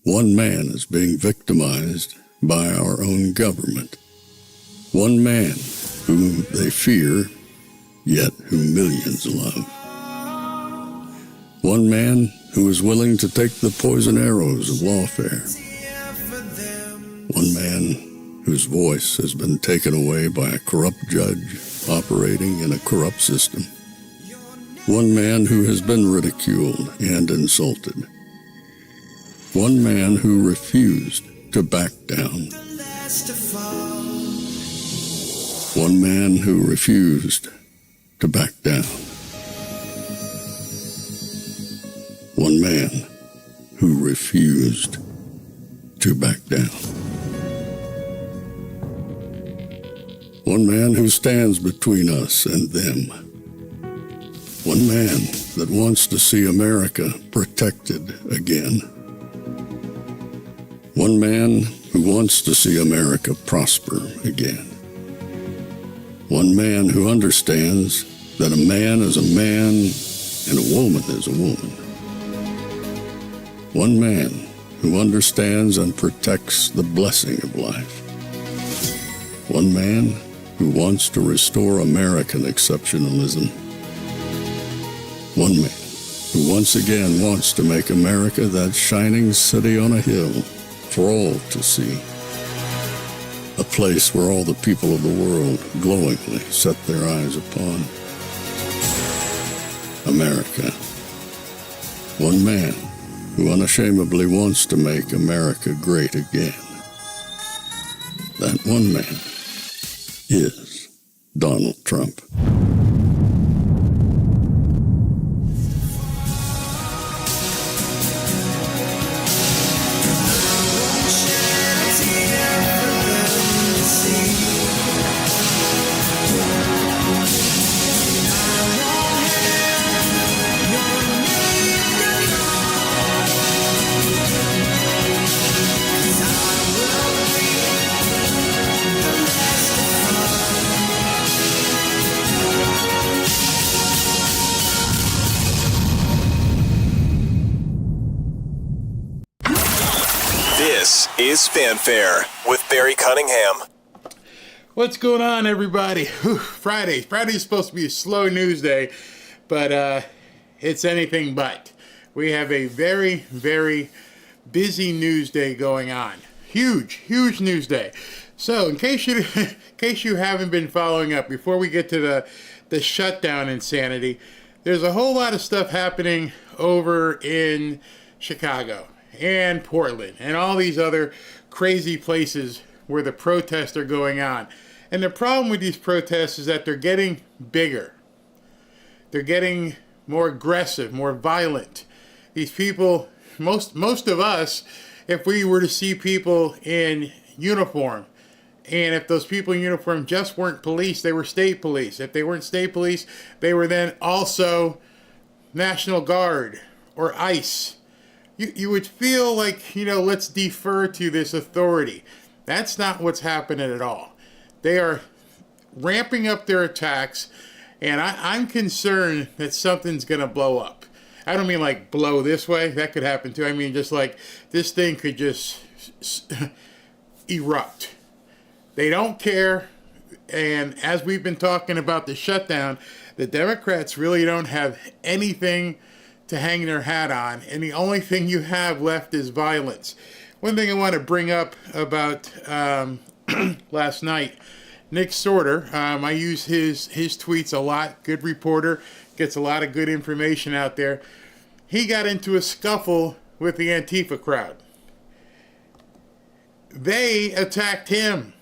One man is being victimized by our own government. One man whom they fear, yet whom millions love. One man who is willing to take the poison arrows of lawfare. One man whose voice has been taken away by a corrupt judge operating in a corrupt system. One man who has been ridiculed and insulted. One man who refused to back down. One man who refused to back down. One man who refused to back down. One man who stands between us and them. One man that wants to see America protected again. One man who wants to see America prosper again. One man who understands that a man is a man and a woman is a woman. One man who understands and protects the blessing of life. One man who wants to restore American exceptionalism. One man who once again wants to make America that shining city on a hill for all to see. A place where all the people of the world glowingly set their eyes upon. America. One man who unashamedly wants to make America great again. That one man is Donald Trump. This is Fanfare with Barry Cunningham. What's going on, everybody? Whew, Friday. Friday's supposed to be a slow news day, but it's anything but. We have a very, very busy news day going on. Huge news day. So, in case you haven't been following up, before we get to the shutdown insanity, there's a whole lot of stuff happening over in Chicago and Portland and all these other crazy places where the protests are going on. And the problem with these protests is that they're getting bigger. They're getting more aggressive, more violent. These people, most of us, if we were to see people in uniform, and if those people in uniform just weren't police, they were state police. If they weren't state police, they were then also National Guard or ICE. You would feel like, let's defer to this authority. That's not what's happening at all. They are ramping up their attacks, and I'm concerned that something's going to blow up. I don't mean like blow this way. That could happen too. I mean just like this thing could just erupt. They don't care, and as we've been talking about the shutdown, the Democrats really don't have anything to hang their hat on, and the only thing you have left is violence. One thing I want to bring up about last night, Nick Sorter, I use his tweets a lot, good reporter, gets a lot of good information out there. He got into a scuffle with the Antifa crowd. They attacked him.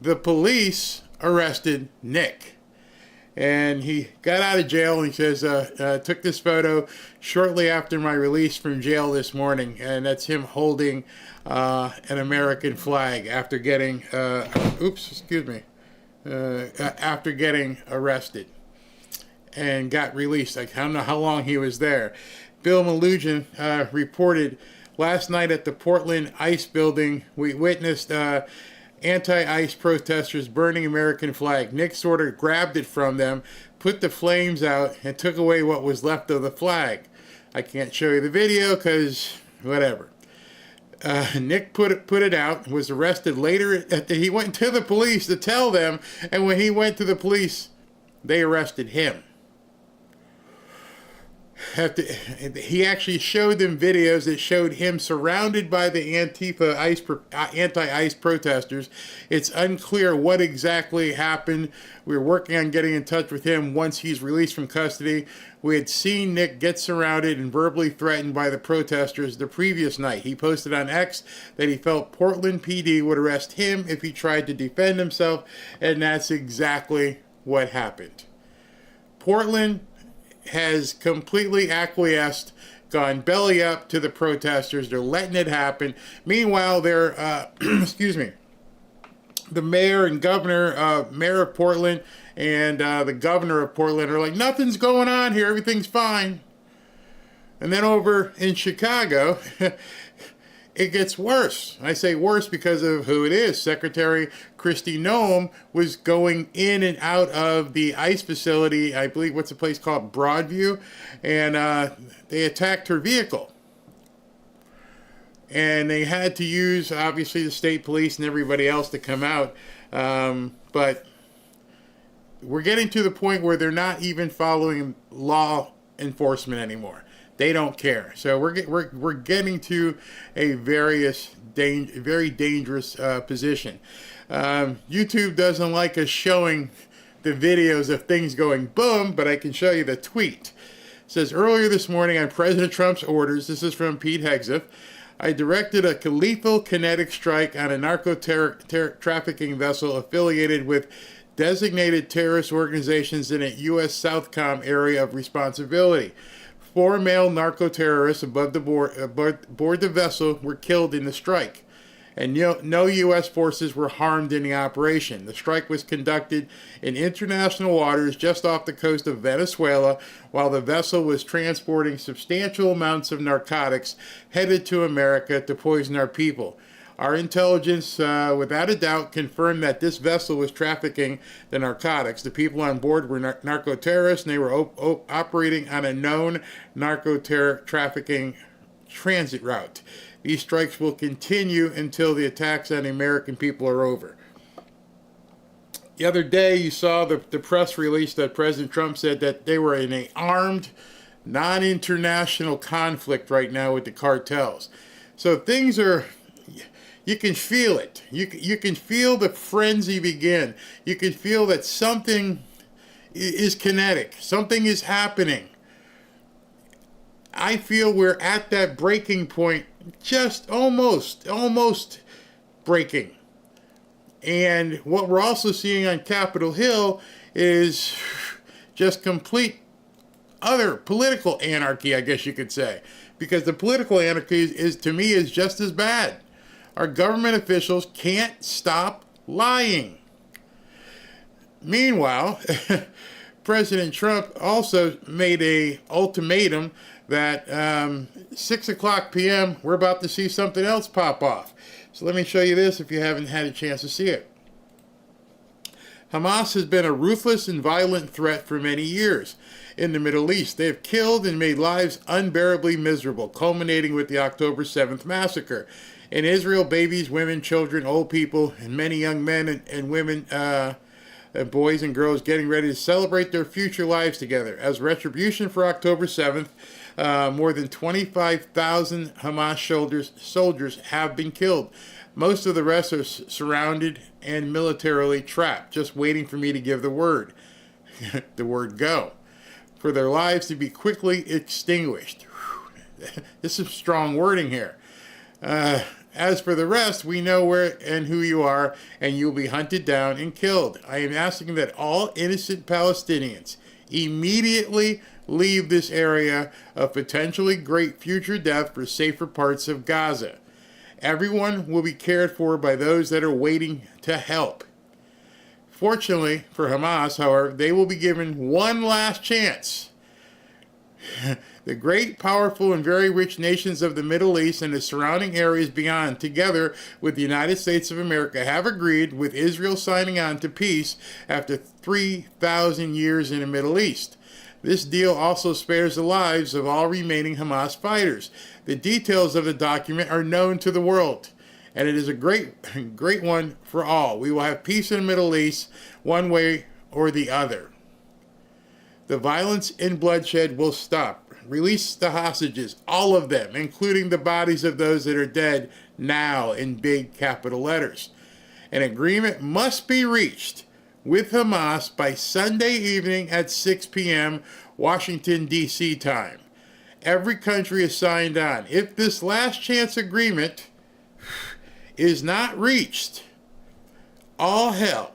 The police arrested Nick. And he got out of jail, and he says, took this photo shortly after my release from jail this morning, and that's him holding an American flag after getting, after getting arrested and got released. I don't know how long he was there. Bill Malugin reported last night at the Portland ICE building, we witnessed anti-ICE protesters burning American flag. Nick Sorter grabbed it from them, put the flames out, and took away what was left of the flag. I can't show you the video because whatever. Nick put it out, was arrested later. He went to the police to tell them, and when he went to the police, they arrested him. He actually showed them videos that showed him surrounded by the Antifa anti-ICE protesters. It's unclear what exactly happened. We were working on getting in touch with him once he's released from custody. We had seen Nick get surrounded and verbally threatened by the protesters the previous night. He posted on X that he felt Portland PD would arrest him if he tried to defend himself, and that's exactly what happened. Portland has completely acquiesced, gone belly up to the protesters. They're letting it happen. Meanwhile, they're, the mayor and governor, mayor of Portland and the governor of Portland are like, nothing's going on here. Everything's fine. And then over in Chicago, it gets worse. I say worse because of who it is. Secretary Kristi Noem was going in and out of the ICE facility, I believe, what's the place called? Broadview, and they attacked her vehicle. And they had to use, obviously, the state police and everybody else to come out. But we're getting to the point where they're not even following law enforcement anymore. They don't care. So we're getting to a very dangerous position. YouTube doesn't like us showing the videos of things going boom, but I can show you the tweet. It says, earlier this morning on President Trump's orders, this is from Pete Hegseth, I directed a lethal kinetic strike on a narco-trafficking vessel affiliated with designated terrorist organizations in a U.S. Southcom area of responsibility. 4 male narco-terrorists aboard the vessel were killed in the strike, and no U.S. forces were harmed in the operation. The strike was conducted in international waters just off the coast of Venezuela, while the vessel was transporting substantial amounts of narcotics headed to America to poison our people. Our intelligence, without a doubt, confirmed that this vessel was trafficking the narcotics. The people on board were narco-terrorists, and they were operating on a known narco-trafficking transit route. These strikes will continue until the attacks on the American people are over. The other day, you saw the press release that President Trump said that they were in an armed, non-international conflict right now with the cartels. So things are... You can feel it. You can feel the frenzy begin. You can feel that something is kinetic. Something is happening. I feel we're at that breaking point, just almost breaking. And what we're also seeing on Capitol Hill is just complete other political anarchy, I guess you could say. Because the political anarchy is to me, is just as bad. Our government officials can't stop lying. Meanwhile, President Trump also made an ultimatum that 6 o'clock p.m., we're about to see something else pop off. So let me show you this if you haven't had a chance to see it. Hamas has been a ruthless and violent threat for many years in the Middle East. They have killed and made lives unbearably miserable, culminating with the October 7th massacre. In Israel, babies, women, children, old people, and many young men and women, boys and girls getting ready to celebrate their future lives together. As retribution for October 7th, more than 25,000 Hamas soldiers have been killed. Most of the rest are surrounded and militarily trapped, just waiting for me to give the word, the word go, for their lives to be quickly extinguished. This is strong wording here. As for the rest, we know where and who you are, and you'll be hunted down and killed. I am asking that all innocent Palestinians immediately leave this area of potentially great future death for safer parts of Gaza. Everyone will be cared for by those that are waiting to help. Fortunately for Hamas, however, they will be given one last chance. The great, powerful, and very rich nations of the Middle East and the surrounding areas beyond, together with the United States of America, have agreed with Israel signing on to peace after 3,000 years in the Middle East. This deal also spares the lives of all remaining Hamas fighters. The details of the document are known to the world, and it is a great one for all. We will have peace in the Middle East one way or the other. The violence and bloodshed will stop. Release the hostages, all of them, including the bodies of those that are dead now, in big capital letters. An agreement must be reached with Hamas by Sunday evening at 6 p.m. Washington, D.C. time. Every country is signed on. If this last chance agreement is not reached, all hell,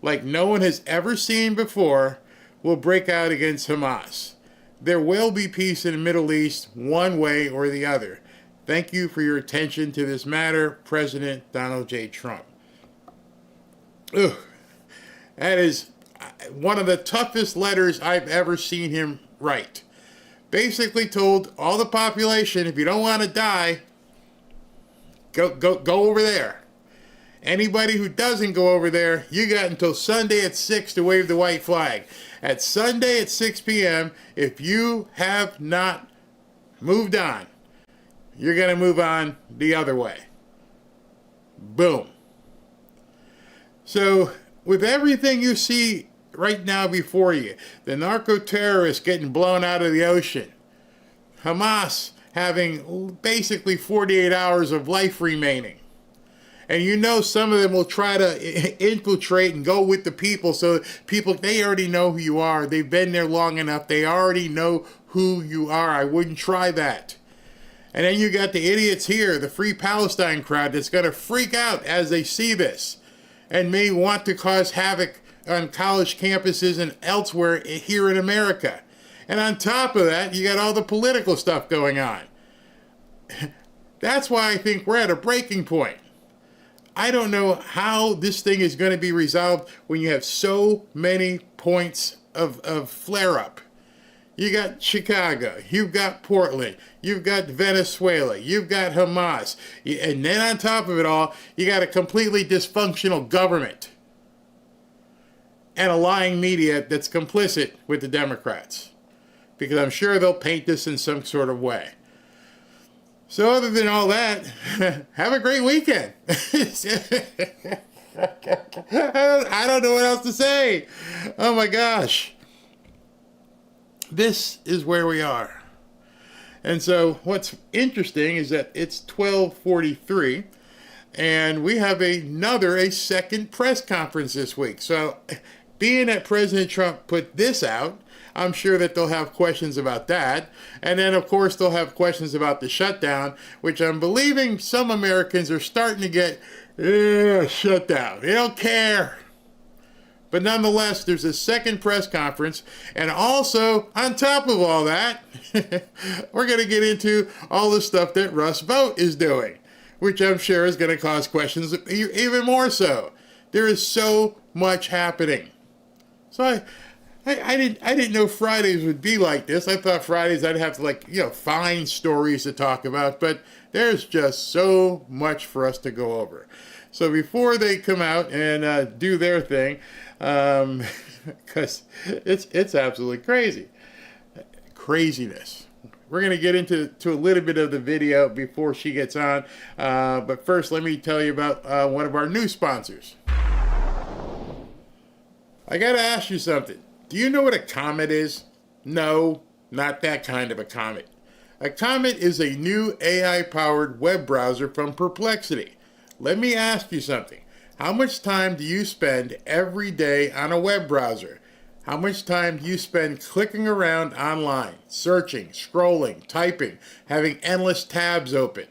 like no one has ever seen before, will break out against Hamas. There will be peace in the Middle East one way or the other. Thank you for your attention to this matter, President Donald J. Trump. Ugh. That is one of the toughest letters I've ever seen him write. Basically told all the population, if you don't want to die, go over there. Anybody who doesn't go over there, you got until Sunday at 6 to wave the white flag. At Sunday at 6 p.m., if you have not moved on, you're going to move on the other way. Boom. So, with everything you see right now before you, the narco-terrorists getting blown out of the ocean, Hamas having basically 48 hours of life remaining, and you know some of them will try to infiltrate and go with the people, so people, they already know who you are. They've been there long enough. They already know who you are. I wouldn't try that. And then you got the idiots here, the Free Palestine crowd, that's going to freak out as they see this and may want to cause havoc on college campuses and elsewhere here in America. And on top of that, you got all the political stuff going on. That's why I think we're at a breaking point. I don't know how this thing is going to be resolved when you have so many points of flare-up. You got Chicago, you've got Portland, you've got Venezuela, you've got Hamas, and then on top of it all, you got a completely dysfunctional government and a lying media that's complicit with the Democrats, because I'm sure they'll paint this in some sort of way. So other than all that, have a great weekend. I don't know what else to say. Oh my gosh. This is where we are. And so what's interesting is that it's 12:43 and we have a second press conference this week. So being that President Trump put this out, I'm sure that they'll have questions about that. And then, of course, they'll have questions about the shutdown, which I'm believing some Americans are starting to get shut down. They don't care. But nonetheless, there's a second press conference. And also, on top of all that, we're going to get into all the stuff that Russ Vought is doing, which I'm sure is going to cause questions even more so. There is so much happening. So I didn't know Fridays would be like this. I thought Fridays I'd have to find stories to talk about, but there's just so much for us to go over. So before they come out and do their thing, because it's absolutely craziness. We're going to get into a little bit of the video before she gets on, but first let me tell you about one of our new sponsors. I got to ask you something. Do you know what a comet is? No, not that kind of a comet. A comet is a new AI-powered web browser from Perplexity. Let me ask you something. How much time do you spend every day on a web browser? How much time do you spend clicking around online, searching, scrolling, typing, having endless tabs open?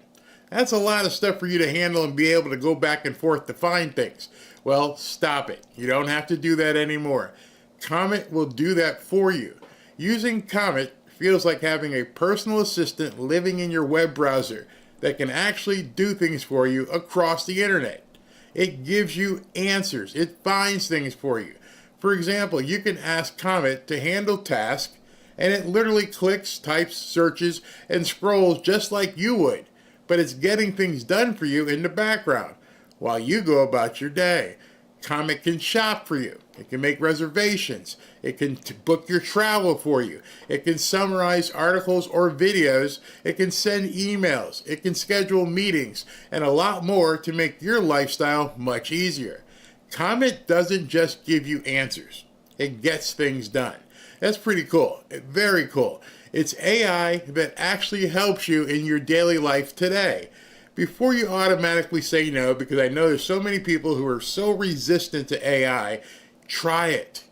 That's a lot of stuff for you to handle and be able to go back and forth to find things. Well, stop it. You don't have to do that anymore. Comet will do that for you. Using Comet feels like having a personal assistant living in your web browser that can actually do things for you across the internet. It gives you answers. It finds things for you. For example, you can ask Comet to handle tasks, and it literally clicks, types, searches, and scrolls just like you would. But it's getting things done for you in the background while you go about your day. Comet can shop for you. It can make reservations. It can book your travel for you. It can summarize articles or videos. It can send emails. It can schedule meetings and a lot more to make your lifestyle much easier. Comet doesn't just give you answers. It gets things done. That's pretty cool. Very cool. It's AI that actually helps you in your daily life today. Before you automatically say no, because I know there's so many people who are so resistant to AI, try it.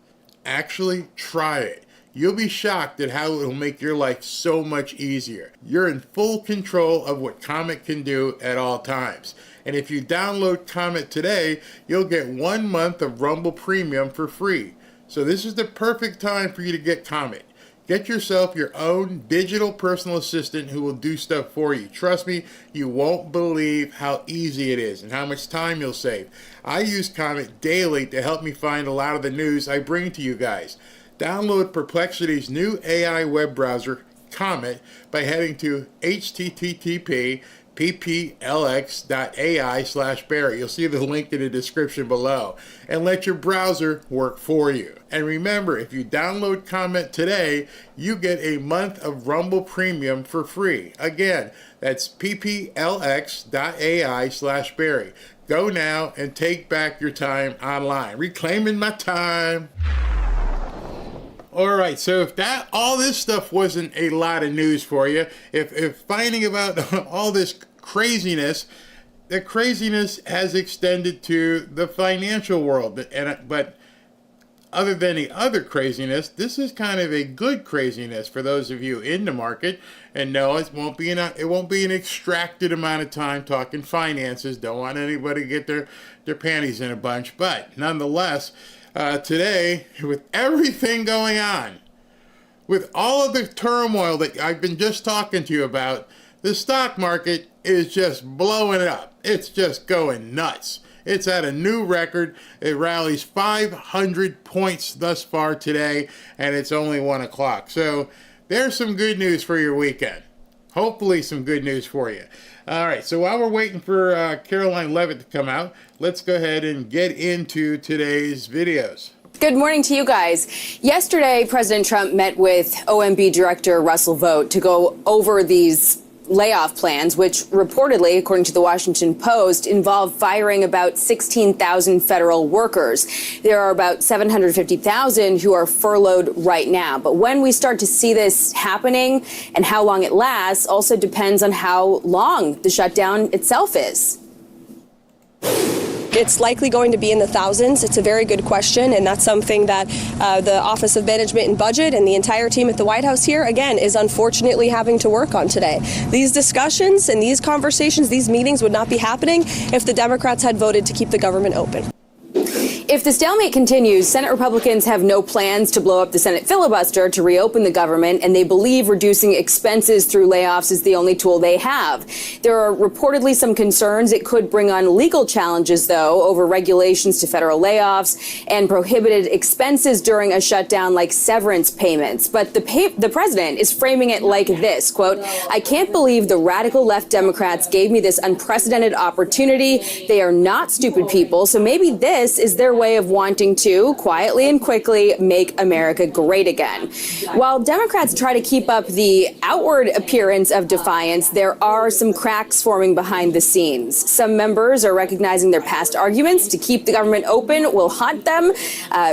Actually, try it. You'll be shocked at how it will make your life so much easier. You're in full control of what Comet can do at all times. And if you download Comet today, you'll get 1 month of Rumble Premium for free. So this is the perfect time for you to get Comet. Get yourself your own digital personal assistant who will do stuff for you. Trust me, you won't believe how easy it is and how much time you'll save. I use Comet daily to help me find a lot of the news I bring to you guys. Download Perplexity's new AI web browser, Comet, by heading to http://pplx.ai/Barry. You'll see the link in the description below. And let your browser work for you. And remember, if you download Comet today, you get a month of Rumble Premium for free. Again, that's pplx.ai/Barry. Go now and take back your time online. Reclaiming my time. All right, so if all this stuff wasn't a lot of news for you, if finding about all this craziness, the craziness has extended to the financial world. But other than the other craziness, this is kind of a good craziness for those of you in the market. And no, it won't be an extracted amount of time talking finances. Don't want anybody to get their panties in a bunch. But nonetheless, today, with everything going on, with all of the turmoil that I've been just talking to you about, the stock market is just blowing up. It's just going nuts. It's at a new record. It rallies 500 points thus far today, and it's only 1 o'clock. So there's some good news for your weekend. Hopefully some good news for you. All right, so while we're waiting for Karoline Leavitt to come out, let's go ahead and get into today's videos. Good morning to you guys. Yesterday, President Trump met with OMB Director Russell Vought to go over these layoff plans, which reportedly, according to the Washington Post, involve firing about 16,000 federal workers. There are about 750,000 who are furloughed right now. But when we start to see this happening and how long it lasts also depends on how long the shutdown itself is. It's likely going to be in the thousands. It's a very good question, and that's something that the Office of Management and Budget and the entire team at the White House here, again, is unfortunately having to work on today. These discussions and these conversations, these meetings would not be happening if the Democrats had voted to keep the government open. If the stalemate continues, Senate Republicans have no plans to blow up the Senate filibuster to reopen the government, and they believe reducing expenses through layoffs is the only tool they have. There are reportedly some concerns it could bring on legal challenges, though, over regulations to federal layoffs and prohibited expenses during a shutdown like severance payments. But the president is framing it like this, quote, "I can't believe the radical left Democrats gave me this unprecedented opportunity. They are not stupid people, so maybe this is their way of wanting to, quietly and quickly, make America great again." While Democrats try to keep up the outward appearance of defiance, there are some cracks forming behind the scenes. Some members are recognizing their past arguments to keep the government open will haunt them.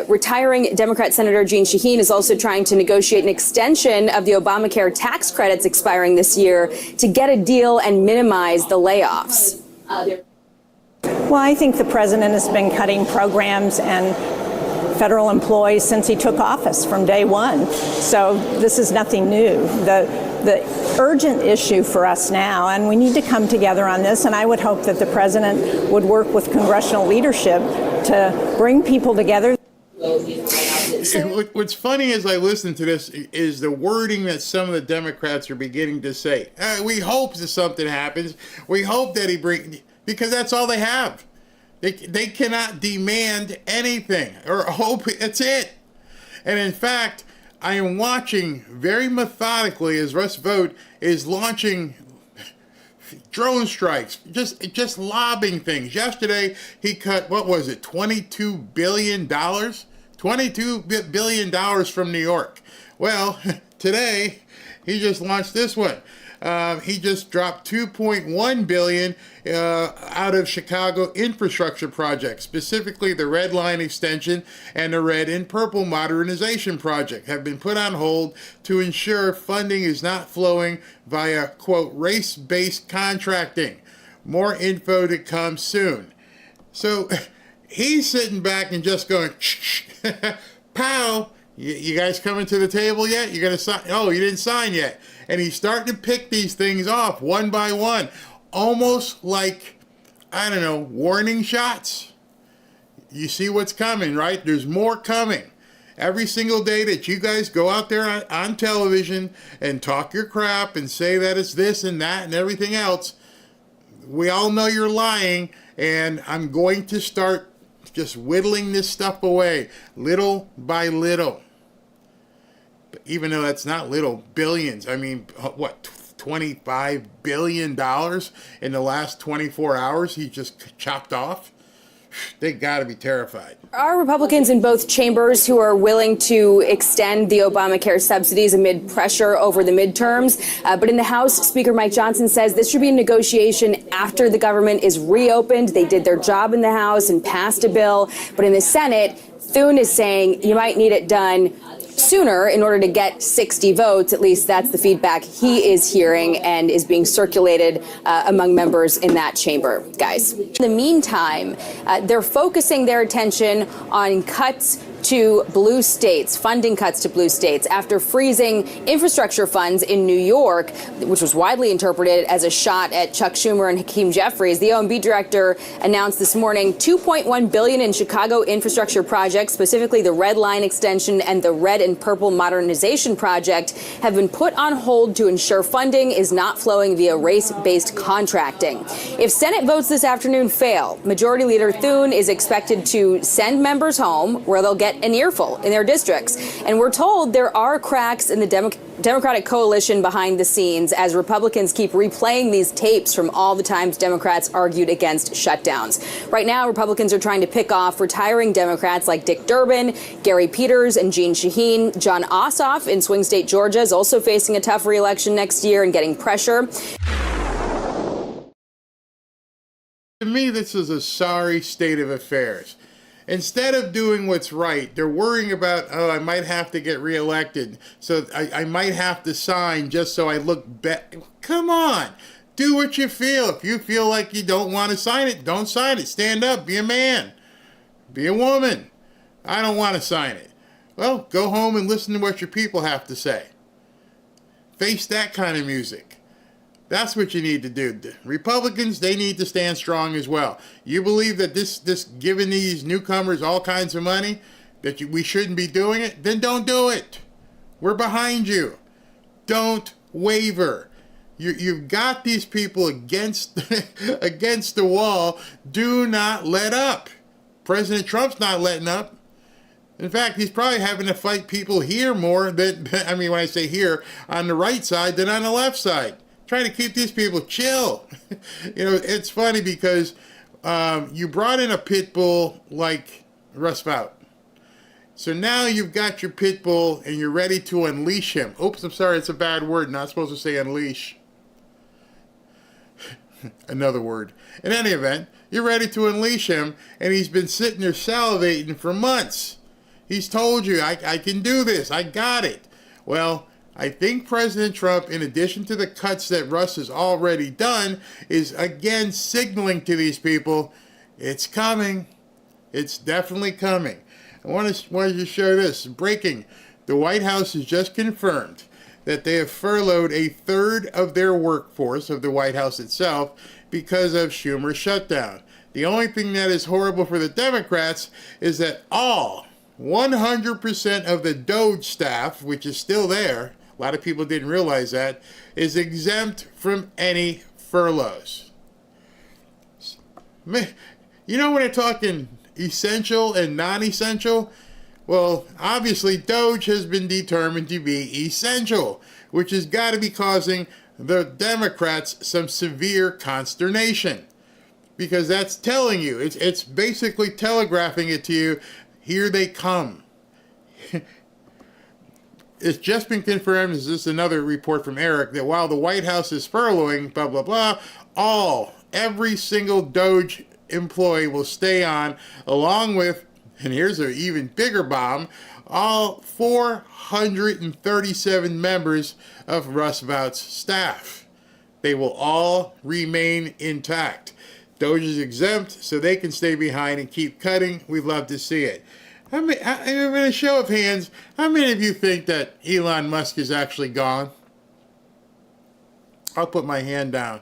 Retiring Democrat Senator Jeanne Shaheen is also trying to negotiate an extension of the Obamacare tax credits expiring this year to get a deal and minimize the layoffs. Well, I think the president has been cutting programs and federal employees since he took office from day one. So this is nothing new. The urgent issue for us now, and we need to come together on this, and I would hope that the president would work with congressional leadership to bring people together. What's funny as I listen to this is the wording that some of the Democrats are beginning to say. We hope that something happens. We hope that he brings... Because that's all they have. They cannot demand anything or hope. That's it. And in fact, I am watching very methodically as Russ Vought is launching drone strikes, just lobbing things. Yesterday, he cut, what was it, $22 billion? $22 billion from New York. Well, today, he just launched this one. He just dropped $2.1 billion out of Chicago infrastructure projects, specifically the Red Line extension and the Red and Purple modernization project have been put on hold to ensure funding is not flowing via, quote, race-based contracting. More info to come soon. So he's sitting back and just going, pow, you guys coming to the table yet? You're going to sign? Oh, you didn't sign yet. And he's starting to pick these things off one by one, almost like, I don't know, warning shots. You see what's coming, right? There's more coming. Every single day that you guys go out there on television and talk your crap and say that it's this and that and everything else, we all know you're lying, and I'm going to start just whittling this stuff away little by little. Even though that's not little, billions. I mean, what, $25 billion in the last 24 hours he just chopped off? They got to be terrified. There are Republicans in both chambers who are willing to extend the Obamacare subsidies amid pressure over the midterms. But in the House, Speaker Mike Johnson says this should be a negotiation after the government is reopened. They did their job in the House and passed a bill. But in the Senate, Thune is saying you might need it done sooner in order to get 60 votes. At least that's the feedback he is hearing and is being circulated among members in that chamber. Guys, in the meantime, they're focusing their attention on cuts to blue states, funding cuts to blue states after freezing infrastructure funds in New York, which was widely interpreted as a shot at Chuck Schumer and Hakeem Jeffries. The OMB director announced this morning $2.1 billion in Chicago infrastructure projects, specifically the Red Line extension and the Red and Purple modernization project, have been put on hold to ensure funding is not flowing via race-based contracting. If Senate votes this afternoon fail, Majority Leader Thune is expected to send members home where they'll get an earful in their districts. And we're told there are cracks in the Democratic coalition behind the scenes as Republicans keep replaying these tapes from all the times Democrats argued against shutdowns. Right now, Republicans are trying to pick off retiring Democrats like Dick Durbin, Gary Peters, and Jeanne Shaheen. John Ossoff in swing state Georgia is also facing a tough re-election next year and getting pressure. To me, this is a sorry state of affairs. Instead of doing what's right, they're worrying about, oh, I might have to get reelected, so I might have to sign just so I look better. Come on. Do what you feel. If you feel like you don't want to sign it, don't sign it. Stand up. Be a man. Be a woman. I don't want to sign it. Well, go home and listen to what your people have to say. Face that kind of music. That's what you need to do. Republicans, they need to stand strong as well. You believe that this giving these newcomers all kinds of money, that we shouldn't be doing it? Then don't do it. We're behind you. Don't waver. You've got these people against against the wall. Do not let up. President Trump's not letting up. In fact, he's probably having to fight people here more than, I mean, when I say here, on the right side than on the left side. Trying to keep these people chill. You know, it's funny because you brought in a pit bull like Russ Vought. So now you've got your pit bull and you're ready to unleash him. Oops, I'm sorry, it's a bad word. Not supposed to say unleash. Another word. In any event, you're ready to unleash him, and he's been sitting there salivating for months. He's told you, I can do this. I got it. Well, I think President Trump, in addition to the cuts that Russ has already done, is again signaling to these people, it's coming. It's definitely coming. I wanted to share this. Breaking. The White House has just confirmed that they have furloughed a third of their workforce of the White House itself because of Schumer's shutdown. The only thing that is horrible for the Democrats is that all 100% of the DOJ staff, which is still there, a lot of people didn't realize that, is exempt from any furloughs. You know when they're talking essential and non-essential? Well, obviously DOJ has been determined to be essential, which has got to be causing the Democrats some severe consternation, because that's telling you, it's basically telegraphing it to you, here they come. It's just been confirmed, this is another report from Eric, that while the White House is furloughing, blah, blah, blah, every single Doge employee will stay on, along with, and here's an even bigger bomb, all 437 members of Roosevelt's staff. They will all remain intact. Doge is exempt, so they can stay behind and keep cutting. We'd love to see it. In a show of hands, how many of you think that Elon Musk is actually gone? I'll put my hand down.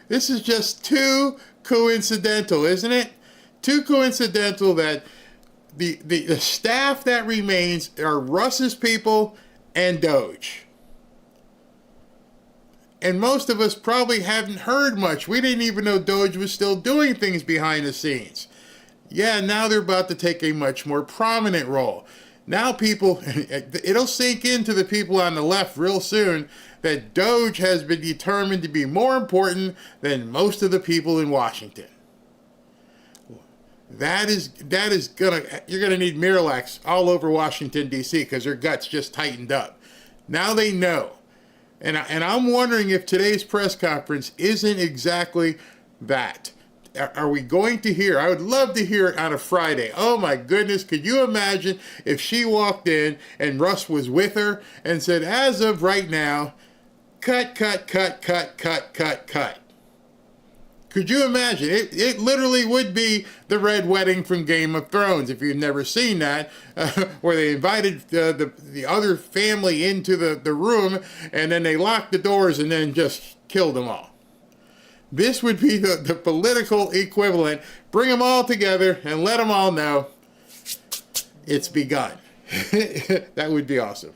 This is just too coincidental, isn't it? Too coincidental that the staff that remains are Russ's people and Doge. And most of us probably haven't heard much. We didn't even know Doge was still doing things behind the scenes. Yeah, now they're about to take a much more prominent role. Now people, it'll sink into the people on the left real soon that Doge has been determined to be more important than most of the people in Washington. That is you're gonna need Miralax all over Washington, D.C. because their guts just tightened up. Now they know. And I'm wondering if today's press conference isn't exactly that. Are we going to hear? I would love to hear it on a Friday. Oh my goodness, could you imagine if she walked in and Russ was with her and said, as of right now, cut. Could you imagine? It literally would be the Red Wedding from Game of Thrones, if you've never seen that, where they invited the other family into the room and then they locked the doors and then just killed them all. This would be the political equivalent. Bring them all together and let them all know it's begun. That would be awesome.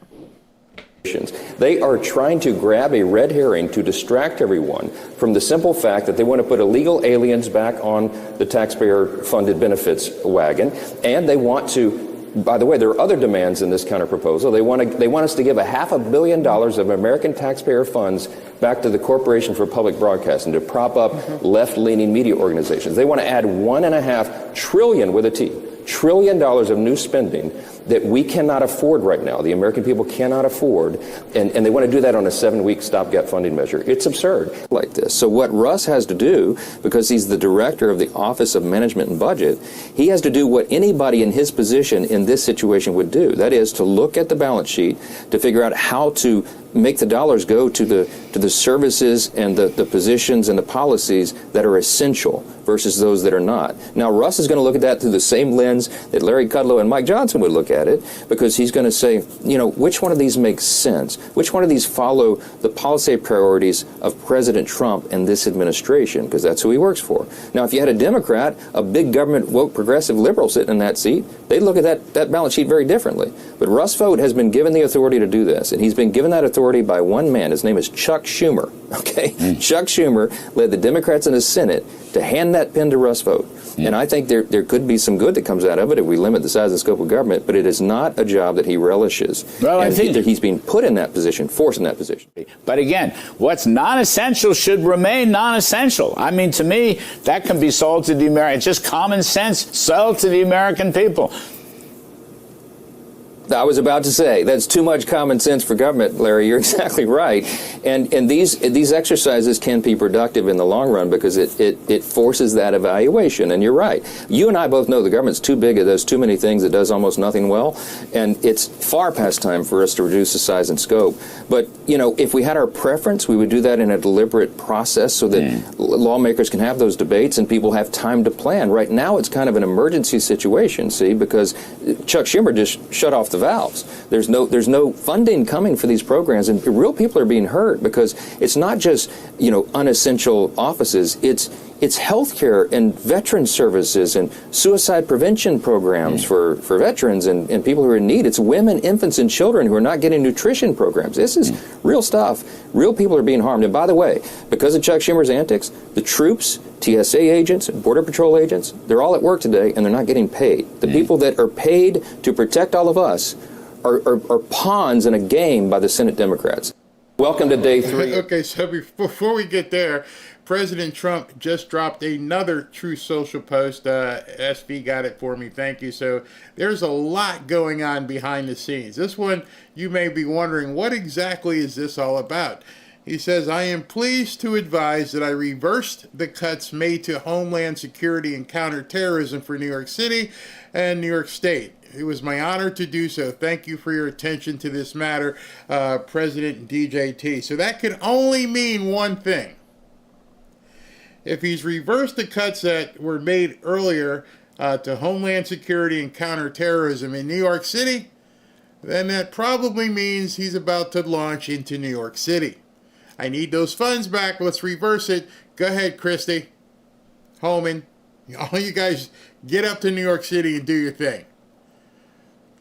They are trying to grab a red herring to distract everyone from the simple fact that they want to put illegal aliens back on the taxpayer-funded benefits wagon, and they want to. By the way, there are other demands in this counterproposal. They want us to give $500 million of American taxpayer funds back to the Corporation for Public Broadcasting to prop up left-leaning media organizations. They want to add $1.5 trillion with a T, $1 trillion of new spending that we cannot afford right now. The American people cannot afford, and they want to do that on a 7-week stopgap funding measure. It's absurd like this. So what Russ has to do, because he's the director of the Office of Management and Budget, he has to do what anybody in his position in this situation would do. That is to look at the balance sheet to figure out how to make the dollars go to the services and the positions and the policies that are essential versus those that are not. Now, Russ is going to look at that through the same lens that Larry Kudlow and Mike Johnson would look at it, because he's going to say, you know, which one of these makes sense? Which one of these follow the policy priorities of President Trump and this administration? Because that's who he works for. Now, if you had a Democrat, a big government woke progressive liberal sitting in that seat, they'd look at that balance sheet very differently. But Russ Vought has been given the authority to do this, and he's been given that authority by one man. His name is Chuck Schumer. Okay, Chuck Schumer led the Democrats in the Senate to hand that pen to Russ Vought. And I think there could be some good that comes out of it if we limit the size and scope of government, but it is not a job that he relishes. Well, and I think he's being put in that position, forced in that position. But again, what's non-essential should remain non-essential. I mean, to me, that can be sold to the American. It's just common sense, sold to the American people. I was about to say, that's too much common sense for government, Larry. You're exactly right. And these exercises can be productive in the long run because it forces that evaluation. And you're right. You and I both know the government's too big. It does too many things. It does almost nothing well. And it's far past time for us to reduce the size and scope. But, you know, if we had our preference, we would do that in a deliberate process so that lawmakers can have those debates and people have time to plan. Right now, it's kind of an emergency situation, see, because Chuck Schumer just shut off the valves. There's no funding coming for these programs, and real people are being hurt because it's not just, you know, unessential offices. It's healthcare and veteran services and suicide prevention programs for veterans and people who are in need. It's women, infants, and children who are not getting nutrition programs. This is real stuff. Real people are being harmed. And by the way, because of Chuck Schumer's antics, the troops, TSA agents, Border Patrol agents, they're all at work today and they're not getting paid. The people that are paid to protect all of us are pawns in a game by the Senate Democrats. Welcome to day 3. Okay, so before we get there, President Trump just dropped another Truth Social post. SV got it for me. Thank you. So there's a lot going on behind the scenes. This one, you may be wondering, what exactly is this all about? He says, I am pleased to advise that I reversed the cuts made to Homeland Security and counterterrorism for New York City and New York State. It was my honor to do so. Thank you for your attention to this matter, President DJT. So that can only mean one thing. If he's reversed the cuts that were made earlier to Homeland Security and counterterrorism in New York City, then that probably means he's about to launch into New York City. I need those funds back. Let's reverse it. Go ahead, Christy, Holman. All you guys get up to New York City and do your thing.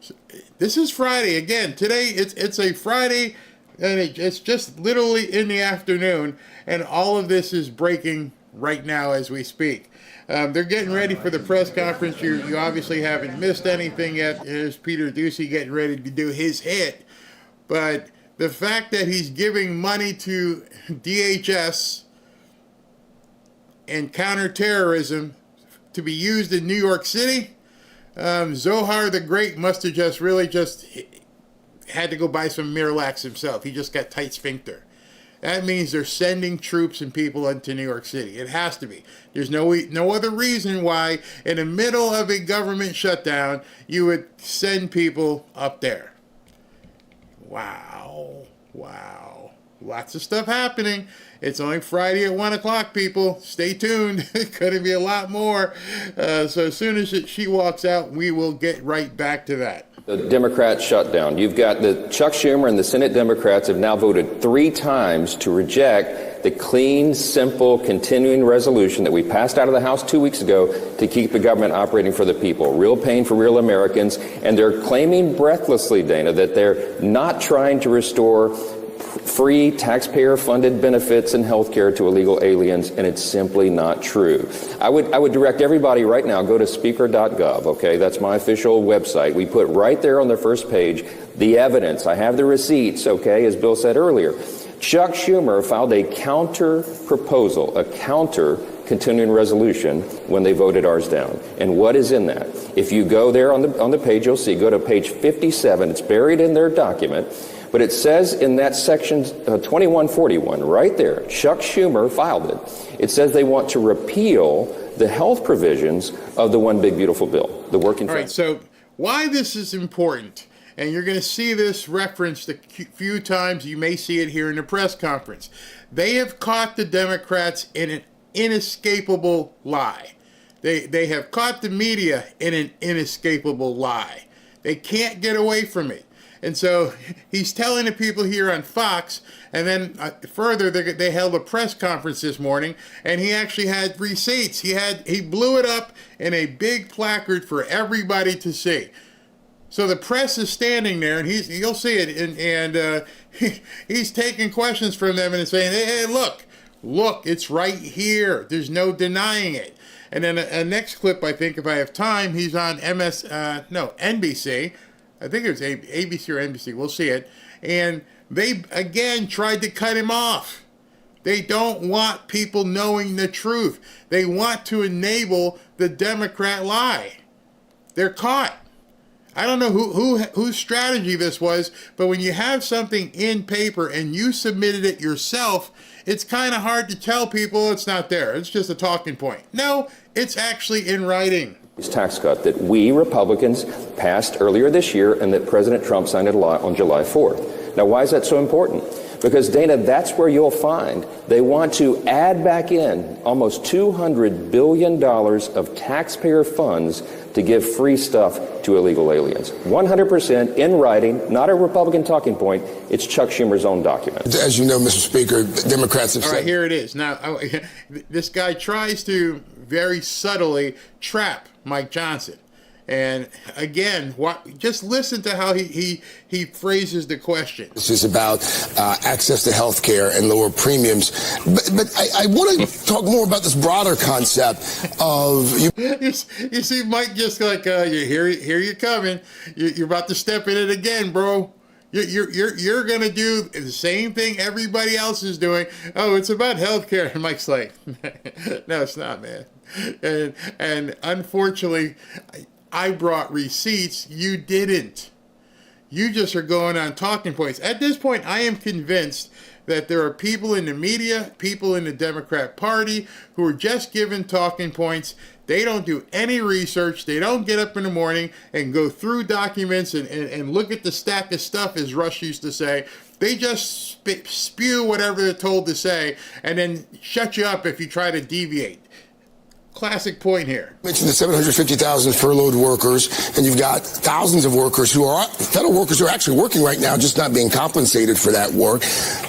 So, this is Friday. Again, today it's a Friday, and it's just literally in the afternoon, and all of this is breaking right now as we speak. They're getting ready for the press conference. You obviously haven't missed anything yet. There's Peter Doocy getting ready to do his hit. But the fact that he's giving money to DHS and counterterrorism to be used in New York City, Zohar the Great must have just had to go buy some Miralax himself. He just got tight sphincter. That means they're sending troops and people into New York City. It has to be. There's no other reason why, in the middle of a government shutdown, you would send people up there. Wow. Lots of stuff happening. It's only Friday at 1 o'clock, people. Stay tuned. It's going to be a lot more. So as soon as she walks out, we will get right back to that. The Democrat shutdown. You've got Chuck Schumer and the Senate Democrats have now voted 3 times to reject the clean, simple, continuing resolution that we passed out of the House 2 weeks ago to keep the government operating for the people. Real pain for real Americans. And they're claiming breathlessly, Dana, that they're not trying to restore free taxpayer-funded benefits and health care to illegal aliens, and it's simply not true. I would direct everybody right now, go to speaker.gov, okay? That's my official website. We put right there on the first page the evidence. I have the receipts, okay, as Bill said earlier. Chuck Schumer filed a counter proposal, a counter continuing resolution when they voted ours down. And what is in that? If you go there on the page, you'll see, go to page 57. It's buried in their document. But it says in that section 2141, right there, Chuck Schumer filed it. It says they want to repeal the health provisions of the One Big Beautiful Bill, the working family. All right, so why this is important, and you're going to see this referenced a few times. You may see it here in the press conference. They have caught the Democrats in an inescapable lie. They have caught the media in an inescapable lie. They can't get away from it. And so he's telling the people here on Fox, and then further, they held a press conference this morning, and he actually had receipts. He blew it up in a big placard for everybody to see. So the press is standing there, and you'll see it, and he's taking questions from them and saying, hey, look, it's right here. There's no denying it. And then a next clip, I think, if I have time, he's on NBC. I think it was ABC or NBC. We'll see it. And they, again, tried to cut him off. They don't want people knowing the truth. They want to enable the Democrat lie. They're caught. I don't know whose strategy this was, but when you have something in paper and you submitted it yourself, it's kind of hard to tell people it's not there. It's just a talking point. No, it's actually in writing. Tax cut that we Republicans passed earlier this year and that President Trump signed into law on July 4th. Now, why is that so important? Because, Dana, that's where you'll find they want to add back in almost $200 billion of taxpayer funds to give free stuff to illegal aliens. 100% in writing, not a Republican talking point. It's Chuck Schumer's own document. As you know, Mr. Speaker, Democrats have said... All right, here it is. Now, this guy tries to very subtly trap Mike Johnson. And again, just listen to how he phrases the question. This is about access to health care and lower premiums. But I want to talk more about this broader concept of... You see, Mike just like, here you coming. You're about to step in it again, bro. You're going to do the same thing everybody else is doing. Oh, it's about healthcare. And Mike's like, no, it's not, man. And unfortunately, I brought receipts. You didn't. You just are going on talking points. At this point, I am convinced that there are people in the media, people in the Democrat Party who are just given talking points. They don't do any research. They don't get up in the morning and go through documents and look at the stack of stuff, as Rush used to say. They just spew whatever they're told to say and then shut you up if you try to deviate. Classic point here. You mentioned the 750,000 furloughed workers, and you've got thousands of workers who are federal workers who are actually working right now, just not being compensated for that work.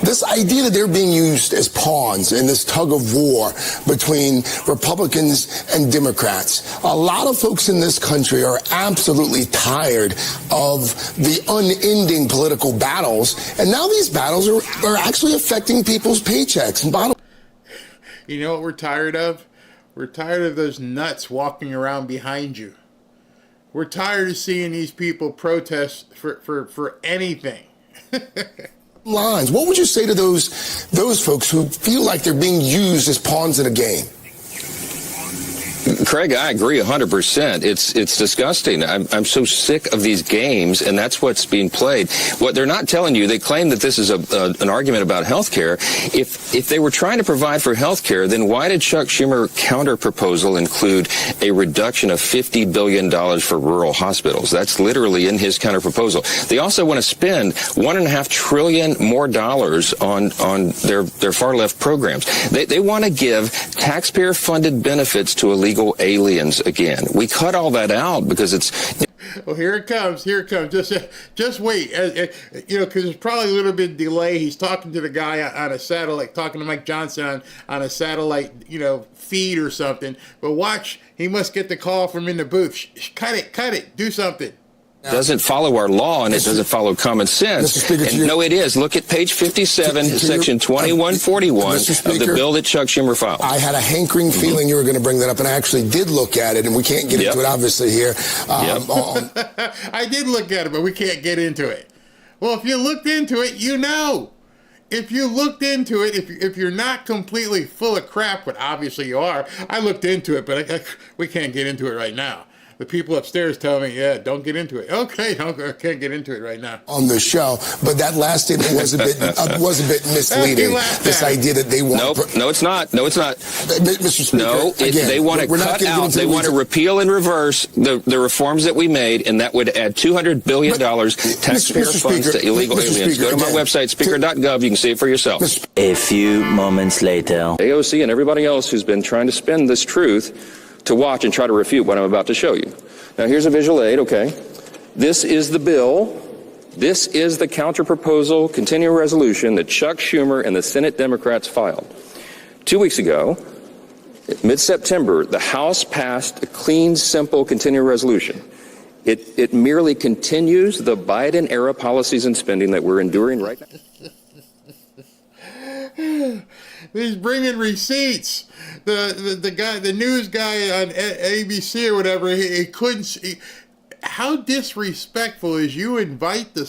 This idea that they're being used as pawns in this tug of war between Republicans and Democrats. A lot of folks in this country are absolutely tired of the unending political battles, and now these battles are actually affecting people's paychecks. And you know what we're tired of? We're tired of those nuts walking around behind you. We're tired of seeing these people protest for anything. Lines. What would you say to those folks who feel like they're being used as pawns in a game? Craig, I agree 100%. It's disgusting. I'm so sick of these games, and that's what's being played. What they're not telling you, they claim that this is an argument about health care. If they were trying to provide for health care, then why did Chuck Schumer's counter-proposal include a reduction of $50 billion for rural hospitals? That's literally in his counter-proposal. They also want to spend $1.5 trillion more on their far-left programs. They want to give taxpayer-funded benefits to illegal aliens again. We cut all that out because it's... Well, here it comes. Just wait. Because there's probably a little bit of delay. He's talking to the guy on a satellite, talking to Mike Johnson on a satellite, feed or something. But watch, he must get the call from in the booth. Cut it. Do something. Doesn't follow our law, and it doesn't follow common sense. And no, it is. Look at page 57, section 2141 of the bill that Chuck Schumer filed. I had a hankering feeling you were going to bring that up, and I actually did look at it, and we can't get into it, obviously, here. I did look at it, but we can't get into it. Well, if you looked into it, you know. If you looked into it, if you're not completely full of crap, but obviously you are, I looked into it, but we can't get into it right now. The people upstairs tell me, don't get into it. Okay, I can't get into it right now. On the show, but that last statement was a bit misleading. This idea that they want... No, it's not. Mr. Speaker, no, they want to cut out, they want to repeal and reverse the reforms that we made, and that would add $200 billion taxpayer funds to illegal aliens. Go to my website, speaker.gov. You can see it for yourself. A few moments later. AOC and everybody else who's been trying to spin this truth to watch and try to refute what I'm about to show you. Now, here's a visual aid, okay? This is the bill. This is the counter-proposal continuing resolution that Chuck Schumer and the Senate Democrats filed. 2 weeks ago, mid-September, the House passed a clean, simple continuing resolution. It merely continues the Biden-era policies and spending that we're enduring right now. He's bringing receipts. The news guy on ABC or whatever, he couldn't see. How disrespectful is you invite the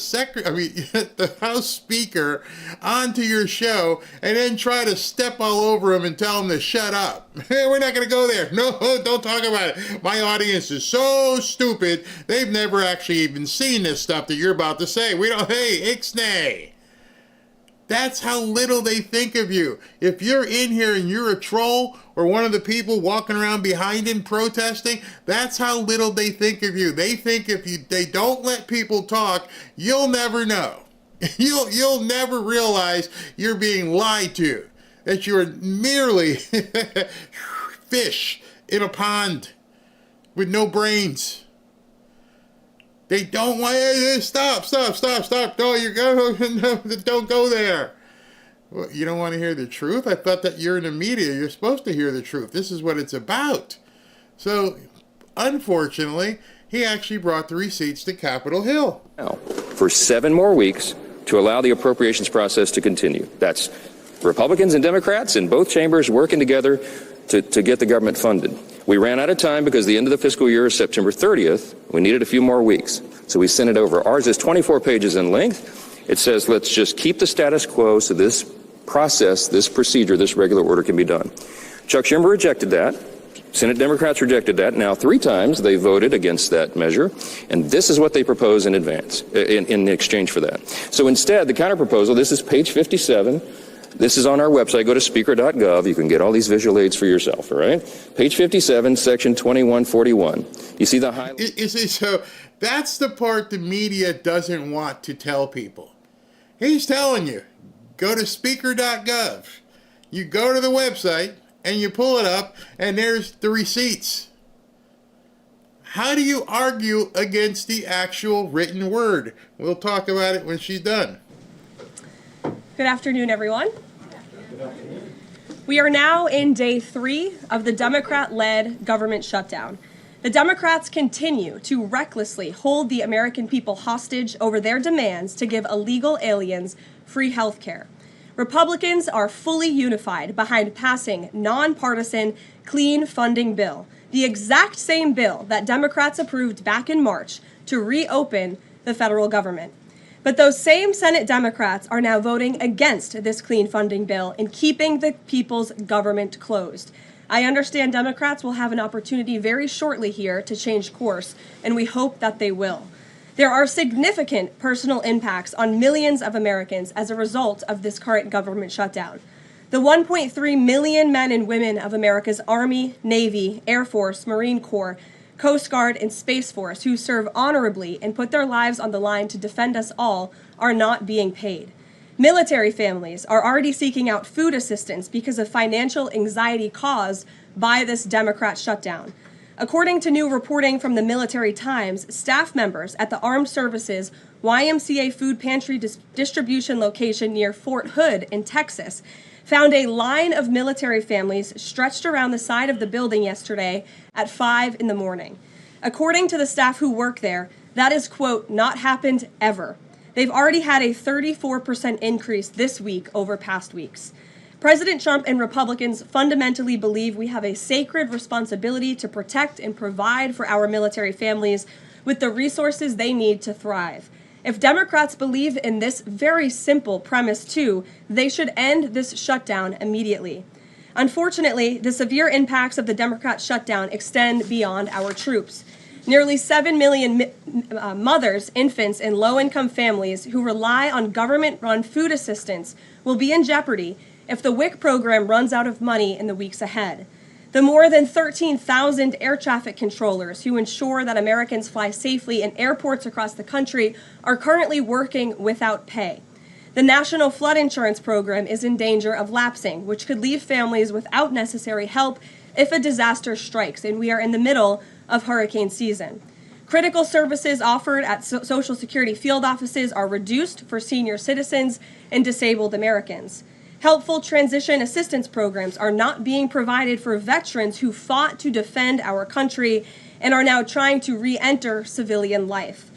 House Speaker onto your show and then try to step all over him and tell him to shut up? We're not going to go there. No, don't talk about it. My audience is so stupid, they've never actually even seen this stuff that you're about to say. Hey, ixnay. That's how little they think of you. If you're in here and you're a troll or one of the people walking around behind him protesting, that's how little they think of you. They think if they don't let people talk, you'll never know. You'll never realize you're being lied to, that you're merely fish in a pond with no brains. They don't want to stop. No, don't go there. Well, you don't want to hear the truth? I thought that you're in the media. You're supposed to hear the truth. This is what it's about. So, unfortunately, he actually brought the receipts to Capitol Hill. For 7 more weeks to allow the appropriations process to continue. That's Republicans and Democrats in both chambers working together to get the government funded. We ran out of time because the end of the fiscal year is September 30th. We needed a few more weeks. So we sent it over. Ours is 24 pages in length. It says, let's just keep the status quo so this process, this procedure, this regular order can be done. Chuck Schumer rejected that. Senate Democrats rejected that. Now 3 times they voted against that measure, and this is what they propose in advance, in exchange for that. So instead, the counterproposal, this is page 57. This is on our website. Go to speaker.gov. You can get all these visual aids for yourself, all right? Page 57, section 2141. You see the highlight? So that's the part the media doesn't want to tell people. He's telling you, go to speaker.gov. You go to the website, and you pull it up, and there's the receipts. How do you argue against the actual written word? We'll talk about it when she's done. Good afternoon, everyone. We are now in day 3 of the Democrat-led government shutdown. The Democrats continue to recklessly hold the American people hostage over their demands to give illegal aliens free health care. Republicans are fully unified behind passing nonpartisan clean funding bill, the exact same bill that Democrats approved back in March to reopen the federal government. But those same Senate Democrats are now voting against this clean funding bill and keeping the people's government closed. I understand Democrats will have an opportunity very shortly here to change course, and we hope that they will. There are significant personal impacts on millions of Americans as a result of this current government shutdown. The 1.3 million men and women of America's Army, Navy, Air Force, Marine Corps, Coast Guard, and Space Force who serve honorably and put their lives on the line to defend us all are not being paid. Military families are already seeking out food assistance because of financial anxiety caused by this Democrat shutdown. According to new reporting from the Military Times, staff members at the Armed Services YMCA food pantry distribution location near Fort Hood in Texas found a line of military families stretched around the side of the building yesterday at 5 in the morning. According to the staff who work there, that is, quote, not happened ever. They've already had a 34% increase this week over past weeks. President Trump and Republicans fundamentally believe we have a sacred responsibility to protect and provide for our military families with the resources they need to thrive. If Democrats believe in this very simple premise too, they should end this shutdown immediately. Unfortunately, the severe impacts of the Democrat shutdown extend beyond our troops. Nearly 7 million mothers, infants, and low-income families who rely on government-run food assistance will be in jeopardy if the WIC program runs out of money in the weeks ahead. The more than 13,000 air traffic controllers who ensure that Americans fly safely in airports across the country are currently working without pay. The National Flood Insurance Program is in danger of lapsing, which could leave families without necessary help if a disaster strikes, and we are in the middle of hurricane season. Critical services offered at Social Security field offices are reduced for senior citizens and disabled Americans. Helpful transition assistance programs are not being provided for veterans who fought to defend our country and are now trying to re-enter civilian life.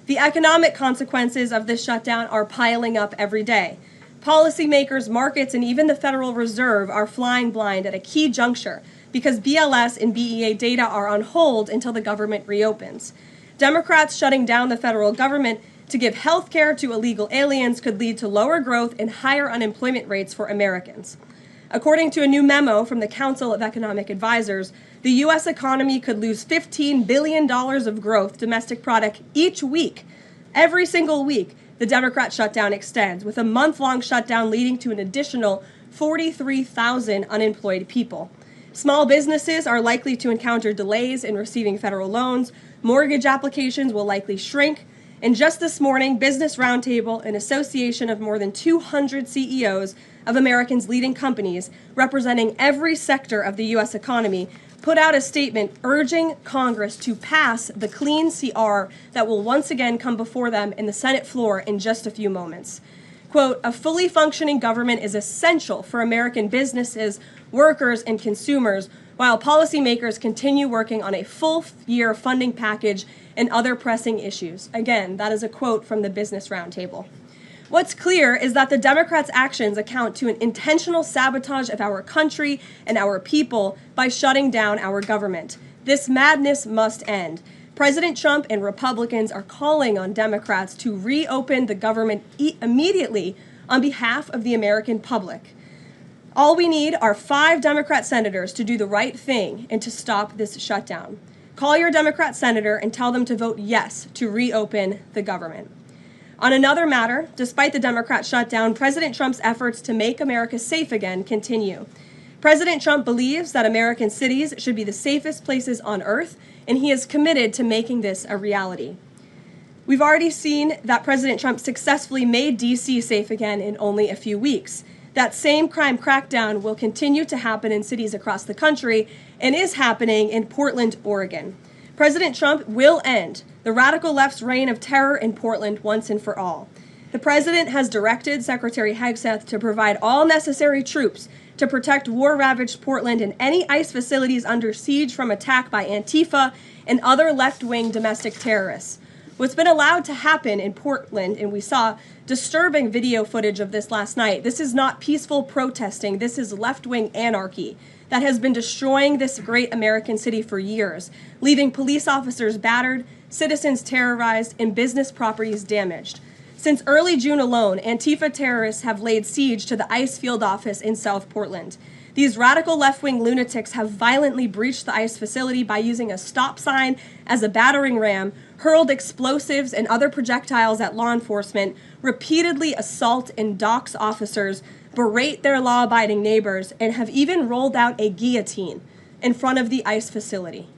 The economic consequences of this shutdown are piling up every day. Policymakers, markets, and even the Federal Reserve are flying blind at a key juncture because BLS and BEA data are on hold until the government reopens. Democrats shutting down the federal government to give health care to illegal aliens could lead to lower growth and higher unemployment rates for Americans. According to a new memo from the Council of Economic Advisors, the U.S. economy could lose $15 billion of growth domestic product each week. Every single week, the Democrat shutdown extends, with a month-long shutdown leading to an additional 43,000 unemployed people. Small businesses are likely to encounter delays in receiving federal loans. Mortgage applications will likely shrink. And just this morning, Business Roundtable, an association of more than 200 CEOs of Americans' leading companies representing every sector of the U.S. economy, put out a statement urging Congress to pass the clean CR that will once again come before them in the Senate floor in just a few moments. Quote, a fully functioning government is essential for American businesses, workers, and consumers, while policymakers continue working on a full-year funding package and other pressing issues. Again, that is a quote from the Business Roundtable. What's clear is that the Democrats' actions account to an intentional sabotage of our country and our people by shutting down our government. This madness must end. President Trump and Republicans are calling on Democrats to reopen the government immediately on behalf of the American public. All we need are 5 Democrat senators to do the right thing and to stop this shutdown. Call your Democrat senator and tell them to vote yes to reopen the government. On another matter, despite the Democrat shutdown, President Trump's efforts to make America safe again continue. President Trump believes that American cities should be the safest places on earth, and he is committed to making this a reality. We've already seen that President Trump successfully made D.C. safe again in only a few weeks. That same crime crackdown will continue to happen in cities across the country and is happening in Portland, Oregon. President Trump will end the radical left's reign of terror in Portland once and for all. The president has directed Secretary Hegseth to provide all necessary troops to protect war-ravaged Portland and any ICE facilities under siege from attack by Antifa and other left-wing domestic terrorists. What's been allowed to happen in Portland, and we saw disturbing video footage of this last night, this is not peaceful protesting, this is left-wing anarchy that has been destroying this great American city for years, leaving police officers battered, citizens terrorized, and business properties damaged. Since early June alone, Antifa terrorists have laid siege to the ICE field office in South Portland. These radical left-wing lunatics have violently breached the ICE facility by using a stop sign as a battering ram, hurled explosives and other projectiles at law enforcement, repeatedly assault and dox officers, berate their law-abiding neighbors, and have even rolled out a guillotine in front of the ICE facility.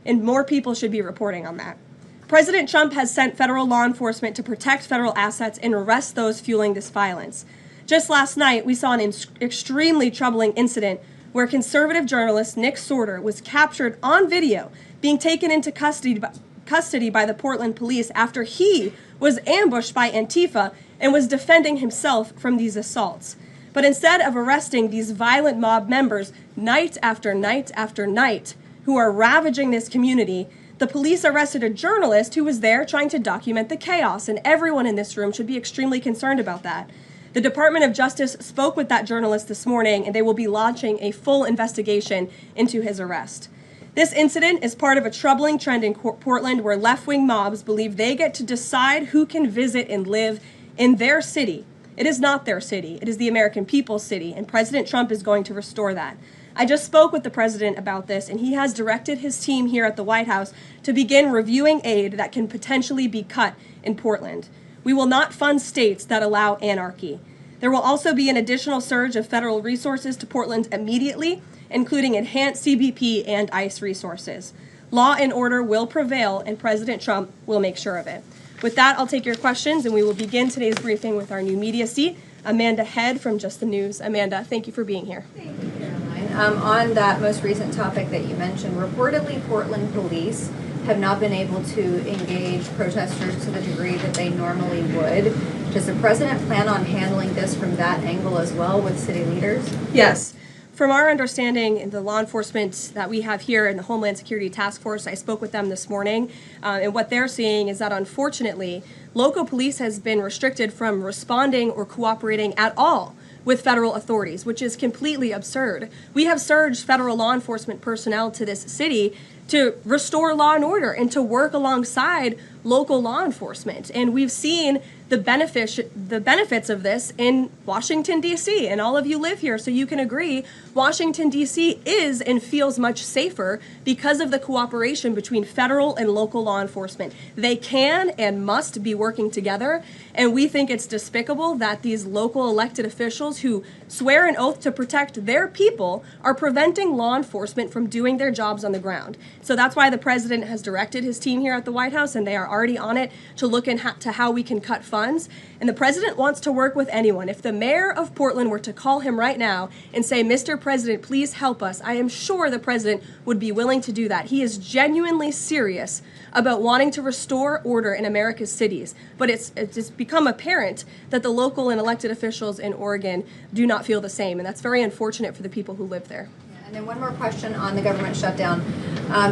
And more people should be reporting on that. President Trump has sent federal law enforcement to protect federal assets and arrest those fueling this violence. Just last night, we saw an extremely troubling incident where conservative journalist Nick Sorter was captured on video being taken into custody by the Portland police after he was ambushed by Antifa and was defending himself from these assaults. But instead of arresting these violent mob members night after night after night who are ravaging this community, the police arrested a journalist who was there trying to document the chaos, and everyone in this room should be extremely concerned about that. The Department of Justice spoke with that journalist this morning, and they will be launching a full investigation into his arrest. This incident is part of a troubling trend in Portland where left-wing mobs believe they get to decide who can visit and live in their city. It is not their city. It is the American people's city, and President Trump is going to restore that. I just spoke with the president about this, and he has directed his team here at the White House to begin reviewing aid that can potentially be cut in Portland. We will not fund states that allow anarchy. There will also be an additional surge of federal resources to Portland immediately, including enhanced CBP and ICE resources. Law and order will prevail, and President Trump will make sure of it. With that, I'll take your questions, and we will begin today's briefing with our new media seat, Amanda Head from Just the News. Amanda, thank you for being here. Thank you, Karoline. On that most recent topic that you mentioned, reportedly Portland police have not been able to engage protesters to the degree that they normally would. Does the president plan on handling this from that angle as well with city leaders? Yes. From our understanding in the law enforcement that we have here in the Homeland Security Task Force, I spoke with them this morning, and what they're seeing is that unfortunately, local police has been restricted from responding or cooperating at all with federal authorities, which is completely absurd. We have surged federal law enforcement personnel to this city to restore law and order and to work alongside local law enforcement. And we've seen the benefits of this in Washington, D.C., and all of you live here, so you can agree Washington, D.C. is and feels much safer because of the cooperation between federal and local law enforcement. They can and must be working together, and we think it's despicable that these local elected officials who swear an oath to protect their people are preventing law enforcement from doing their jobs on the ground. So that's why the president has directed his team here at the White House, and they are already on it to look into how we can cut funds. And the president wants to work with anyone. If the mayor of Portland were to call him right now and say, "Mr. President, please help us," I am sure the president would be willing to do that. He is genuinely serious about wanting to restore order in America's cities. But it's become apparent that the local and elected officials in Oregon do not feel the same. And that's very unfortunate for the people who live there. Yeah, and then one more question on the government shutdown.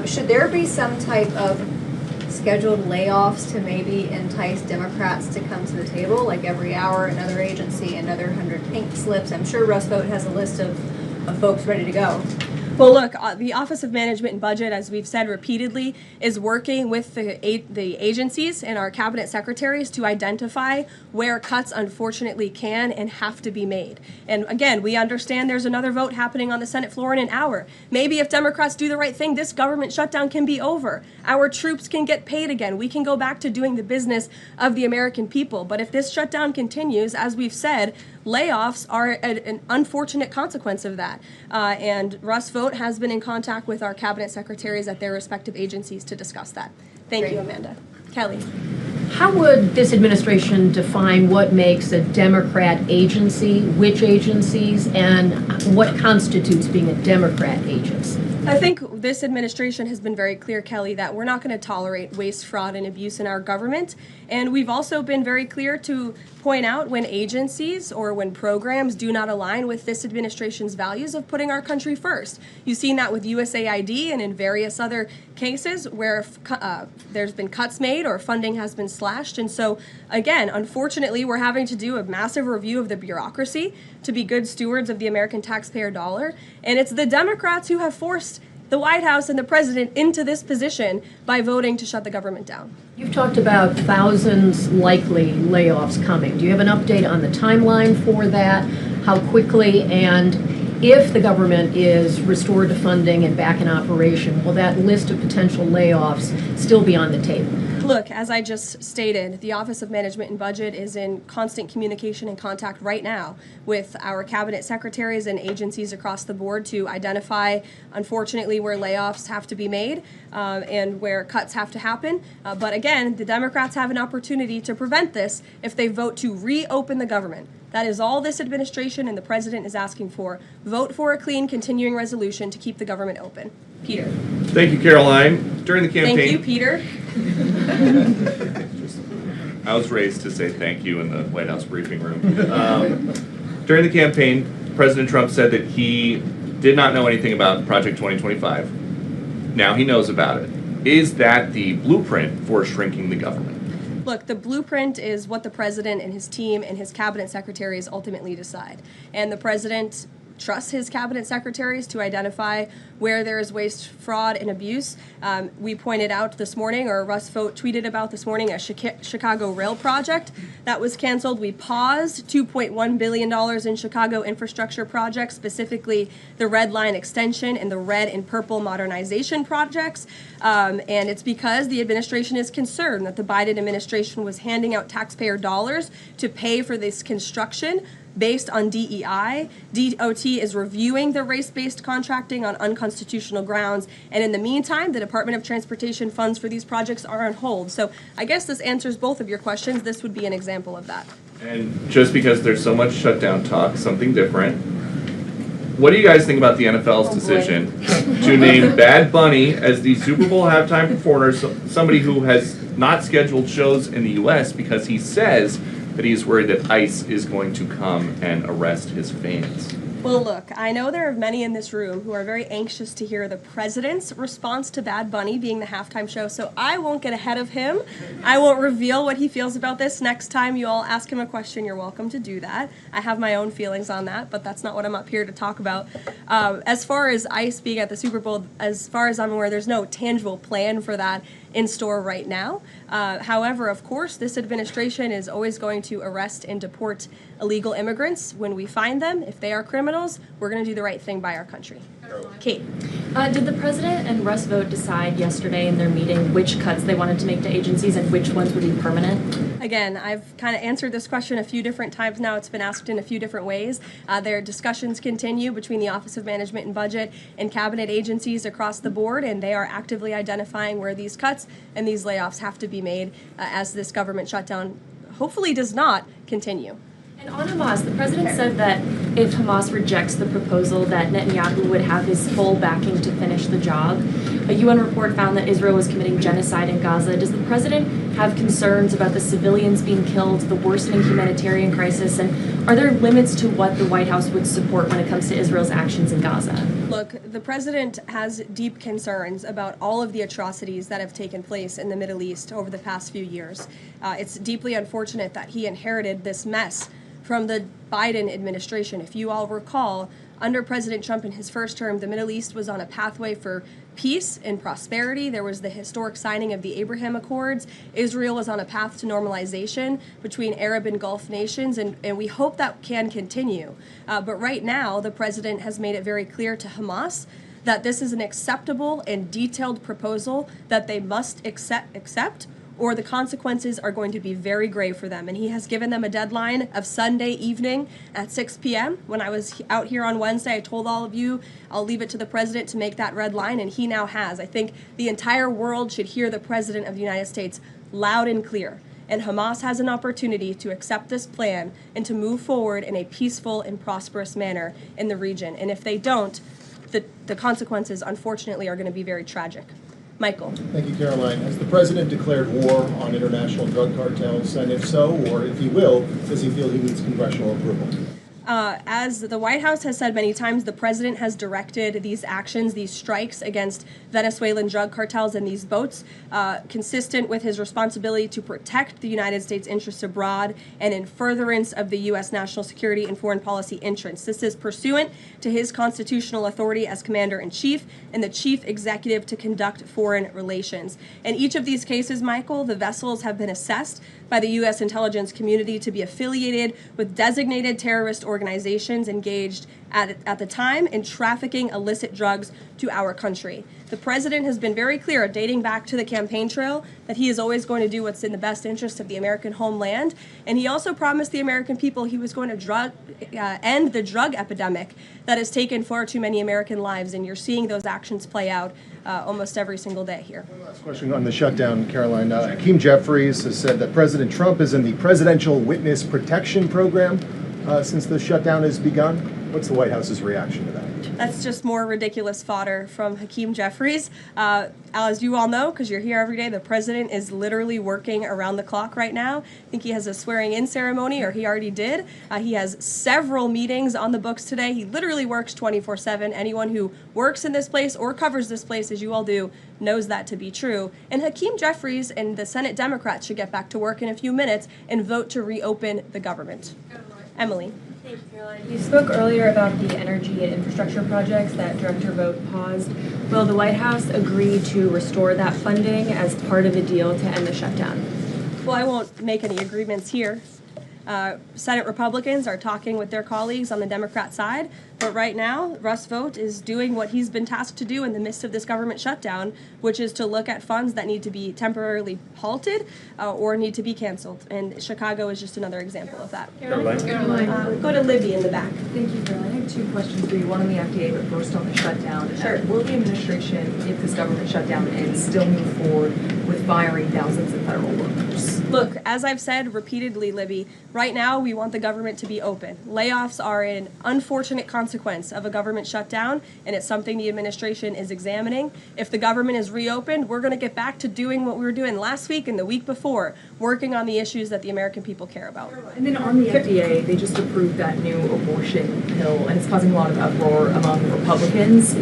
Should there be some type of scheduled layoffs to maybe entice Democrats to come to the table, like every hour another agency, another 100 pink slips? I'm sure Russ Vought has a list of folks ready to go. Well, look, the Office of Management and Budget, as we've said repeatedly, is working with the agencies and our cabinet secretaries to identify where cuts unfortunately can and have to be made. And again, we understand there's another vote happening on the Senate floor in an hour. Maybe if Democrats do the right thing, this government shutdown can be over. Our troops can get paid again. We can go back to doing the business of the American people. But if this shutdown continues, as we've said, layoffs are an unfortunate consequence of that. And Russ Vought has been in contact with our cabinet secretaries at their respective agencies to discuss that. Thank you, Amanda. Kelly. How would this administration define what makes a Democrat agency, which agencies, and what constitutes being a Democrat agency? I think this administration has been very clear, Kelly, that we're not going to tolerate waste, fraud, and abuse in our government. And we've also been very clear to point out when agencies or when programs do not align with this administration's values of putting our country first. You've seen that with USAID and in various other cases where there's been cuts made or funding has been slashed. And so, again, unfortunately, we're having to do a massive review of the bureaucracy to be good stewards of the American taxpayer dollar. And it's the Democrats who have forced the White House and the president into this position by voting to shut the government down. You've talked about thousands likely layoffs coming. Do you have an update on the timeline for that? How quickly? And if the government is restored to funding and back in operation, will that list of potential layoffs still be on the table? Look, as I just stated, the Office of Management and Budget is in constant communication and contact right now with our cabinet secretaries and agencies across the board to identify, unfortunately, where layoffs have to be made and where cuts have to happen. But again, the Democrats have an opportunity to prevent this if they vote to reopen the government. That is all this administration and the president is asking for. Vote for a clean, continuing resolution to keep the government open. Peter. Thank you, Karoline. During the campaign... Thank you, Peter. I was raised to say thank you in the White House briefing room. During the campaign, President Trump said that he did not know anything about Project 2025. Now he knows about it. Is that the blueprint for shrinking the government? Look, the blueprint is what the president and his team and his cabinet secretaries ultimately decide. And the president trusts his cabinet secretaries to identify where there is waste, fraud, and abuse. We pointed out this morning, or Russ Vought tweeted about this morning, a Chicago rail project that was canceled. We paused $2.1 billion in Chicago infrastructure projects, specifically the Red Line extension and the red and purple modernization projects. And it's because the administration is concerned that the Biden administration was handing out taxpayer dollars to pay for this construction based on DEI. DOT is reviewing the race-based contracting on unconstitutional grounds, and in the meantime, the Department of Transportation funds for these projects are on hold. So I guess this answers both of your questions. This would be an example of that. And just because there's so much shutdown talk, something different. What do you guys think about the NFL's decision to name Bad Bunny as the Super Bowl halftime performer, somebody who has not scheduled shows in the U.S. because he says that he's worried that ICE is going to come and arrest his fans? Well, look, I know there are many in this room who are very anxious to hear the president's response to Bad Bunny being the halftime show, so I won't get ahead of him. I won't reveal what he feels about this. Next time you all ask him a question, you're welcome to do that. I have my own feelings on that, but that's not what I'm up here to talk about. As far as ICE being at the Super Bowl, as far as I'm aware, there's no tangible plan for that in store right now. However, of course, this administration is always going to arrest and deport illegal immigrants when we find them. If they are criminals, we're going to do the right thing by our country. Kate. Did the president and Russ Vought decide yesterday in their meeting which cuts they wanted to make to agencies and which ones would be permanent? Again, I've kind of answered this question a few different times now. It's been asked in a few different ways. Their discussions continue between the Office of Management and Budget and cabinet agencies across the board, and they are actively identifying where these cuts and these layoffs have to be made as this government shutdown hopefully does not continue. And on Hamas, the president said that if Hamas rejects the proposal that Netanyahu would have his full backing to finish the job. A UN report found that Israel was committing genocide in Gaza. Does the president have concerns about the civilians being killed, the worsening humanitarian crisis, and are there limits to what the White House would support when it comes to Israel's actions in Gaza? Look, the president has deep concerns about all of the atrocities that have taken place in the Middle East over the past few years. It's deeply unfortunate that he inherited this mess from the Biden administration. If you all recall, under President Trump in his first term, the Middle East was on a pathway for peace and prosperity. There was the historic signing of the Abraham Accords. Israel was on a path to normalization between Arab and Gulf nations, and we hope that can continue. But right now, the president has made it very clear to Hamas that this is an acceptable and detailed proposal that they must accept, or the consequences are going to be very grave for them. And he has given them a deadline of Sunday evening at 6 p.m. When I was out here on Wednesday, I told all of you, I'll leave it to the president to make that red line, and he now has. I think the entire world should hear the president of the United States loud and clear. And Hamas has an opportunity to accept this plan and to move forward in a peaceful and prosperous manner in the region. And if they don't, the consequences, unfortunately, are going to be very tragic. Michael. Thank you, Karoline. Has the president declared war on international drug cartels? And if so, or if he will, does he feel he needs congressional approval? As the White House has said many times, the president has directed these actions, these strikes against Venezuelan drug cartels and these boats, consistent with his responsibility to protect the United States interests abroad and in furtherance of the U.S. national security and foreign policy interests. This is pursuant to his constitutional authority as commander-in-chief and the chief executive to conduct foreign relations. In each of these cases, Michael, the vessels have been assessed by the U.S. intelligence community to be affiliated with designated terrorist organizations engaged at the time in trafficking illicit drugs to our country. The president has been very clear, dating back to the campaign trail, that he is always going to do what's in the best interest of the American homeland. And he also promised the American people he was going to end the drug epidemic that has taken far too many American lives. And you're seeing those actions play out almost every single day here. Last question on the shutdown, Karoline. Hakeem Jeffries has said that President Trump is in the Presidential Witness Protection Program since the shutdown has begun. What's the White House's reaction to that? That's just more ridiculous fodder from Hakeem Jeffries. As you all know, because you're here every day, the president is literally working around the clock right now. I think he has a swearing-in ceremony, or he already did. He has several meetings on the books today. He literally works 24/7. Anyone who works in this place or covers this place, as you all do, knows that to be true. And Hakeem Jeffries and the Senate Democrats should get back to work in a few minutes and vote to reopen the government. Emily. Thank you, Caroline. You spoke earlier about the energy and infrastructure projects that Director Vogt paused. Will the White House agree to restore that funding as part of a deal to end the shutdown? Well, I won't make any agreements here. Senate Republicans are talking with their colleagues on the Democrat side, but right now, Russ Vought is doing what he's been tasked to do in the midst of this government shutdown, which is to look at funds that need to be temporarily halted or need to be canceled. And Chicago is just another example of that. Caroline. Go to Libby in the back. Thank you, Caroline. I have two questions for you. One on the FDA, but first on the shutdown. Sure. Will the administration, if this government shutdown ends, still move forward with firing thousands of federal workers? Look, as I've said repeatedly, Libby, right now we want the government to be open. Layoffs are an unfortunate consequence of a government shutdown, and it's something the administration is examining. If the government is reopened, we're going to get back to doing what we were doing last week and the week before, working on the issues that the American people care about. And then on the FDA, they just approved that new abortion pill, and it's causing a lot of uproar among Republicans.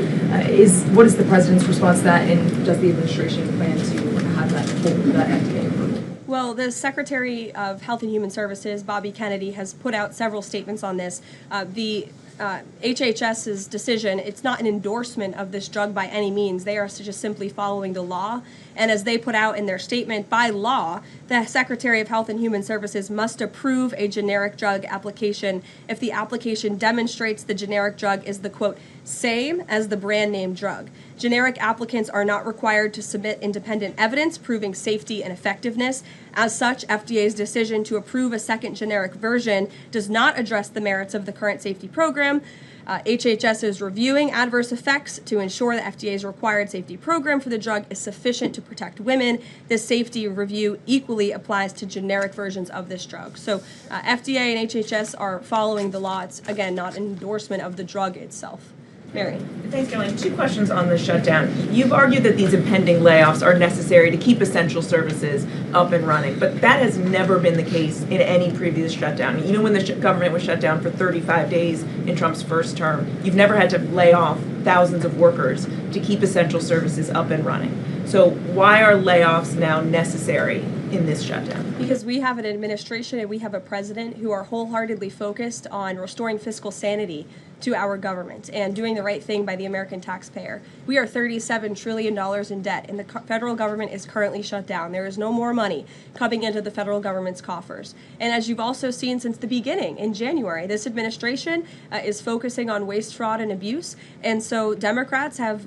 What is the president's response to that, and does the administration plan to have that FDA approved? Well, the Secretary of Health and Human Services, Bobby Kennedy, has put out several statements on this. The HHS's decision, it's not an endorsement of this drug by any means. They are just simply following the law. And as they put out in their statement, by law, the Secretary of Health and Human Services must approve a generic drug application if the application demonstrates the generic drug is the, quote, same as the brand name drug. Generic applicants are not required to submit independent evidence proving safety and effectiveness. As such, FDA's decision to approve a second generic version does not address the merits of the current safety program. HHS is reviewing adverse effects to ensure the FDA's required safety program for the drug is sufficient to protect women. This safety review equally applies to generic versions of this drug. So FDA and HHS are following the law. It's, again, not an endorsement of the drug itself. Mary. Thanks, Caroline. Two questions on the shutdown. You've argued that these impending layoffs are necessary to keep essential services up and running, but that has never been the case in any previous shutdown. Even when the government was shut down for 35 days in Trump's first term, you've never had to lay off thousands of workers to keep essential services up and running. So why are layoffs now necessary in this shutdown? Because we have an administration and we have a president who are wholeheartedly focused on restoring fiscal sanity to our government and doing the right thing by the American taxpayer. We are $37 trillion in debt, and the federal government is currently shut down. There is no more money coming into the federal government's coffers. And as you've also seen since the beginning, in January, this administration is focusing on waste, fraud, and abuse. And so Democrats have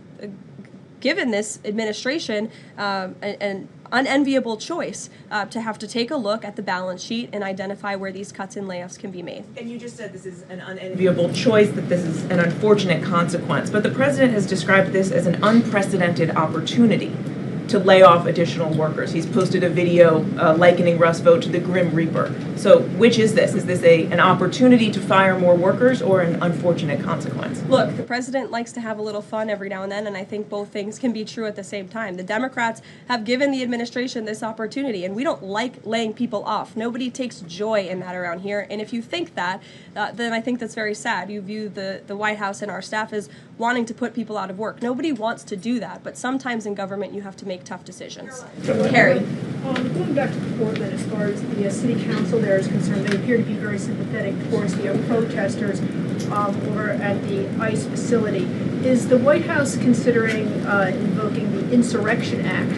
given this administration an unenviable choice to have to take a look at the balance sheet and identify where these cuts and layoffs can be made. And you just said this is an unenviable choice, that this is an unfortunate consequence, but the president has described this as an unprecedented opportunity to lay off additional workers. He's posted a video likening Russ Vought to the Grim Reaper. So which is this? Is this an opportunity to fire more workers or an unfortunate consequence? Look, the president likes to have a little fun every now and then, and I think both things can be true at the same time. The Democrats have given the administration this opportunity, and we don't like laying people off. Nobody takes joy in that around here, and if you think that, then I think that's very sad. You view the White House and our staff as wanting to put people out of work. Nobody wants to do that, but sometimes in government you have to make tough decisions. Carrie. Going back to Portland, as far as the city council there is concerned, they appear to be very sympathetic towards the protesters over at the ICE facility. Is the White House considering invoking the Insurrection Act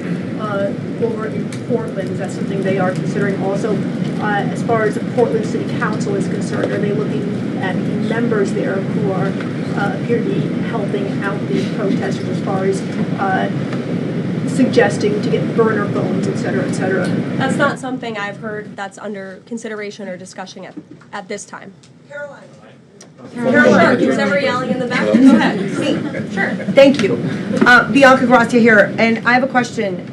over in Portland? Is that something they are considering also? As far as the Portland City Council is concerned, are they looking at the members there who are appear to be helping out the protesters as far as suggesting to get burner phones, et cetera, et cetera? That's not something I've heard that's under consideration or discussion at this time. Karoline. Caroline, who's ever yelling in the back? Go ahead. Me. Sure. Thank you. Bianca Gracia here, and I have a question.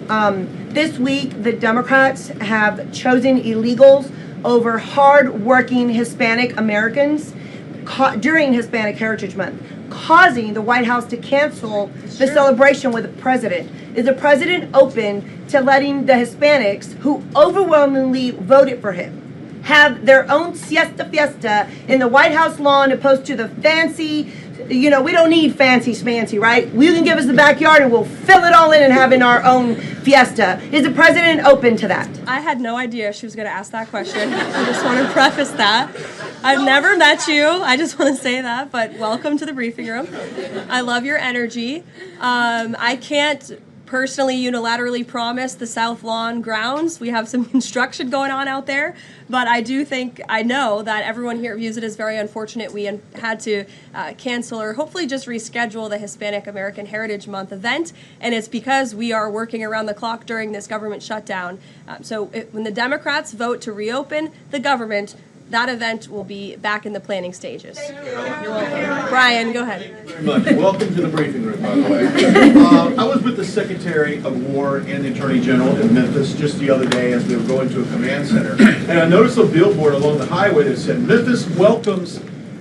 This week, the Democrats have chosen illegals over hard-working Hispanic Americans during Hispanic Heritage Month, causing the White House to cancel the celebration with the president. Is the president open to letting the Hispanics, who overwhelmingly voted for him, have their own siesta fiesta in the White House lawn opposed to the fancy, we don't need fancy schmancy, right? You can give us the backyard and we'll fill it all in and have in our own fiesta. Is the president open to that? I had no idea she was going to ask that question. I just want to preface that. I've never met you. I just want to say that, but welcome to the briefing room. I love your energy. I can't personally unilaterally promise the South Lawn grounds. We have some construction going on out there, but I know that everyone here views it as very unfortunate we had to cancel or hopefully just reschedule the Hispanic American Heritage Month event, and it's because we are working around the clock during this government shutdown. When the Democrats vote to reopen the government, that event will be back in the planning stages. You're welcome. Brian, go ahead. Thank you very much. Welcome to the briefing room, by the way. I was with the Secretary of War and the Attorney General in Memphis just the other day as they were going to a command center. And I noticed a billboard along the highway that said, "Memphis welcomes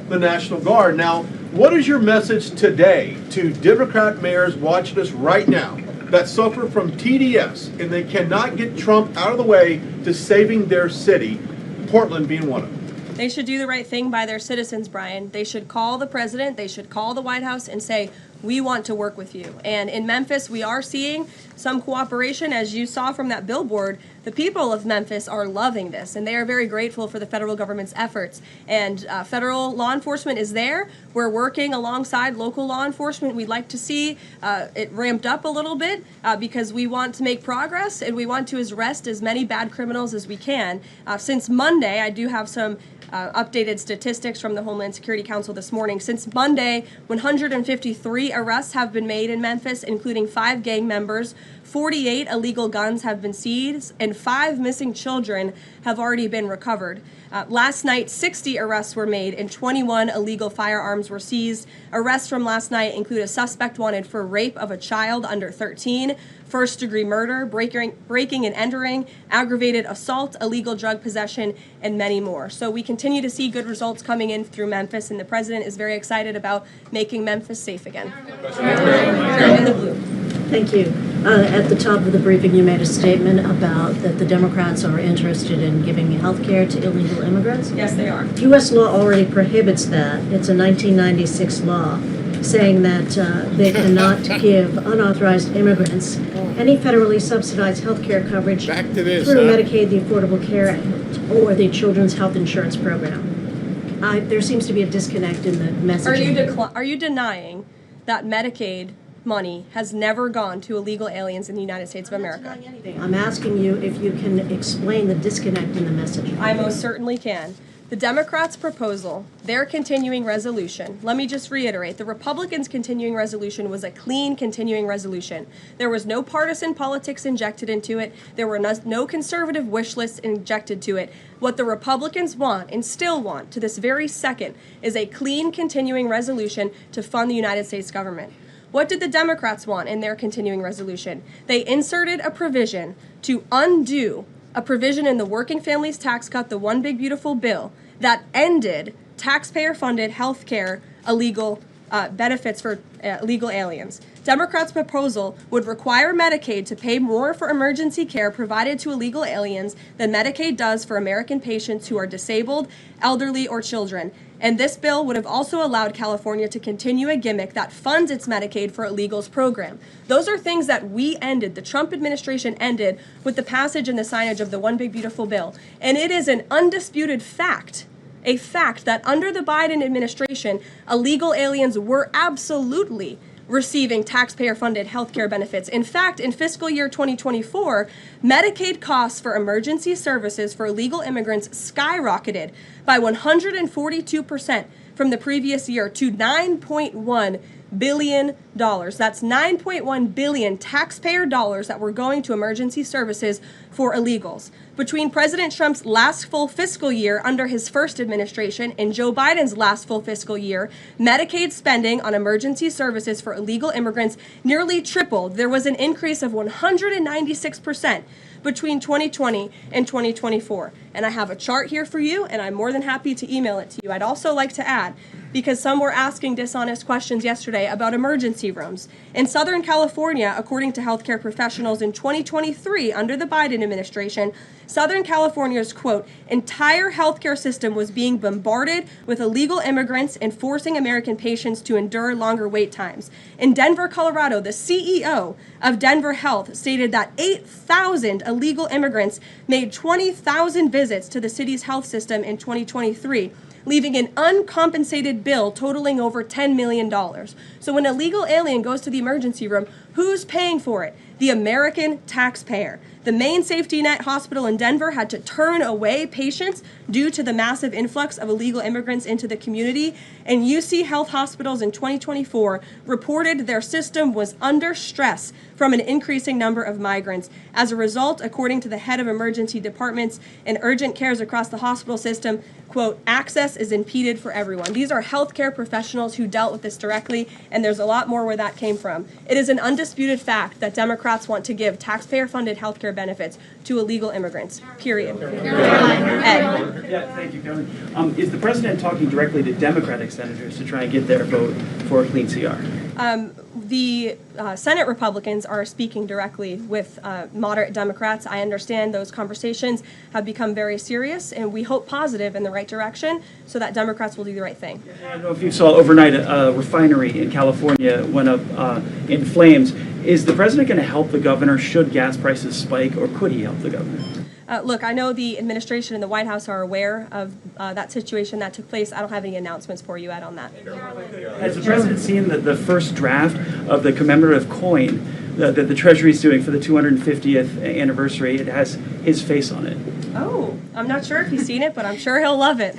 the National Guard." Now, what is your message today to Democrat mayors watching us right now that suffer from TDS and they cannot get Trump out of the way to saving their city, Portland being one of them? They should do the right thing by their citizens, Brian. They should call the president, they should call the White House and say, we want to work with you. And in Memphis, we are seeing some cooperation. As you saw from that billboard, the people of Memphis are loving this, and they are very grateful for the federal government's efforts. And federal law enforcement is there. We're working alongside local law enforcement. We'd like to see it ramped up a little bit because we want to make progress, and we want to arrest as many bad criminals as we can. Since Monday, I do have some updated statistics from the Homeland Security Council this morning. Since Monday, 153 arrests have been made in Memphis, including 5 gang members. 48 illegal guns have been seized, and 5 missing children have already been recovered. Last night, 60 arrests were made, and 21 illegal firearms were seized. Arrests from last night include a suspect wanted for rape of a child under 13, first-degree murder, breaking and entering, aggravated assault, illegal drug possession, and many more. So we continue to see good results coming in through Memphis, and the president is very excited about making Memphis safe again. In the blue. Thank you. At the top of the briefing, you made a statement about that the Democrats are interested in giving health care to illegal immigrants. Yes, they are. U.S. law already prohibits that. It's a 1996 law saying that they cannot give unauthorized immigrants any federally subsidized health care coverage Back to this, through huh? Medicaid, the Affordable Care Act, or the Children's Health Insurance Program. There seems to be a disconnect in the messaging. Are you denying that Medicaid money has never gone to illegal aliens in the United States of America? I'm asking you if you can explain the disconnect in the messaging. I most certainly can. The Democrats' proposal, their continuing resolution, let me just reiterate, the Republicans' continuing resolution was a clean continuing resolution. There was no partisan politics injected into it. There were no conservative wish lists injected to it. What the Republicans want, and still want to this very second, is a clean continuing resolution to fund the United States government. What did the Democrats want in their continuing resolution? They inserted a provision to undo a provision in the Working Families Tax Cut, the One Big Beautiful Bill, that ended taxpayer-funded health care illegal benefits for illegal aliens. Democrats' proposal would require Medicaid to pay more for emergency care provided to illegal aliens than Medicaid does for American patients who are disabled, elderly, or children. And this bill would have also allowed California to continue a gimmick that funds its Medicaid for illegals program. Those are things that we ended, the Trump administration ended, with the passage and the signage of the One Big Beautiful Bill. And it is an undisputed fact, a fact that under the Biden administration, illegal aliens were absolutely receiving taxpayer-funded health care benefits. In fact, in fiscal year 2024, Medicaid costs for emergency services for illegal immigrants skyrocketed by 142% from the previous year to $9.1 billion. That's $9.1 billion taxpayer dollars that were going to emergency services for illegals. Between President Trump's last full fiscal year under his first administration and Joe Biden's last full fiscal year, Medicaid spending on emergency services for illegal immigrants nearly tripled. There was an increase of 196% between 2020 and 2024. And I have a chart here for you, and I'm more than happy to email it to you. I'd also like to add, because some were asking dishonest questions yesterday about emergency rooms. In Southern California, according to healthcare professionals in 2023, under the Biden administration, Southern California's, quote, entire healthcare system was being bombarded with illegal immigrants and forcing American patients to endure longer wait times. In Denver, Colorado, the CEO of Denver Health stated that 8,000 illegal immigrants made 20,000 visits to the city's health system in 2023, leaving an uncompensated bill totaling over $10 million. So when an illegal alien goes to the emergency room, who's paying for it? The American taxpayer. The main safety net hospital in Denver had to turn away patients due to the massive influx of illegal immigrants into the community, and UC Health Hospitals in 2024 reported their system was under stress from an increasing number of migrants. As a result, according to the head of emergency departments and urgent cares across the hospital system, quote, access is impeded for everyone. These are healthcare professionals who dealt with this directly, and there's a lot more where that came from. It is an undisputed fact that Democrats want to give taxpayer-funded healthcare benefits to illegal immigrants, period. Ed. Yeah, thank you, Caroline. Is the president talking directly to Democratic senators to try and get their vote for a clean CR? The Senate Republicans are speaking directly with moderate Democrats. I understand those conversations have become very serious, and we hope positive in the right direction so that Democrats will do the right thing. I don't know if you saw overnight a refinery in California went up in flames. Is the president going to help the governor should gas prices spike, or could he help the governor? Look, I know the administration and the White House are aware of that situation that took place. I don't have any announcements for you, Ed, on that. Has the president seen the first draft of the commemorative coin that the Treasury is doing for the 250th anniversary? It has his face on it. Oh, I'm not sure if he's seen it, but I'm sure he'll love it.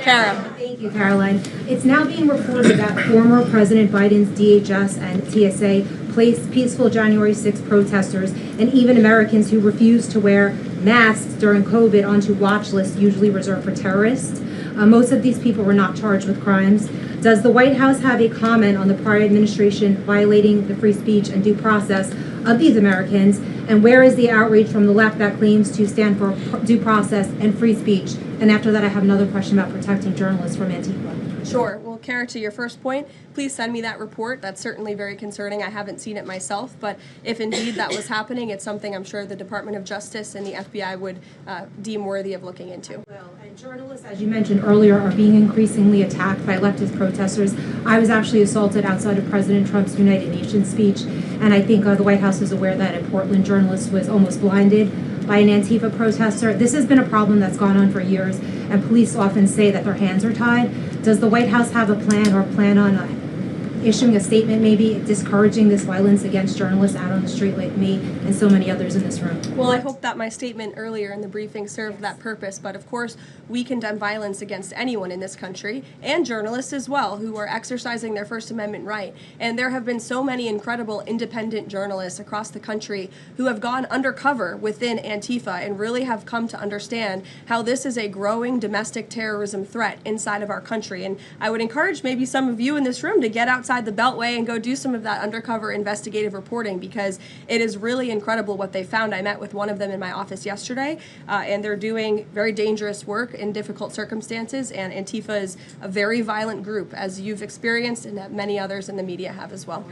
Kara. Thank you, Caroline. It's now being reported that former President Biden's DHS and TSA placed peaceful January 6 protesters and even Americans who refused to wear masks during COVID onto watch lists usually reserved for terrorists. Most of these people were not charged with crimes. Does the White House have a comment on the prior administration violating the free speech and due process of these Americans? And where is the outrage from the left that claims to stand for due process and free speech And after that, I have another question about protecting journalists from Antifa. Sure. Well, Kara, to your first point, please send me that report. That's certainly very concerning. I haven't seen it myself, but if indeed that was happening, it's something I'm sure the Department of Justice and the FBI would deem worthy of looking into. And journalists, as you mentioned earlier, are being increasingly attacked by leftist protesters. I was actually assaulted outside of President Trump's United Nations speech, and I think the White House is aware that a Portland journalist was almost blinded by an Antifa protester. This has been a problem that's gone on for years, and police often say that their hands are tied. Does the White House have a plan or plan on issuing a statement maybe discouraging this violence against journalists out on the street like me and so many others in this room? Well, I hope that my statement earlier in the briefing served that purpose, but of course we condemn violence against anyone in this country, and journalists as well, who are exercising their First Amendment right. And there have been so many incredible independent journalists across the country who have gone undercover within Antifa and really have come to understand how this is a growing domestic terrorism threat inside of our country. And I would encourage maybe some of you in this room to get outside the Beltway and go do some of that undercover investigative reporting, because it is really incredible what they found. I met with one of them in my office yesterday, and they're doing very dangerous work in difficult circumstances, and Antifa is a very violent group, as you've experienced and that many others in the media have as well.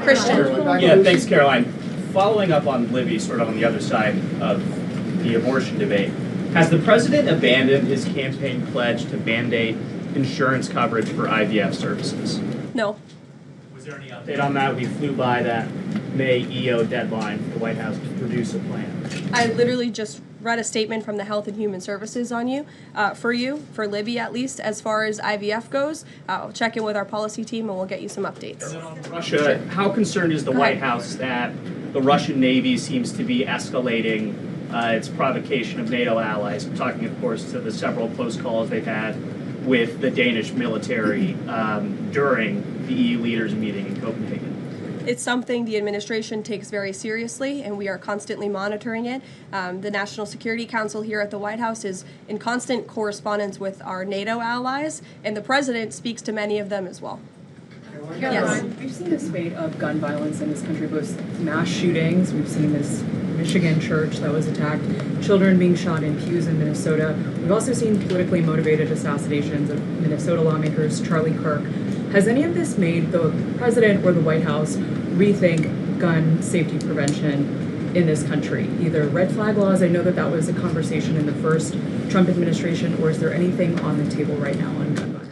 Christian. Yeah, thanks, Caroline. Following up on Libby, sort of on the other side of the abortion debate, has the president abandoned his campaign pledge to mandate insurance coverage for IVF services? No. Was there any update on that? We flew by that May EO deadline for the White House to produce a plan. I literally just read a statement from the Health and Human Services for Libby at least, as far as IVF goes. I'll check in with our policy team and we'll get you some updates. And then on Russia, how concerned is the White House that the Russian Navy seems to be escalating its provocation of NATO allies? I'm talking, of course, to the several close calls they've had with the Danish military during the EU leaders meeting in Copenhagen. It's something the administration takes very seriously, and we are constantly monitoring it. The National Security Council here at the White House is in constant correspondence with our NATO allies, and the president speaks to many of them as well. Yes. We've seen a spate of gun violence in this country, both mass shootings. We've seen this Michigan church that was attacked, children being shot in pews in Minnesota. We've also seen politically motivated assassinations of Minnesota lawmakers, Charlie Kirk. Has any of this made the president or the White House rethink gun safety prevention in this country? Either red flag laws, I know that that was a conversation in the first Trump administration, or is there anything on the table right now on gun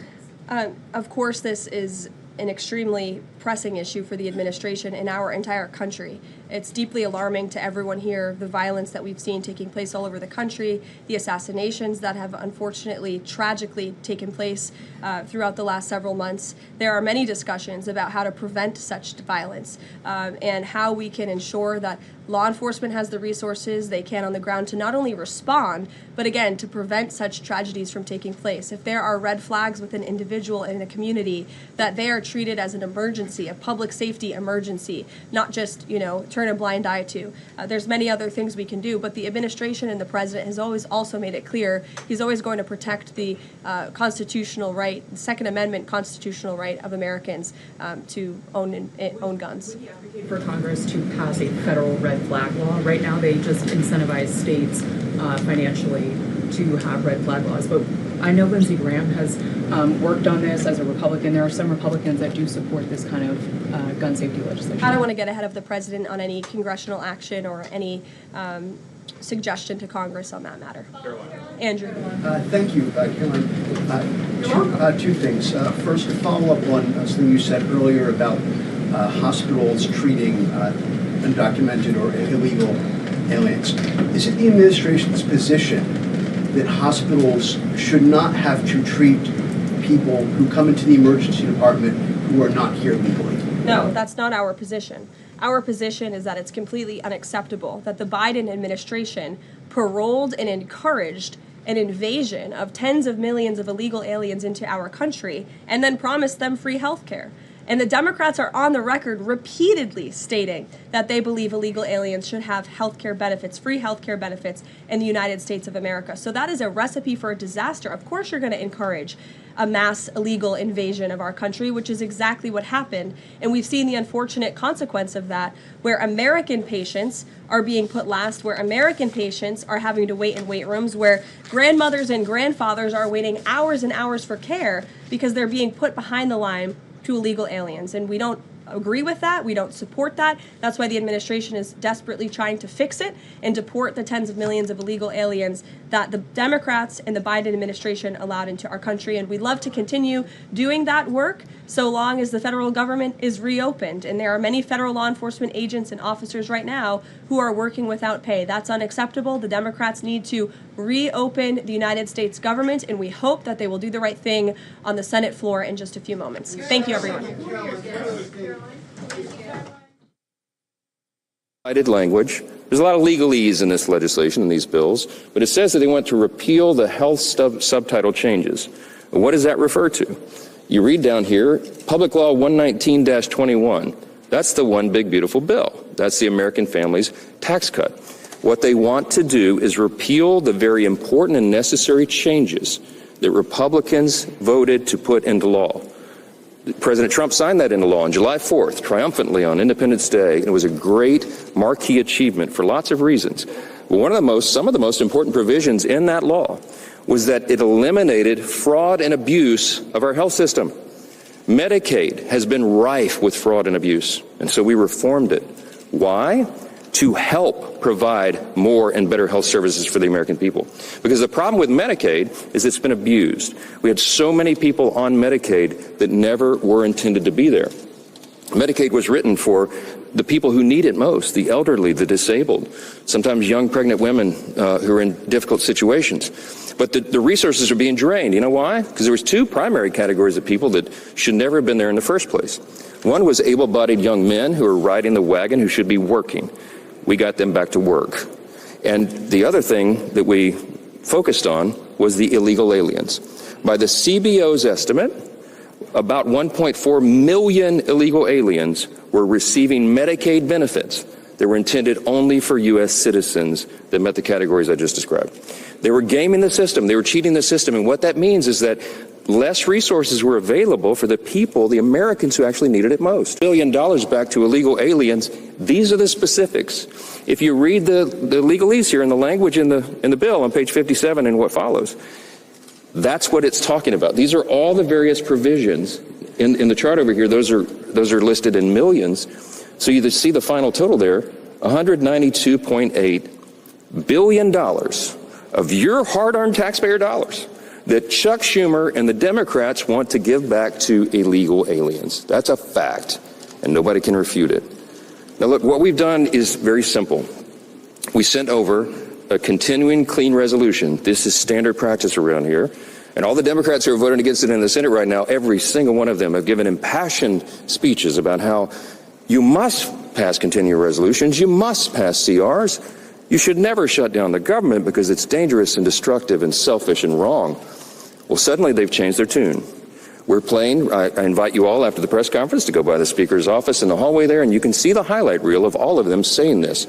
violence? Of course, this is an extremely pressing issue for the administration in our entire country. It's deeply alarming to everyone here, the violence that we've seen taking place all over the country, the assassinations that have unfortunately, tragically taken place throughout the last several months. There are many discussions about how to prevent such violence and how we can ensure that law enforcement has the resources they can on the ground to not only respond, but again, to prevent such tragedies from taking place. If there are red flags with an individual in a community, that they are treated as an emergency, a public safety emergency, not just, turn a blind eye to. There's many other things we can do, but the administration and the president has always also made it clear he's always going to protect the constitutional right, the Second Amendment constitutional right of Americans to own guns. For Congress to pass a federal red flag law. Right now, they just incentivize states financially to have red flag laws. But I know Lindsey Graham has worked on this as a Republican. There are some Republicans that do support this kind of gun safety legislation. I don't want to get ahead of the president on any congressional action or any suggestion to Congress on that matter. Andrew. Thank you, Caroline. Two things. First, to follow up on something you said earlier about hospitals treating undocumented or illegal aliens. Is it the administration's position that hospitals should not have to treat people who come into the emergency department who are not here legally? No, that's not our position. Our position is that it's completely unacceptable that the Biden administration paroled and encouraged an invasion of tens of millions of illegal aliens into our country and then promised them free health care. And the Democrats are on the record repeatedly stating that they believe illegal aliens should have health care benefits, free health care benefits in the United States of America. So that is a recipe for a disaster. Of course you're going to encourage a mass illegal invasion of our country, which is exactly what happened. And we've seen the unfortunate consequence of that, where American patients are being put last, where American patients are having to wait in wait rooms, where grandmothers and grandfathers are waiting hours and hours for care because they're being put behind the line to illegal aliens. And we don't agree with that. We don't support that. That's why the administration is desperately trying to fix it and deport the tens of millions of illegal aliens that the Democrats and the Biden administration allowed into our country. And we'd love to continue doing that work so long as the federal government is reopened. And there are many federal law enforcement agents and officers right now who are working without pay. That's unacceptable. The Democrats need to reopen the United States government, and we hope that they will do the right thing on the Senate floor in just a few moments. Thank you, everyone. Language. There's a lot of legalese in this legislation, in these bills, but it says that they want to repeal the health subtitle changes. What does that refer to? You read down here, Public Law 119-21. That's the one big beautiful bill. That's the American Families Tax Cut. What they want to do is repeal the very important and necessary changes that Republicans voted to put into law. President Trump signed that into law on July 4th, triumphantly on Independence Day. It was a great marquee achievement for lots of reasons. But some of the most important provisions in that law was that it eliminated fraud and abuse of our health system. Medicaid has been rife with fraud and abuse, and so we reformed it. Why? To help provide more and better health services for the American people. Because the problem with Medicaid is it's been abused. We had so many people on Medicaid that never were intended to be there. Medicaid was written for the people who need it most, the elderly, the disabled, sometimes young pregnant women who are in difficult situations. But the resources are being drained. You know why? Because there was two primary categories of people that should never have been there in the first place. One was able-bodied young men who are riding the wagon who should be working. We got them back to work. And the other thing that we focused on was the illegal aliens. By the CBO's estimate, about 1.4 million illegal aliens were receiving Medicaid benefits that were intended only for U.S. citizens that met the categories I just described. They were gaming the system. They were cheating the system. And what that means is that less resources were available for the people, the Americans who actually needed it most. $1 billion back to illegal aliens. These are the specifics. If you read the legalese here and the language in the bill on page 57 and what follows, that's what it's talking about. These are all the various provisions in the chart over here. Those are listed in millions. So you see the final total there, $192.8 billion of your hard-earned taxpayer dollars that Chuck Schumer and the Democrats want to give back to illegal aliens. That's a fact, and nobody can refute it. Now look, what we've done is very simple. We sent over a continuing clean resolution. This is standard practice around here. And all the Democrats who are voting against it in the Senate right now, every single one of them have given impassioned speeches about how you must pass continuing resolutions, you must pass CRs, you should never shut down the government because it's dangerous and destructive and selfish and wrong. Well, suddenly they've changed their tune. We're playing, I invite you all after the press conference to go by the Speaker's office in the hallway there, and you can see the highlight reel of all of them saying this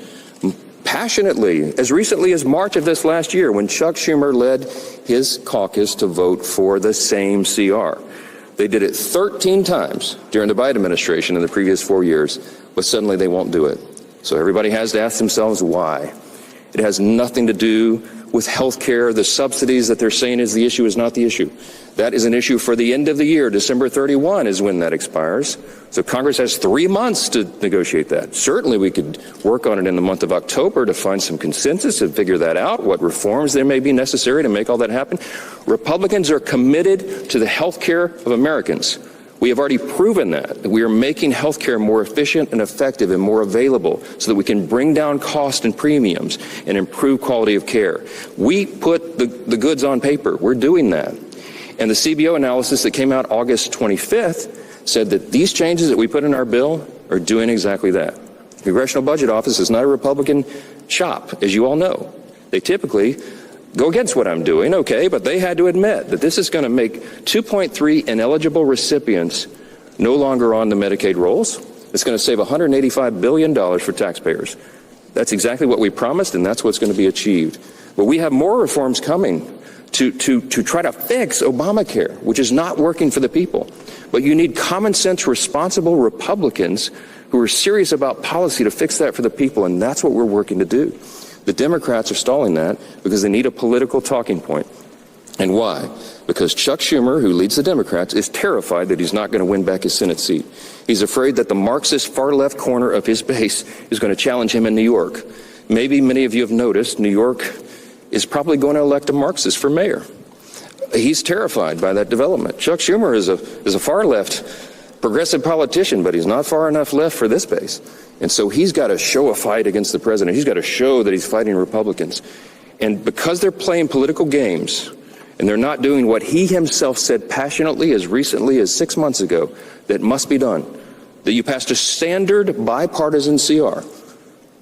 passionately, as recently as March of this last year when Chuck Schumer led his caucus to vote for the same CR. They did it 13 times during the Biden administration in the previous 4 years, but suddenly they won't do it. So everybody has to ask themselves why. It has nothing to do with health care. The subsidies that they're saying is the issue is not the issue. That is an issue for the end of the year. December 31 is when that expires. So Congress has 3 months to negotiate that. Certainly we could work on it in the month of October to find some consensus and figure that out, what reforms there may be necessary to make all that happen. Republicans are committed to the health care of Americans. We have already proven that we are making health care more efficient and effective and more available so that we can bring down cost and premiums and improve quality of care. We put the goods on paper. We're doing that. And the CBO analysis that came out August 25th said that these changes that we put in our bill are doing exactly that. The Congressional Budget Office is not a Republican shop, as you all know. They typically go against what I'm doing, okay, but they had to admit that this is going to make 2.3 ineligible recipients no longer on the Medicaid rolls. It's going to save $185 billion for taxpayers. That's exactly what we promised, and that's what's going to be achieved. But we have more reforms coming to try to fix Obamacare, which is not working for the people. But you need common sense, responsible Republicans who are serious about policy to fix that for the people, and that's what we're working to do. The Democrats are stalling that because they need a political talking point. And why? Because Chuck Schumer, who leads the Democrats, is terrified that he's not going to win back his Senate seat. He's afraid that the Marxist far-left corner of his base is going to challenge him in New York. Maybe many of you have noticed New York is probably going to elect a Marxist for mayor. He's terrified by that development. Chuck Schumer is a far-left progressive politician, but he's not far enough left for this base. And so he's got to show a fight against the president. He's got to show that he's fighting Republicans. And because they're playing political games, and they're not doing what he himself said passionately as recently as 6 months ago that must be done, that you passed a standard bipartisan CR.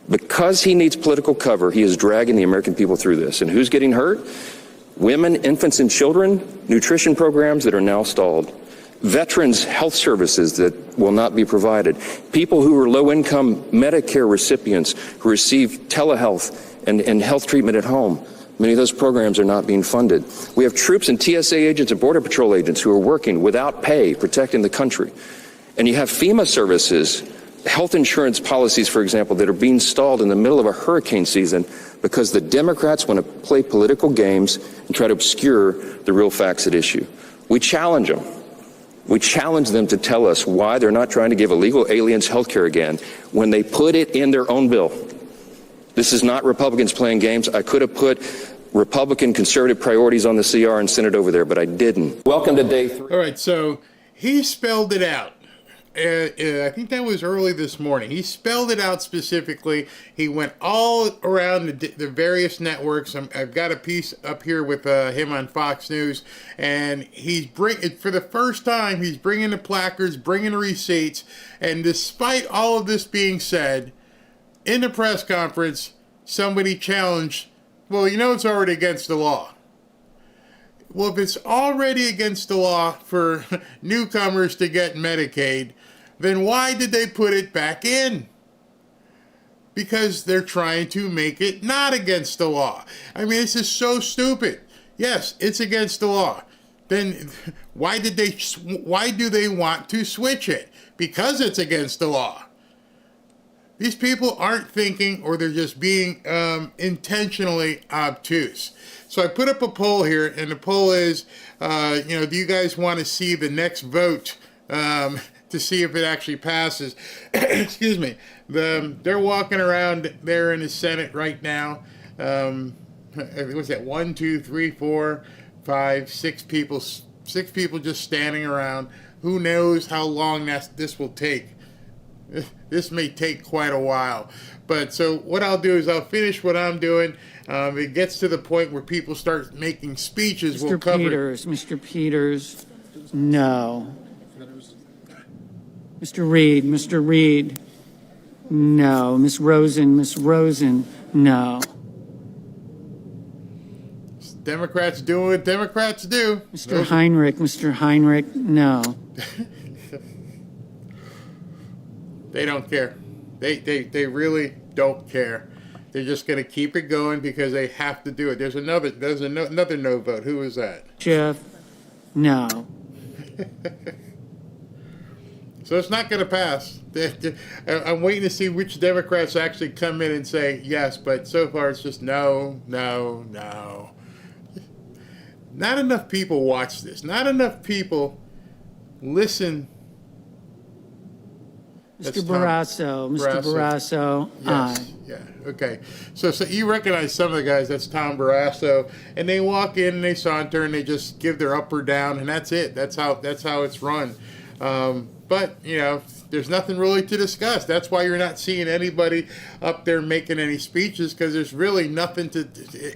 Because he needs political cover, he is dragging the American people through this. And who's getting hurt? Women, infants, and children, nutrition programs that are now stalled, veterans' health services that will not be provided, people who are low-income Medicare recipients who receive telehealth and health treatment at home. Many of those programs are not being funded. We have troops and TSA agents and Border Patrol agents who are working without pay, protecting the country. And you have FEMA services, health insurance policies, for example, that are being stalled in the middle of a hurricane season because the Democrats want to play political games and try to obscure the real facts at issue. We challenge them. We challenge them to tell us why they're not trying to give illegal aliens health care again when they put it in their own bill. This is not Republicans playing games. I could have put Republican conservative priorities on the CR and sent it over there, but I didn't. Welcome to day 3. All right, so he spelled it out. I think that was early this morning. He spelled it out specifically. He went all around the various networks. I've got a piece up here with him on Fox News, and for the first time, he's bringing the placards, bringing the receipts, and despite all of this being said, in the press conference, somebody challenged, well, you know it's already against the law. Well, if it's already against the law for newcomers to get Medicaid, then why did they put it back in? Because they're trying to make it not against the law. I mean, this is so stupid. Yes, it's against the law. Then why do they want to switch it? Because it's against the law. These people aren't thinking, or they're just being intentionally obtuse. So I put up a poll here, and the poll is, do you guys want to see the next vote to see if it actually passes? Excuse me. They're walking around there in the Senate right now. What's that? 1, 2, 3, 4, 5, 6 people. 6 people just standing around. Who knows how long this will take? This may take quite a while. But so what I'll do is I'll finish what I'm doing. It gets to the point where people start making speeches. Mr. Mr. Peters, no. Mr. Reed, no. Miss Rosen, no. Democrats do what Democrats do. Mr. Heinrich, no. They don't care. They really don't care. They're just going to keep it going because they have to do it. There's another no vote. Who was that? Jeff, no. So it's not going to pass. I'm waiting to see which Democrats actually come in and say yes, but so far it's just no. Not enough people watch this. Not enough people listen. Mr. Barrasso, yes. aye. Yeah, okay. So you recognize some of the guys, that's Tom Barrasso, and they walk in and they saunter and they just give their up or down, and that's it. That's how it's run. But, there's nothing really to discuss. That's why you're not seeing anybody up there making any speeches, because there's really nothing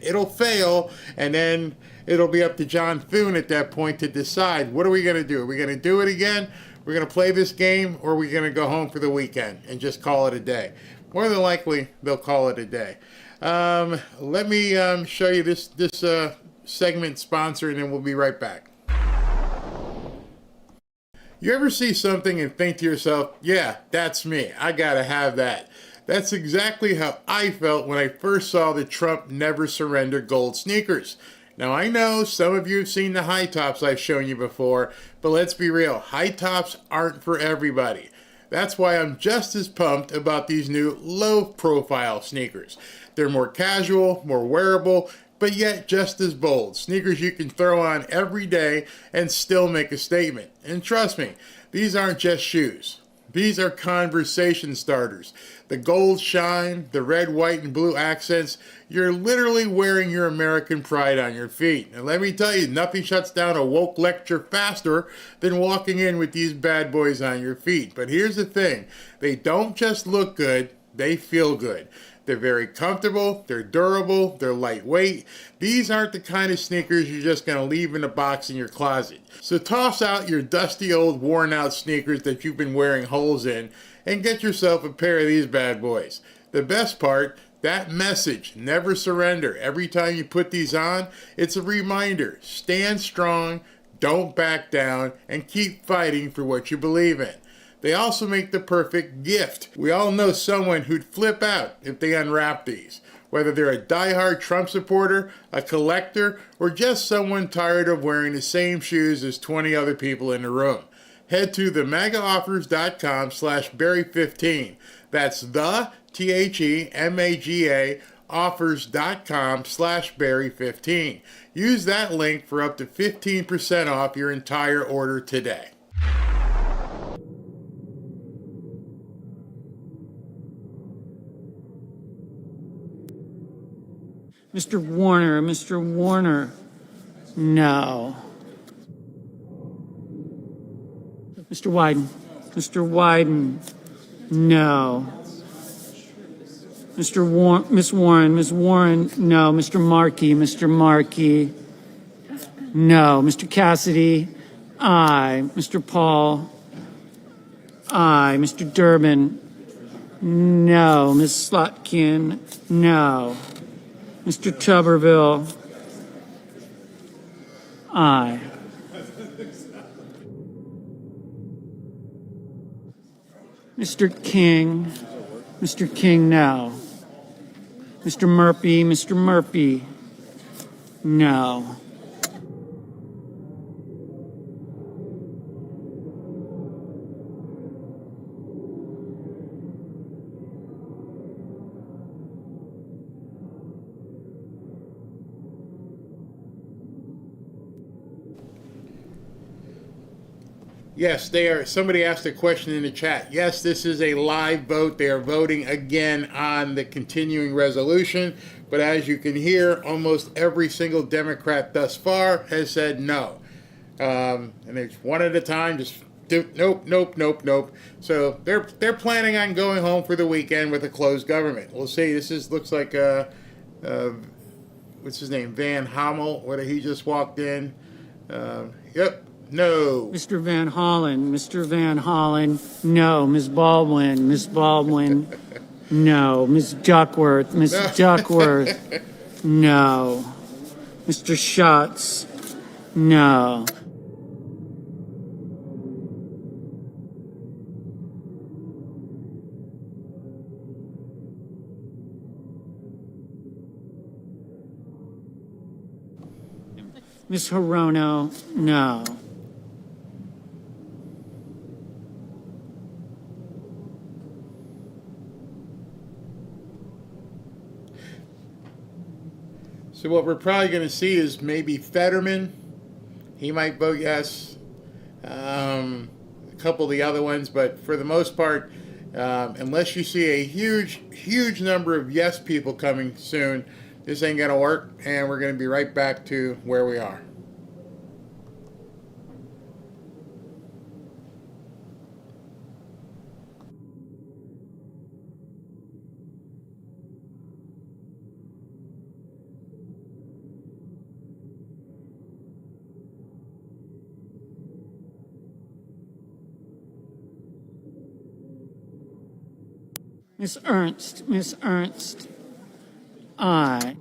it'll fail, and then it'll be up to John Thune at that point to decide, what are we going to do? Are we going to do it again? We're going to play this game, or are we going to go home for the weekend and just call it a day? More than likely, they'll call it a day. Let me show you this segment sponsor, and then we'll be right back. You ever see something and think to yourself, yeah, that's me, I gotta have that? That's exactly how I felt when I first saw the Trump Never Surrender gold sneakers. Now I know some of you have seen the high tops I've shown you before, but let's be real, high tops aren't for everybody. That's why I'm just as pumped about these new low profile sneakers. They're more casual, more wearable, but yet just as bold. Sneakers you can throw on every day and still make a statement. And trust me, these aren't just shoes. These are conversation starters. The gold shine, the red, white, and blue accents, you're literally wearing your American pride on your feet. And let me tell you, nothing shuts down a woke lecture faster than walking in with these bad boys on your feet. But here's the thing, they don't just look good, they feel good. They're very comfortable, they're durable, they're lightweight. These aren't the kind of sneakers you're just going to leave in a box in your closet. So toss out your dusty old worn out sneakers that you've been wearing holes in and get yourself a pair of these bad boys. The best part, that message, never surrender. Every time you put these on, it's a reminder. Stand strong, don't back down, and keep fighting for what you believe in. They also make the perfect gift. We all know someone who'd flip out if they unwrap these. Whether they're a diehard Trump supporter, a collector, or just someone tired of wearing the same shoes as 20 other people in the room. Head to themagaoffers.com/Barry15. That's the THEMAGA offers.com/Barry15. Use that link for up to 15% off your entire order today. Mr. Warner, no. Mr. Wyden, no. Miss Warren, no. Mr. Markey, no. Mr. Cassidy, aye. Mr. Paul, aye. Mr. Durbin, no. Ms. Slotkin, no. Mr. Tuberville, aye. Mr. King, no. Mr. Murphy, no. Yes, they are. Somebody asked a question in the chat. Yes, this is a live vote. They are voting again on the continuing resolution. But as you can hear, almost every single Democrat thus far has said no. And it's one at a time, just nope. So they're planning on going home for the weekend with a closed government. We'll see. Looks like what's his name? Van Hummel. What he just walked in. Yep. No. Mr. Van Hollen, no. Ms. Baldwin, no. Ms. Duckworth, no. Mr. Schatz, no. Ms. Hirono, no. So what we're probably going to see is maybe Fetterman. He might vote yes. A couple of the other ones, but for the most part, unless you see a huge number of yes people coming soon, this ain't going to work, and we're going to be right back to where we are. Miss Ernst, aye.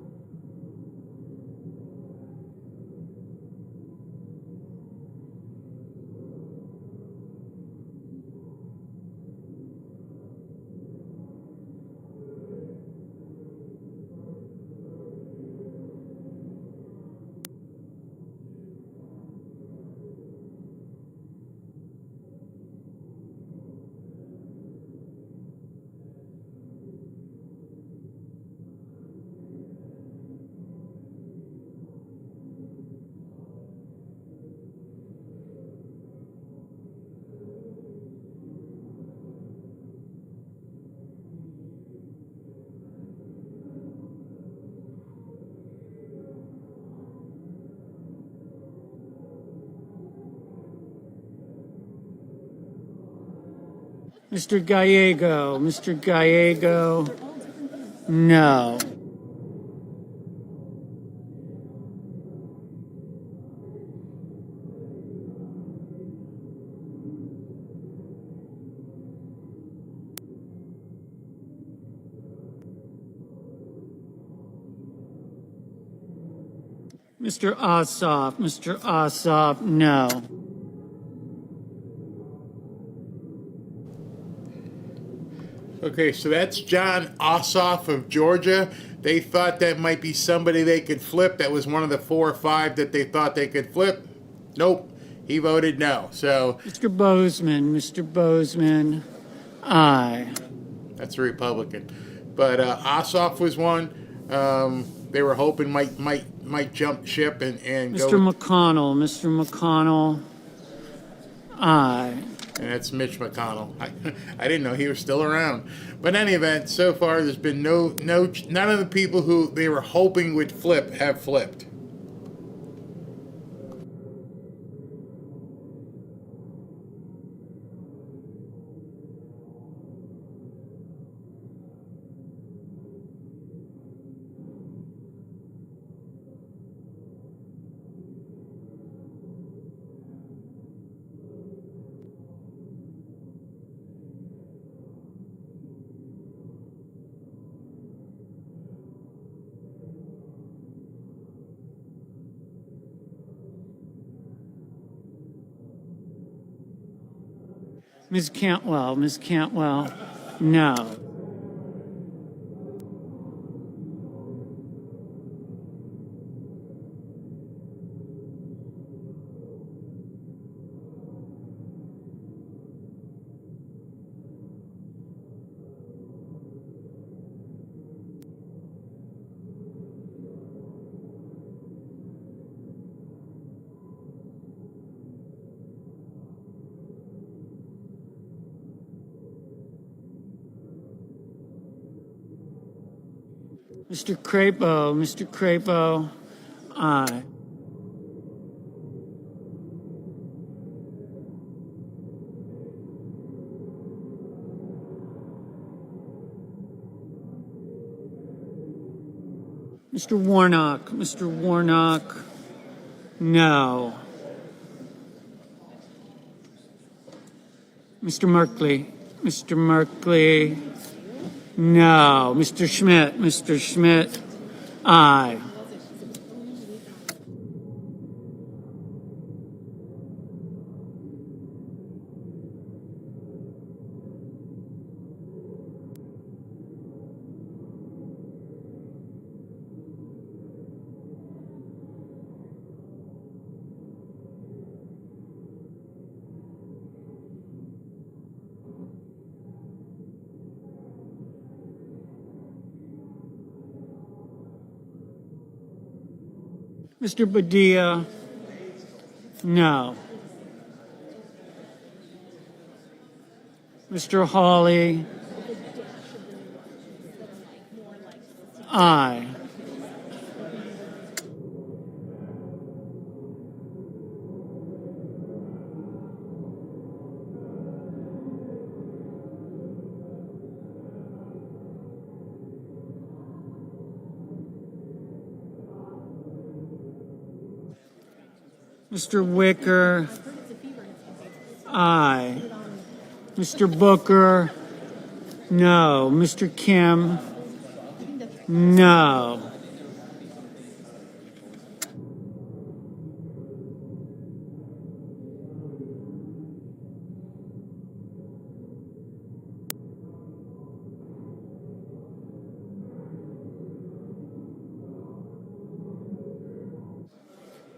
Mr. Gallego, Mr. Gallego, no. Mr. Ossoff, no. Okay, so that's John Ossoff of Georgia. They thought that might be somebody they could flip. That was one of the 4 or 5 that they thought they could flip. Nope, he voted no. So Mr. Bozeman, aye. that's a Republican. But Ossoff was one. They were hoping might jump ship and Mr. go. McConnell, aye. And that's Mitch McConnell. I didn't know he was still around. But in any event, so far there's been none of the people who they were hoping would flip have flipped. Ms. Cantwell, no. Mr. Crapo, aye. Mr. Warnock, no. Mr. Merkley, no. Mr. Schmidt, aye. Mr. Padilla, no. Mr. Hawley, aye. Mr. Wicker, aye. Mr. Booker, no. Mr. Kim, no.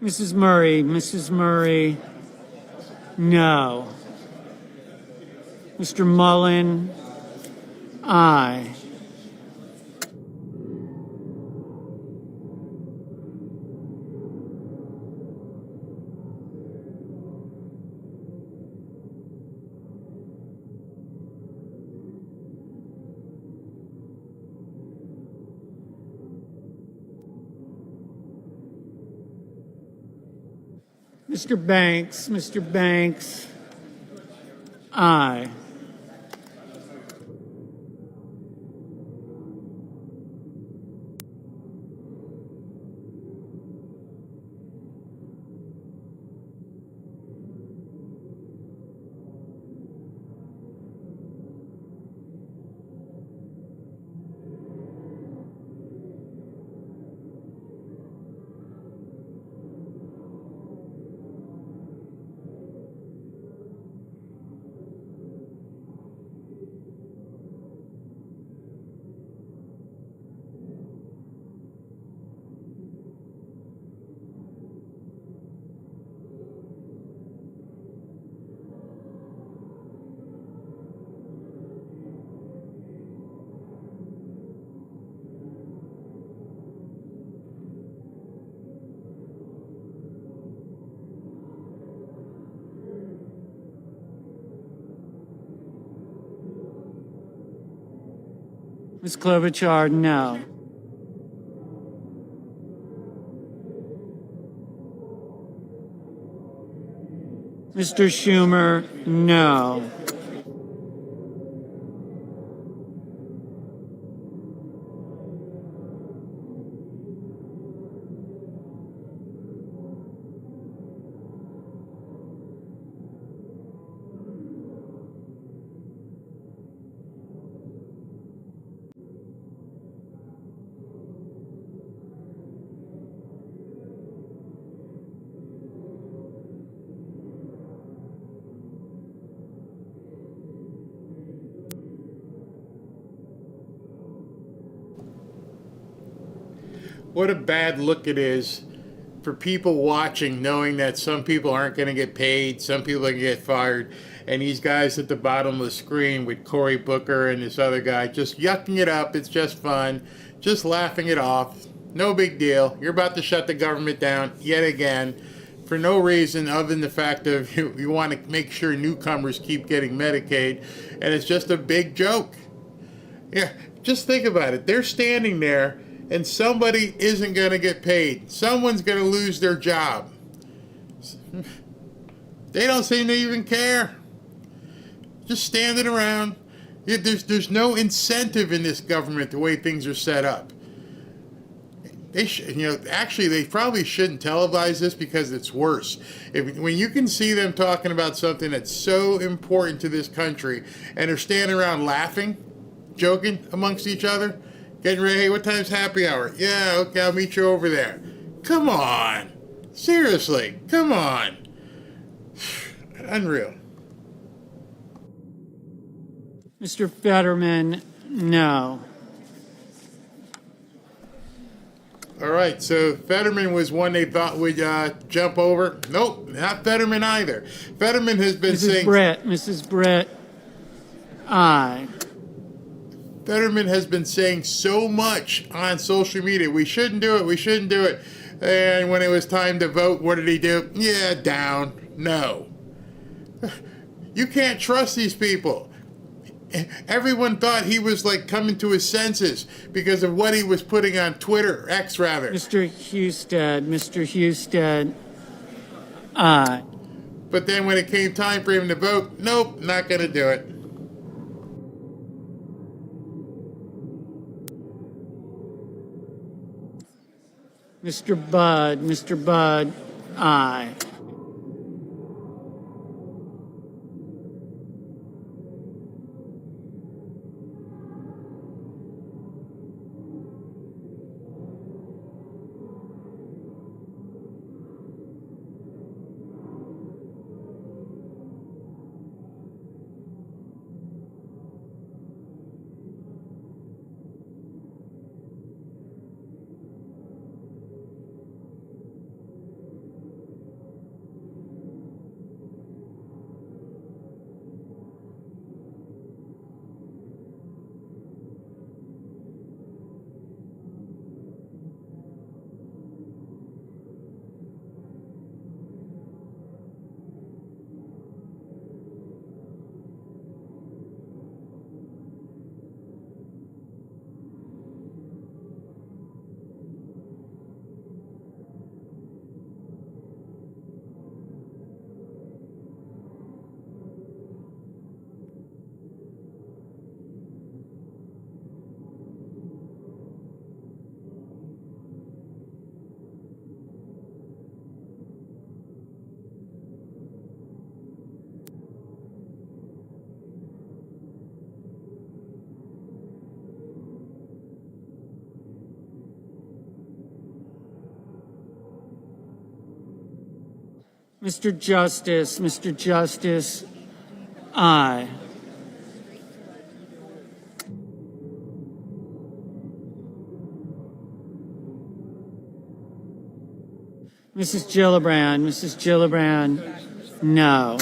Mrs. Murray, no. Mr. Mullen, aye. Mr. Banks, aye. Ms. Klobuchar, no. Mr. Schumer, no. What a bad look it is for people watching, knowing that some people aren't going to get paid, some people are going to get fired, and these guys at the bottom of the screen with Cory Booker and this other guy just yucking it up. It's just fun, just laughing it off. No big deal. You're about to shut the government down yet again for no reason other than the fact of you want to make sure newcomers keep getting Medicaid, and it's just a big joke. Yeah, just think about it. They're standing there and somebody isn't going to get paid. Someone's going to lose their job. They don't seem to even care. Just standing around. There's no incentive in this government the way things are set up. Actually, they probably shouldn't televise this because it's worse. When you can see them talking about something that's so important to this country and they're standing around laughing, joking amongst each other, getting ready, hey, what time's happy hour? Yeah, okay, I'll meet you over there. Come on. Seriously, come on. Unreal. Mr. Fetterman, no. All right, so Fetterman was one they thought would jump over. Nope, not Fetterman either. Fetterman has been saying... Mrs. Brett, aye. Fetterman has been saying so much on social media. We shouldn't do it. We shouldn't do it. And when it was time to vote, what did he do? Yeah, down. No. You can't trust these people. Everyone thought he was like coming to his senses because of what he was putting on Twitter, X rather. Mr. Husted, aye. But then when it came time for him to vote, nope, not going to do it. Mr. Budd, aye. Mr. Justice, aye. Mrs. Gillibrand, no.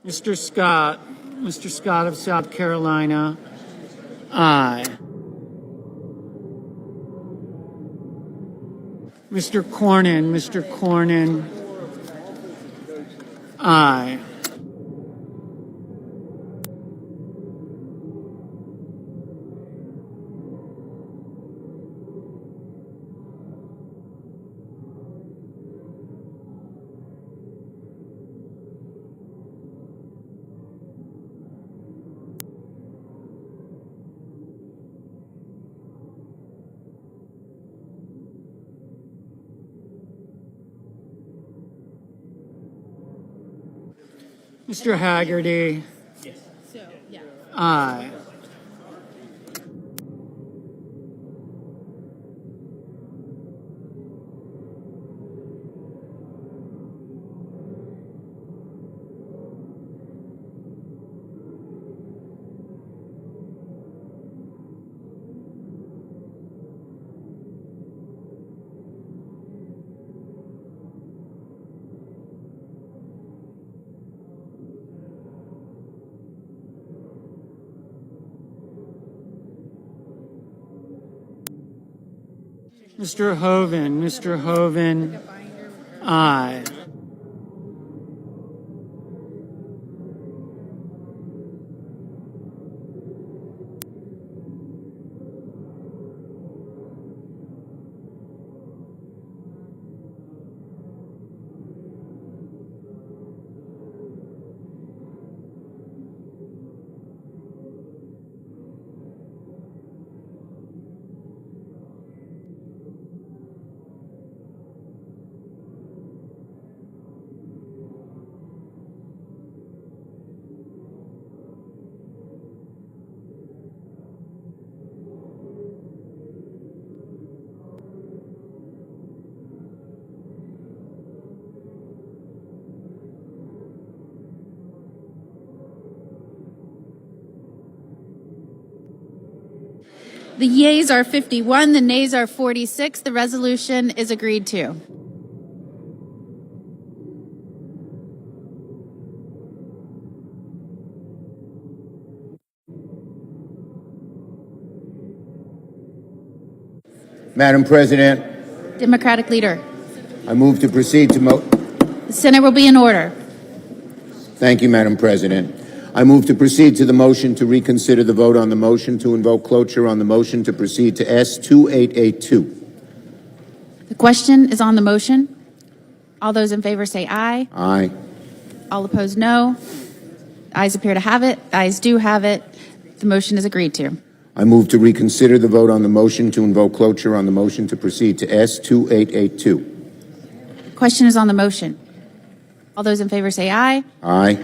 Mr. Scott of South Carolina, aye. Mr. Cornyn, aye. Mr. Haggerty, aye. Mr. Hoven, aye. The yeas are 51, the nays are 46. The resolution is agreed to. Madam President, Democratic Leader. I move to proceed to The Senate will be in order. Thank you, Madam President. I move to proceed to the motion to reconsider the vote on the motion to invoke cloture on the motion to proceed to S-2882. The question is on the motion. All those in favor say aye. Aye. All opposed, no. The ayes appear to have it. The ayes do have it. The motion is agreed to. I move to reconsider the vote on the motion to invoke cloture on the motion to proceed to S-2882. The question is on the motion. All those in favor say aye. Aye.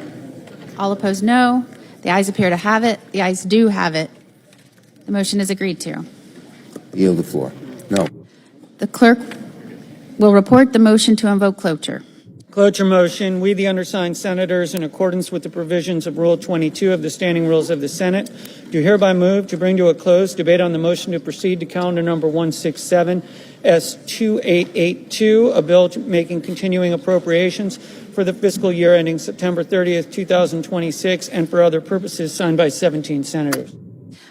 All opposed, no. The ayes appear to have it. The ayes do have it. The motion is agreed to. Yield the floor. No. The clerk will report the motion to invoke cloture. Cloture motion. We, the undersigned senators, in accordance with the provisions of Rule 22 of the Standing Rules of the Senate, do hereby move to bring to a close debate on the motion to proceed to calendar number 167, S-2882, a bill making continuing appropriations for the fiscal year ending September 30th, 2026, and for other purposes, signed by 17 senators.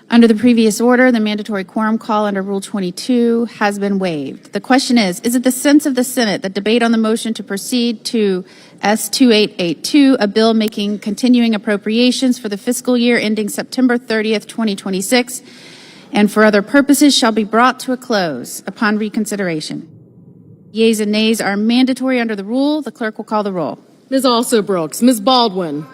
Under the previous order, the mandatory quorum call under Rule 22 has been waived. The question is it the sense of the Senate that debate on the motion to proceed to S-2882, a bill making continuing appropriations for the fiscal year ending September 30th, 2026, and for other purposes shall be brought to a close upon reconsideration? Yeas and nays are mandatory under the rule. The clerk will call the roll. Ms. Also-Brooks, Ms. Baldwin.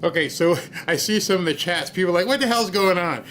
Okay, so I see some of the chats. People are like, what the hell's going on?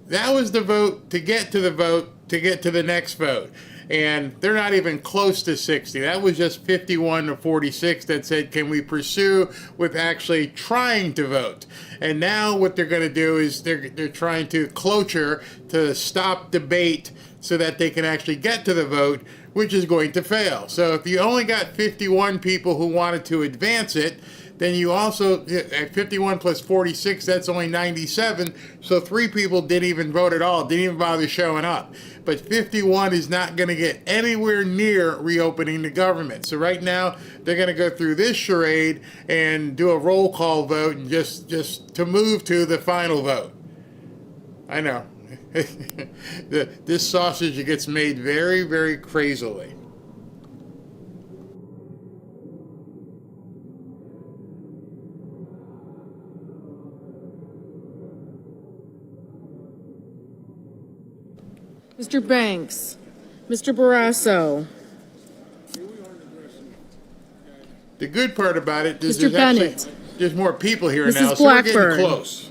That was the vote to get to the vote to get to the next vote. And they're not even close to 60. That was just 51 to 46 that said, can we pursue with actually trying to vote? And now what they're going to do is they're trying to cloture to stop debate so that they can actually get to the vote, which is going to fail. So if you only got 51 people who wanted to advance it, then you also, at 51 plus 46, that's only 97. So 3 people didn't even vote at all, didn't even bother showing up. But 51 is not going to get anywhere near reopening the government. So right now, they're going to go through this charade and do a roll call vote and just to move to the final vote. I know. This sausage gets made very, very crazily. Mr. Banks, Mr. Barrasso, The good part about it is Mr. Bennett, there's more people here Mrs. now, so we're getting Blackburn. close.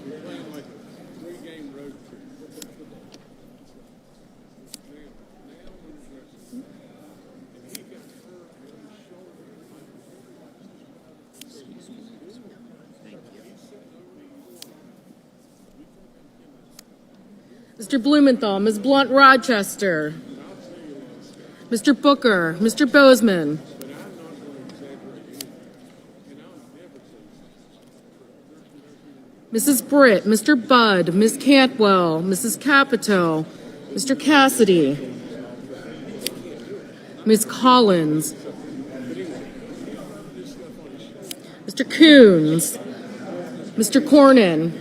Mr. Blumenthal, Ms. Blunt Rochester, Mr. Booker, Mr. Bozeman, Mrs. Britt, Mr. Budd, Ms. Cantwell, Mrs. Capito, Mr. Cassidy, Ms. Collins, Mr. Coons, Mr. Cornyn,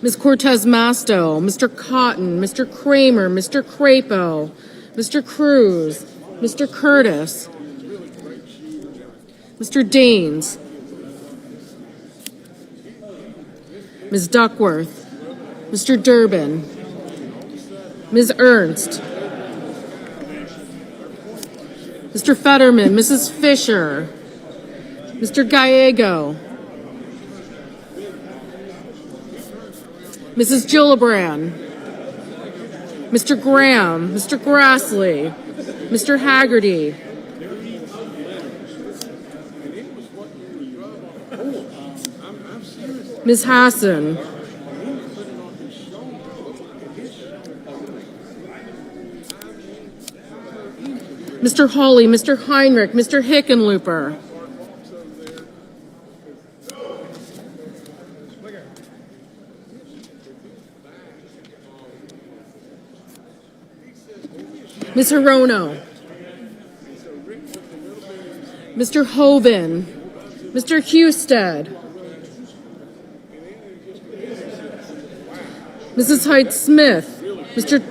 Ms. Cortez Masto, Mr. Cotton, Mr. Kramer, Mr. Crapo, Mr. Cruz, Mr. Curtis, Mr. Daines, Ms. Duckworth, Mr. Durbin, Ms. Ernst, Mr. Fetterman, Mrs. Fisher, Mr. Gallego, Mrs. Gillibrand, Mr. Graham, Mr. Grassley, Mr. Haggerty, Ms. Hassan, Mr. Hawley, Mr. Heinrich, Mr. Hickenlooper, Ms. Hirono, Mr. Hoven, Mr. Husted, Mrs. Hyde-Smith, Mr.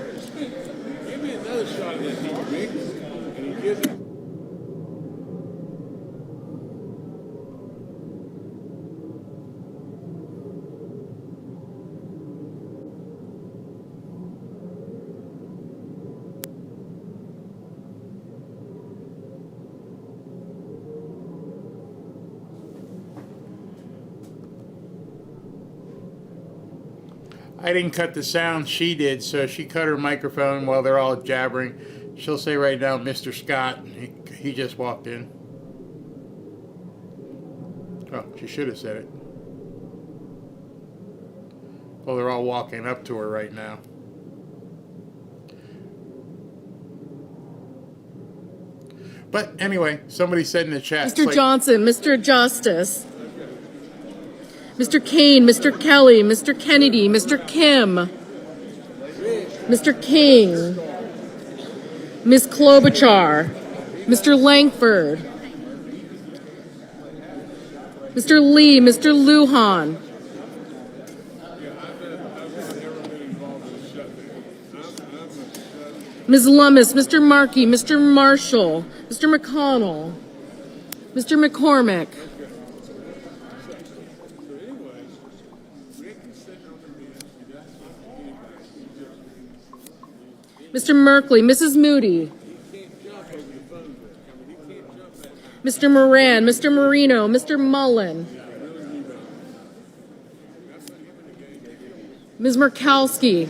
I didn't cut the sound, she did, so she cut her microphone while they're all jabbering. She'll say right now, Mr. Scott, he just walked in. Oh, she should have said it. Well, they're all walking up to her right now. But anyway, somebody said in the chat. Mr. Johnson, Mr. Justice, Mr. Kane, Mr. Kelly, Mr. Kennedy, Mr. Kim, Mr. King, Ms. Klobuchar, Mr. Langford, Mr. Lee, Mr. Lujan, Ms. Lummis, Mr. Markey, Mr. Marshall, Mr. McConnell, Mr. McCormick, Mr. Merkley, Mrs. Moody, Mr. Moran, Mr. Marino, Mr. Mullen, Ms. Murkowski,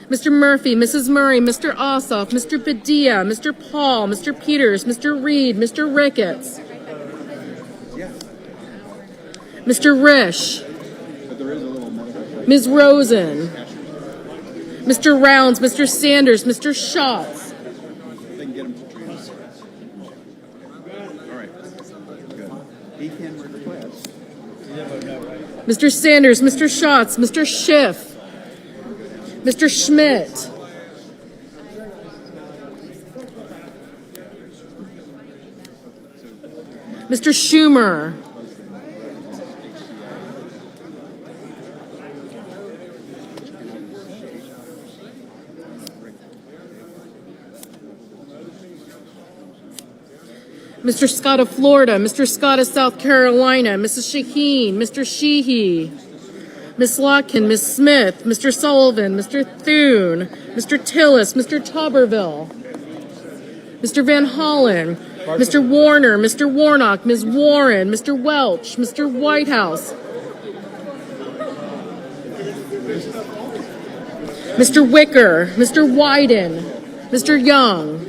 Mr. Murphy, Mrs. Murray, Mr. Ossoff, Mr. Padilla, Mr. Paul, Mr. Peters, Mr. Reed, Mr. Ricketts, Mr. Risch, Ms. Rosen, Mr. Rounds, Mr. Sanders, Mr. Schatz, Mr. Sanders, Mr. Schatz, Mr. Schiff, Mr. Schmidt, Mr. Schumer, Mr. Scott of Florida, Mr. Scott of South Carolina, Mrs. Shaheen, Mr. Sheehy, Ms. Lotkin, Ms. Smith, Mr. Sullivan, Mr. Thune, Mr. Tillis, Mr. Tuberville, Mr. Van Hollen, Mr. Warner, Mr. Warnock, Ms. Warren, Mr. Welch, Mr. Whitehouse, Mr. Wicker, Mr. Wyden, Mr. Young,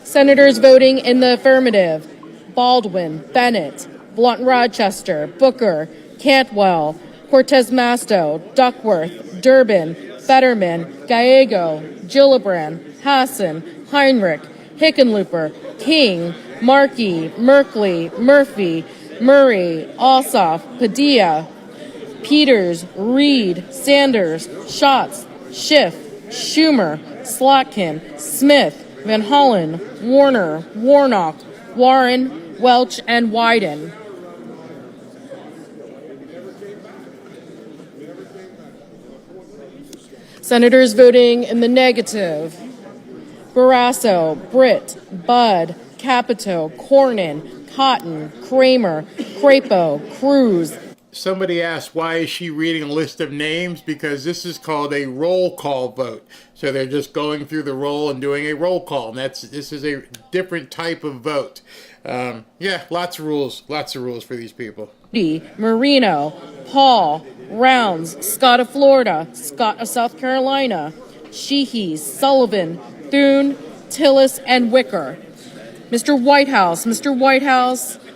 Senators voting in the affirmative: Baldwin, Bennett, Blunt Rochester, Booker, Cantwell, Cortez Masto, Duckworth, Durbin, Fetterman, Gallego, Gillibrand, Hassan, Heinrich, Hickenlooper, King, Markey, Merkley, Murphy, Murray, Ossoff, Padilla, Peters, Reed, Sanders, Schatz, Schiff, Schumer, Slotkin, Smith, Van Hollen, Warner, Warnock, Warren, Welch, and Wyden. Senators voting in the negative: Barrasso, Britt, Budd, Capito, Cornyn, Cotton, Kramer, Crapo, Cruz. Somebody asked, why is she reading a list of names? Because this is called a roll call vote. So they're just going through the roll and doing a roll call. And this is a different type of vote. Yeah, lots of rules for these people. Marino, Paul, Rounds, Scott of Florida, Scott of South Carolina, Sheehy, Sullivan, Thune, Tillis, and Wicker. Mr. Whitehouse,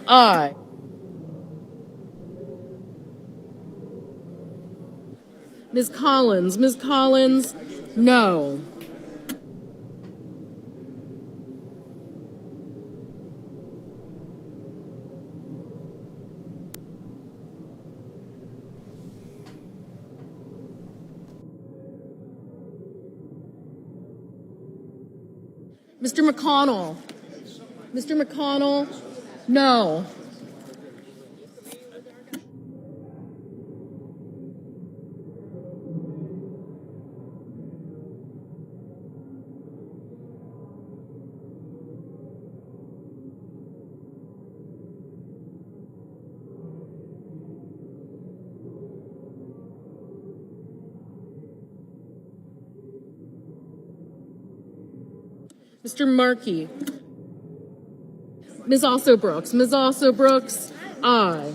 aye. Ms. Collins, no. Mr. McConnell, no. Mr. Markey. Ms. Also Brooks, aye.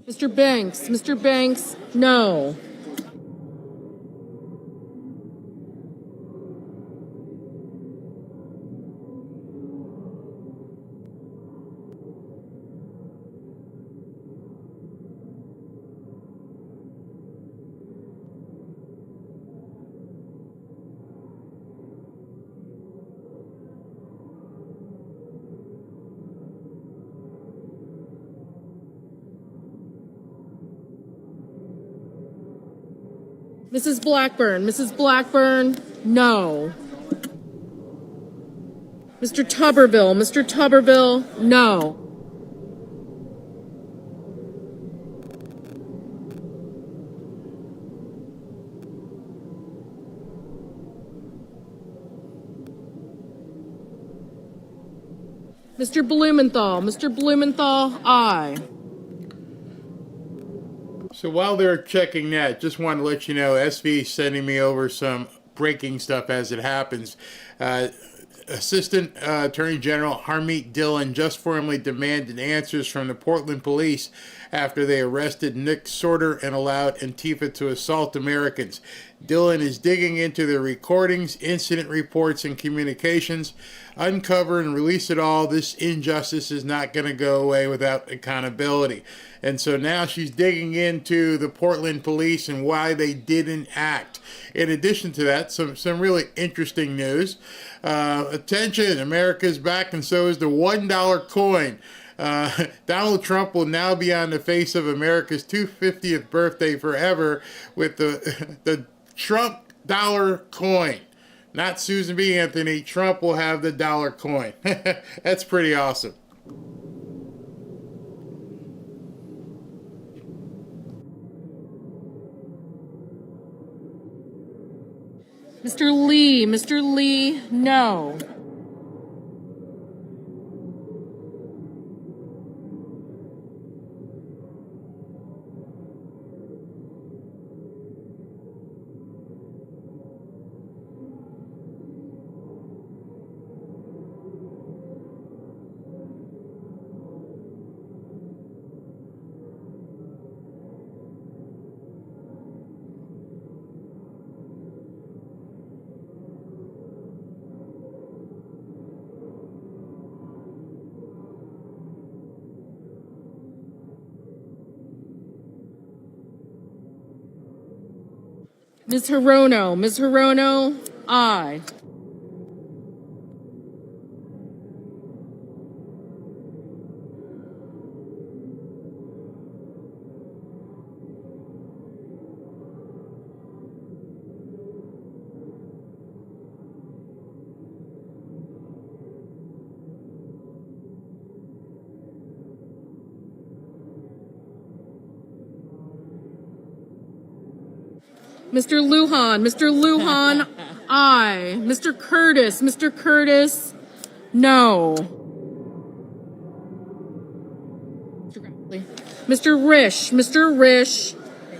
Mr. Banks, no. Mrs. Blackburn, no. Mr. Tuberville, no. Mr. Blumenthal, aye. So while they're checking that, just want to let you know, SV is sending me over some breaking stuff as it happens. Assistant Attorney General Harmeet Dillon just formally demanded answers from the Portland police after they arrested Nick Sorter and allowed Antifa to assault Americans. Dillon is digging into the recordings, incident reports, and communications. Uncover and release it all. This injustice is not going to go away without accountability. And so now she's digging into the Portland police and why they didn't act. In addition to that, some really interesting news. Attention, America's back, and so is the $1 coin. Donald Trump will now be on the face of America's 250th birthday forever with the Trump dollar coin. Not Susan B. Anthony. Trump will have the dollar coin. That's pretty awesome. Mr. Lee, no. Ms. Hirono, aye. Mr. Lujan, aye. Mr. Curtis, no. Mr. Risch,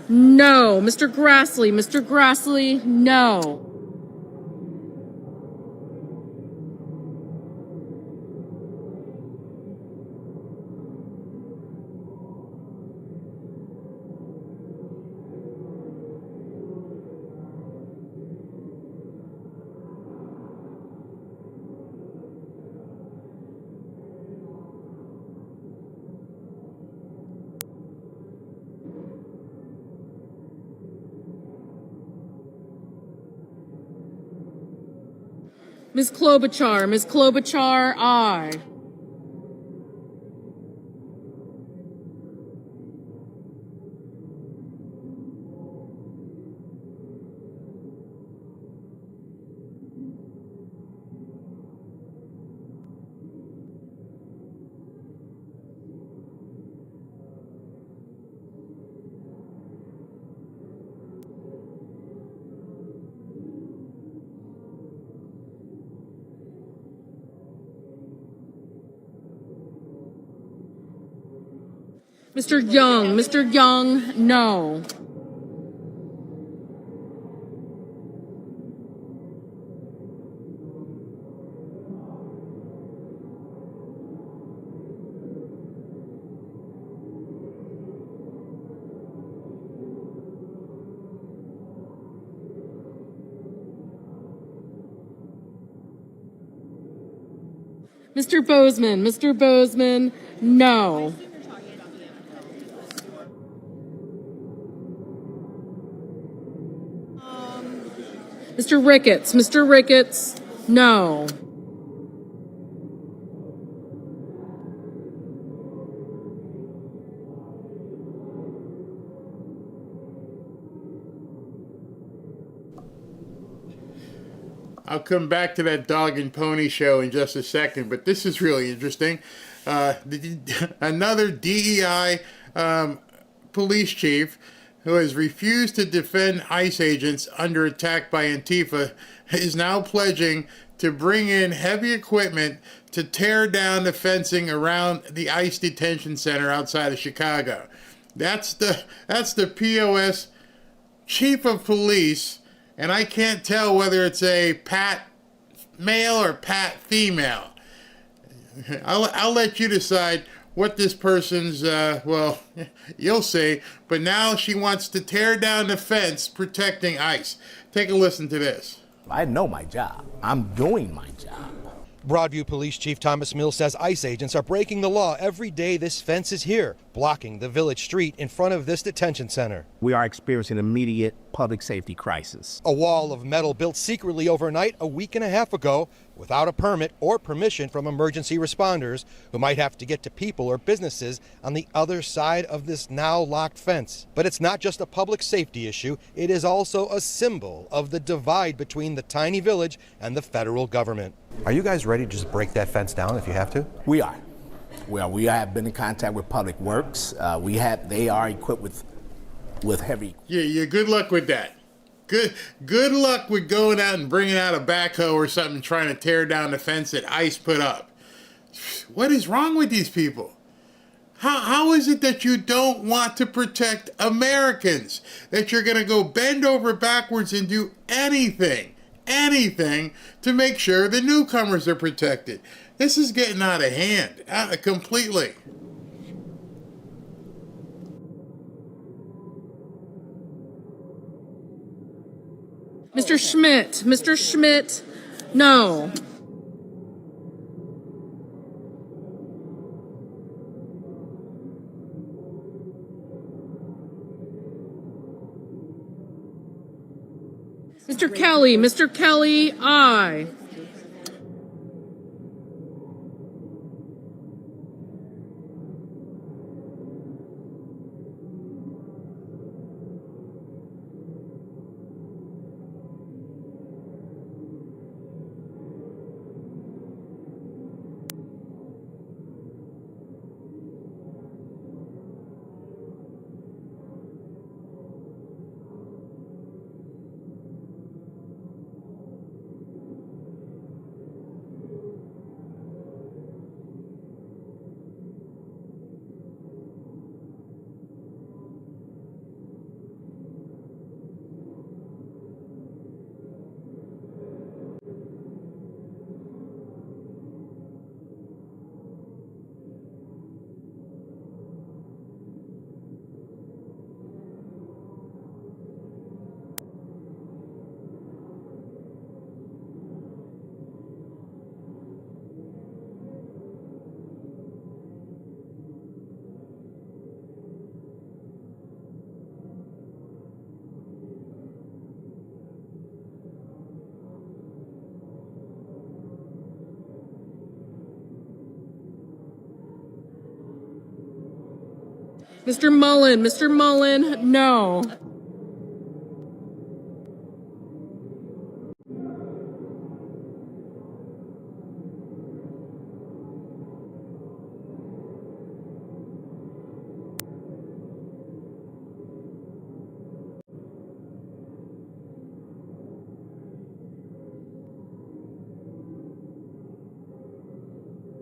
no. Mr. Grassley, no. Ms. Klobuchar, aye. Mr. Young, no. Mr. Bozeman, no. Mr. Ricketts, no. I'll come back to that dog and pony show in just a second, but this is really interesting. Another DEI police chief who has refused to defend ICE agents under attack by Antifa is now pledging to bring in heavy equipment to tear down the fencing around the ICE detention center outside of Chicago. That's the POS chief of police, and I can't tell whether it's a Pat male or Pat female. I'll let you decide what this person's, well, you'll see. But now she wants to tear down the fence protecting ICE. Take a listen to this. I know my job. I'm doing my job. Broadview Police Chief Thomas Mills says ICE agents are breaking the law every day this fence is here, blocking the village street in front of this detention center. We are experiencing an immediate public safety crisis. A wall of metal built secretly overnight a week and a half ago without a permit or permission from emergency responders who might have to get to people or businesses on the other side of this now locked fence. But it's not just a public safety issue, it is also a symbol of the divide between the tiny village and the federal government. Are you guys ready to just break that fence down if you have to? We are. Well, we have been in contact with Public Works. They are equipped with heavy. Yeah, good luck with that. Good luck with going out and bringing out a backhoe or something trying to tear down the fence that ICE put up. What is wrong with these people? How is it that you don't want to protect Americans? That you're going to go bend over backwards and do anything to make sure the newcomers are protected? This is getting out of hand, completely. Mr. Schmidt, no. Mr. Kelly, aye. Mr. Mullen, no.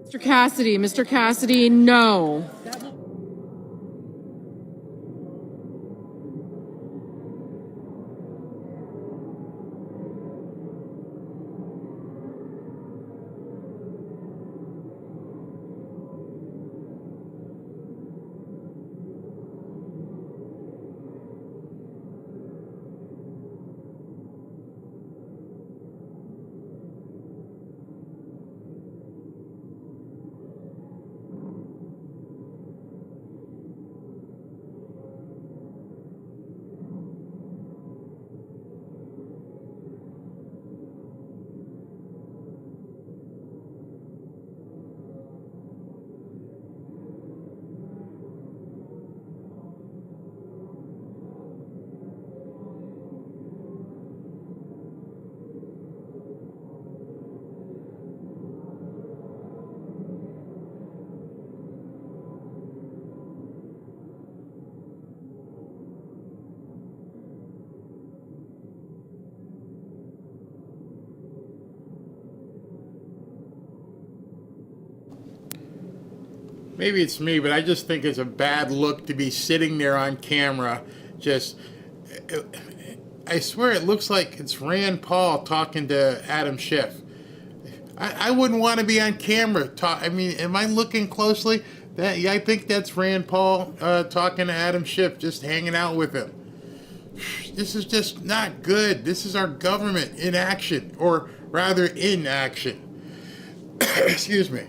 Mr. Cassidy, no. maybe it's me, but I just think it's a bad look to be sitting there on camera. I swear it looks like it's Rand Paul talking to Adam Schiff. I wouldn't want to be on camera. I mean, am I looking closely? I think that's Rand Paul talking to Adam Schiff, just hanging out with him. This is just not good. This is our government in action, or rather inaction. Excuse me.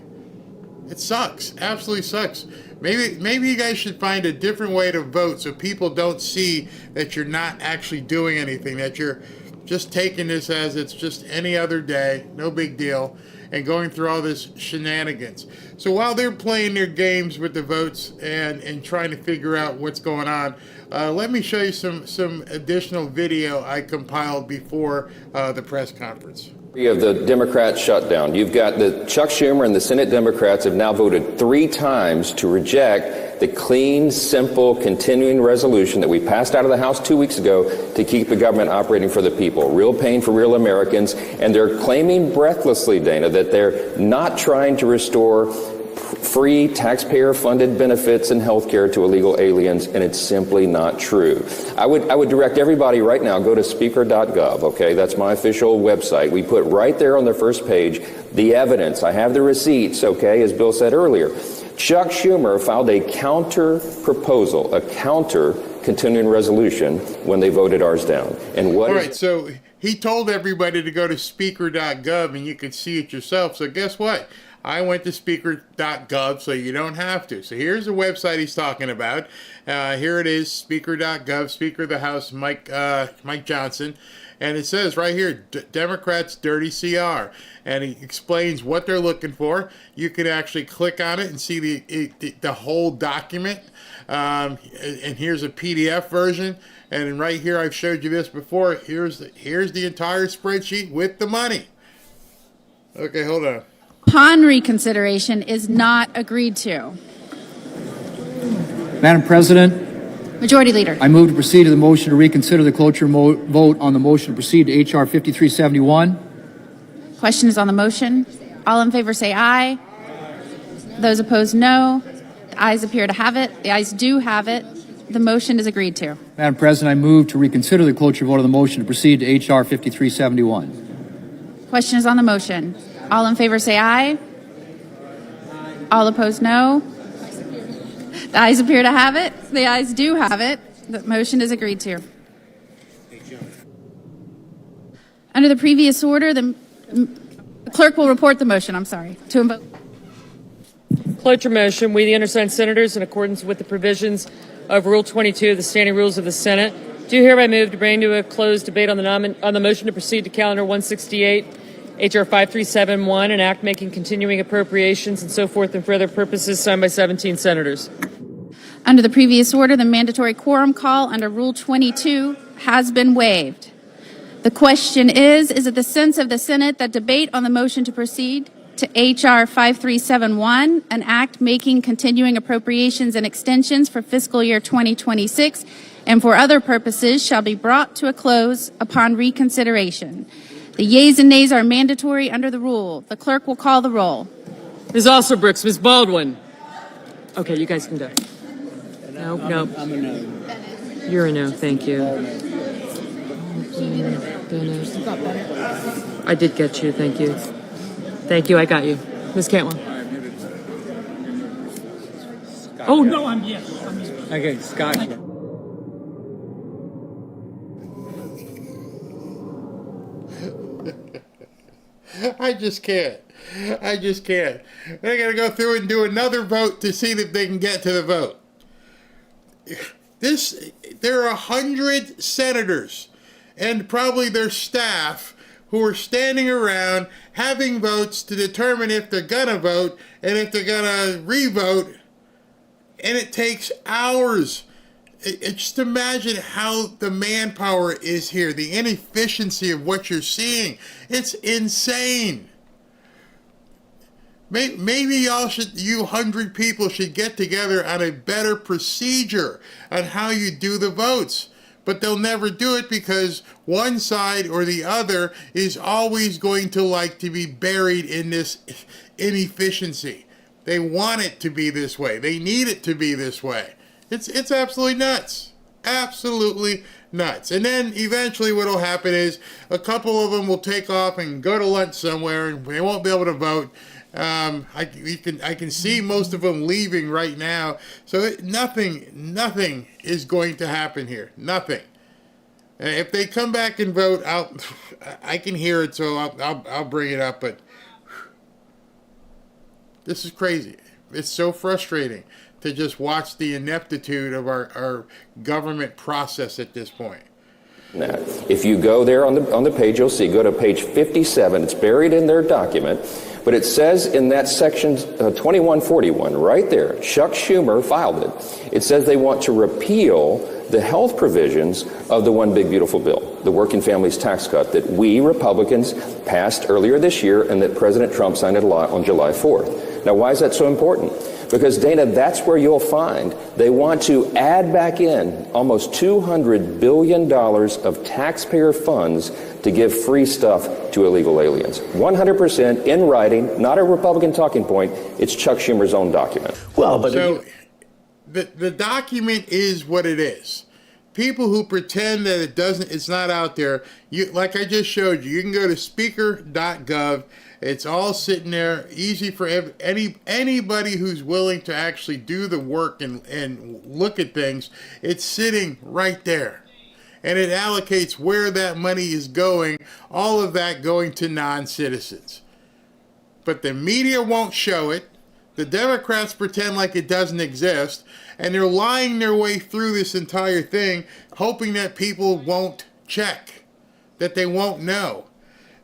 It sucks. Absolutely sucks. Maybe you guys should find a different way to vote so people don't see that you're not actually doing anything, that you're just taking this as it's just any other day, no big deal, and going through all this shenanigans. So while they're playing their games with the votes and trying to figure out what's going on, let me show you some additional video I compiled before the press conference. Of the Democrats shutdown. You've got the Chuck Schumer and the Senate Democrats have now voted 3 times to reject the clean, simple, continuing resolution that we passed out of the House 2 weeks ago to keep the government operating for the people. Real pain for real Americans. And they're claiming breathlessly, Dana, that they're not trying to restore free taxpayer-funded benefits and health care to illegal aliens, and it's simply not true. I would direct everybody right now, go to speaker.gov, okay? That's my official website. We put right there on the first page the evidence. I have the receipts, okay, as Bill said earlier. Chuck Schumer filed a counter proposal, a counter continuing resolution when they voted ours down. And what? All right, so he told everybody to go to speaker.gov, and you can see it yourself. So guess what? I went to speaker.gov, so you don't have to. So here's the website he's talking about. Here it is, speaker.gov, Speaker of the House, Mike Johnson. And it says right here, Democrats' dirty CR. And he explains what they're looking for. You can actually click on it and see the whole document. And here's a PDF version. And right here, I've showed you this before. Here's the entire spreadsheet with the money. Okay, hold on. Upon reconsideration is not agreed to. Madam President, Majority Leader. I move to proceed to the motion to reconsider the cloture vote on the motion to proceed to H.R. 5371. Question is on the motion. All in favor say aye. Those opposed, no. The ayes appear to have it. The ayes do have it. The motion is agreed to. Madam President, I move to reconsider the cloture vote on the motion to proceed to H.R. 5371. Question is on the motion. All in favor say aye. All opposed, no. The ayes appear to have it. The ayes do have it. The motion is agreed to. Under the previous order, the clerk will report the motion. I'm sorry. To invoke. Cloture motion. We, the undersigned senators, in accordance with the provisions of Rule 22 of the Standing Rules of the Senate, do hereby move to bring to a closed debate on the motion to proceed to Calendar 168. H.R. 5371, an act making continuing appropriations and so forth and for other purposes, signed by 17 senators. Under the previous order, the mandatory quorum call under Rule 22 has been waived. The question is it the sense of the Senate that debate on the motion to proceed to H.R. 5371, an act making continuing appropriations and extensions for fiscal year 2026 and for other purposes shall be brought to a close upon reconsideration. The yeas and nays are mandatory under the rule. The clerk will call the roll. Ms. Alsobrooks, Ms. Baldwin. Okay, you guys can go. No. I'm a no. You're a no, thank you. I did get you, thank you. Thank you, I got you. Ms. Cantwell. Oh, no, I'm yes. Okay, Scott. I just can't. They're going to go through and do another vote to see if they can get to the vote. There are 100 senators and probably their staff who are standing around having votes to determine if they're going to vote and if they're going to re-vote. And it takes hours. Just imagine how the manpower is here, the inefficiency of what you're seeing. It's insane. Maybe you 100 people should get together on a better procedure on how you do the votes. But they'll never do it because one side or the other is always going to like to be buried in this inefficiency. They want it to be this way. They need it to be this way. It's absolutely nuts. Absolutely nuts. And then eventually what will happen is a couple of them will take off and go to lunch somewhere, and they won't be able to vote. I can see most of them leaving right now. So nothing is going to happen here. Nothing. If they come back and vote, I can hear it, so I'll bring it up. But this is crazy. It's so frustrating to just watch the ineptitude of our government process at this point. Now, if you go there on the page, you'll see, go to page 57. It's buried in their document, but it says in that section 2141, right there, Chuck Schumer filed it. It says they want to repeal the health provisions of the One Big Beautiful Bill, the Working Families Tax Cut that we Republicans passed earlier this year and that President Trump signed into law on July 4th. Now, why is that so important? Because, Dana, that's where you'll find they want to add back in almost $200 billion of taxpayer funds to give free stuff to illegal aliens. 100% in writing, not a Republican talking point. It's Chuck Schumer's own document. Well, but so the document is what it is. People who pretend that it's not out there, like I just showed you, you can go to speaker.gov. It's all sitting there, easy for anybody who's willing to actually do the work and look at things. It's sitting right there. And it allocates where that money is going, all of that going to non-citizens. But the media won't show it. The Democrats pretend like it doesn't exist. And they're lying their way through this entire thing, hoping that people won't check, that they won't know.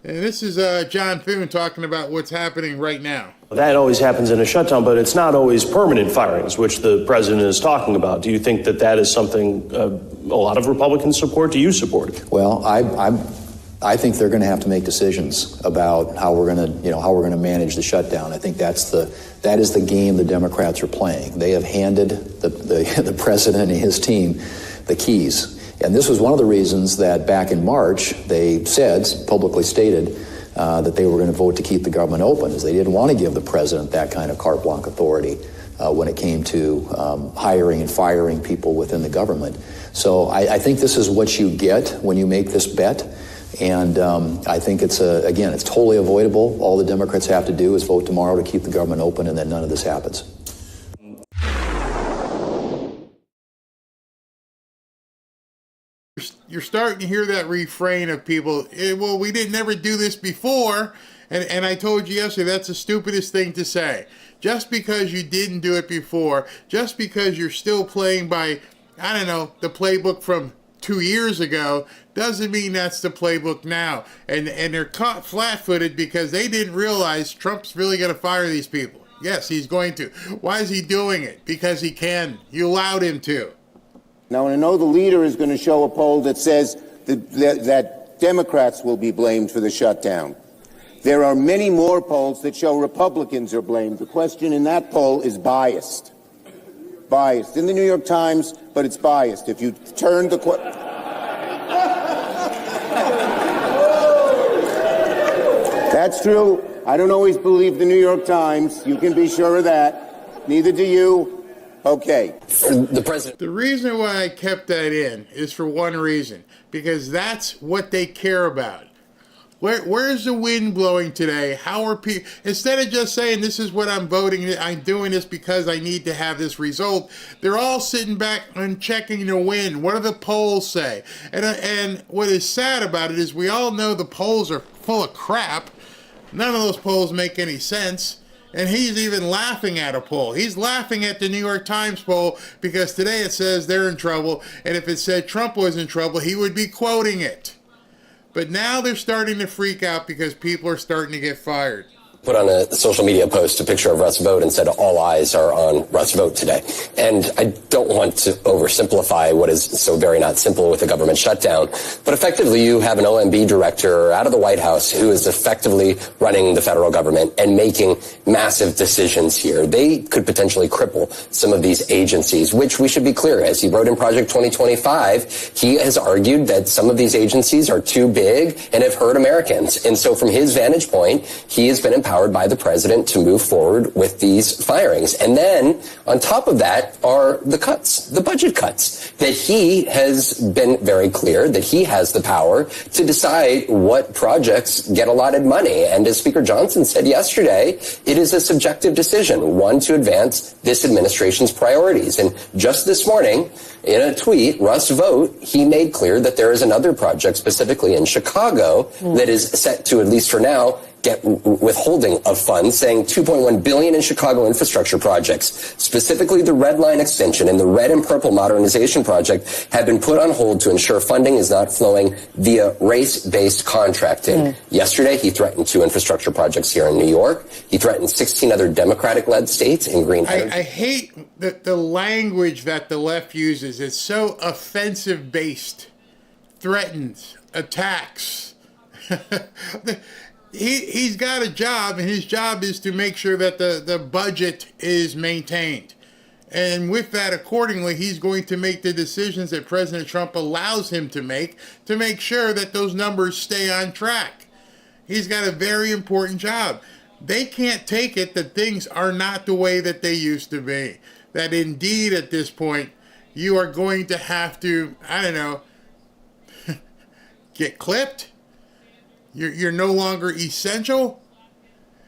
And this is John Thune talking about what's happening right now. That always happens in a shutdown, but it's not always permanent firings, which the president is talking about. Do you think that that is something a lot of Republicans support? Do you support it? Well, I think they're going to have to make decisions about how we're going to manage the shutdown. I think that is the game the Democrats are playing. They have handed the president and his team the keys. And this was one of the reasons that back in March, they publicly stated, that they were going to vote to keep the government open, is they didn't want to give the president that kind of carte blanche authority when it came to hiring and firing people within the government. So I think this is what you get when you make this bet. And I think it's totally avoidable. All the Democrats have to do is vote tomorrow to keep the government open, and then none of this happens. You're starting to hear that refrain of people, well, we didn't ever do this before. And I told you yesterday, that's the stupidest thing to say. Just because you didn't do it before, just because you're still playing by, I don't know, the playbook from 2 years ago, doesn't mean that's the playbook now. And they're caught flat-footed because they didn't realize Trump's really going to fire these people. Yes, he's going to. Why is he doing it? Because he can. You allowed him to. Now, I know the leader is going to show a poll that says that Democrats will be blamed for the shutdown. There are many more polls that show Republicans are blamed. The question in that poll is biased. Biased. In the New York Times, but it's biased. If you turn the... That's true. I don't always believe the New York Times. You can be sure of that. Neither do you. Okay. The reason why I kept that in is for one reason, because that's what they care about. Where's the wind blowing today? How are people, instead of just saying this is what I'm voting, I'm doing this because I need to have this result, they're all sitting back and checking the wind. What do the polls say? And what is sad about it is we all know the polls are full of crap. None of those polls make any sense. And he's even laughing at a poll. He's laughing at the New York Times poll because today it says they're in trouble. And if it said Trump was in trouble, he would be quoting it. But now they're starting to freak out because people are starting to get fired. Put on a social media post a picture of Russ Vought and said all eyes are on Russ Vought today. And I don't want to oversimplify what is so very not simple with the government shutdown, but effectively you have an OMB director out of the White House who is effectively running the federal government and making massive decisions here. They could potentially cripple some of these agencies, which we should be clear, as he wrote in Project 2025, he has argued that some of these agencies are too big and have hurt Americans. And so from his vantage point, he has been empowered empowered by the president to move forward with these firings. And then on top of that are the cuts, the budget cuts, that he has been very clear that he has the power to decide what projects get allotted money. And as Speaker Johnson said yesterday, it is a subjective decision, one to advance this administration's priorities. And just this morning, in a tweet, Russ Vought, he made clear that there is another project specifically in Chicago that is set to, at least for now, get withholding of funds, saying $2.1 billion in Chicago infrastructure projects, specifically the Red Line extension and the Red and Purple modernization project, have been put on hold to ensure funding is not flowing via race-based contracting. Yesterday, he threatened 2 infrastructure projects here in New York. He threatened 16 other Democratic-led states in green energy. I hate the language that the left uses. It's so offensive-based. Threatens, attacks. He's got a job, and his job is to make sure that the budget is maintained. And with that, accordingly, he's going to make the decisions that President Trump allows him to make sure that those numbers stay on track. He's got a very important job. They can't take it that things are not the way that they used to be. That indeed, at this point, you are going to have to, I don't know, get clipped. You're no longer essential,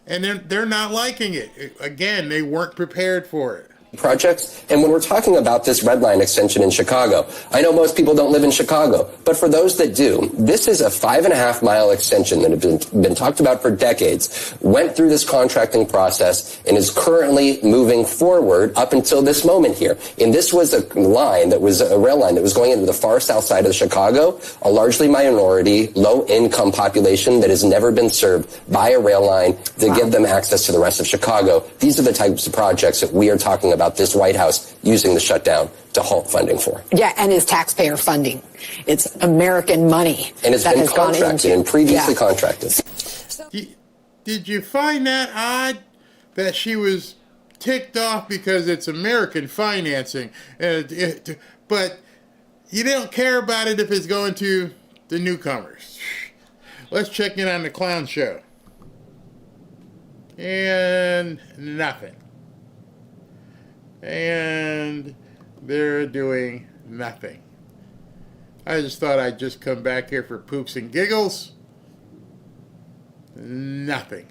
and they're not liking it. Again, they weren't prepared for it. Projects. And when we're talking about this Red Line extension in Chicago, I know most people don't live in Chicago, but for those that do, this is a 5.5-mile extension that has been talked about for decades, went through this contracting process, and is currently moving forward up until this moment here. And this was a line that was a rail line that was going into the far south side of Chicago, a largely minority, low-income population that has never been served by a rail line to give them access to the rest of Chicago. These are the types of projects that we are talking about this White House using the shutdown to halt funding for. Yeah, and it's taxpayer funding. It's American money. And it's been contracted and previously contracted. Did you find that odd that she was ticked off because it's American financing, but you don't care about it if it's going to the newcomers? Let's check in on the clown show. And nothing. And they're doing nothing. I just thought I'd just come back here for poops and giggles. Nothing.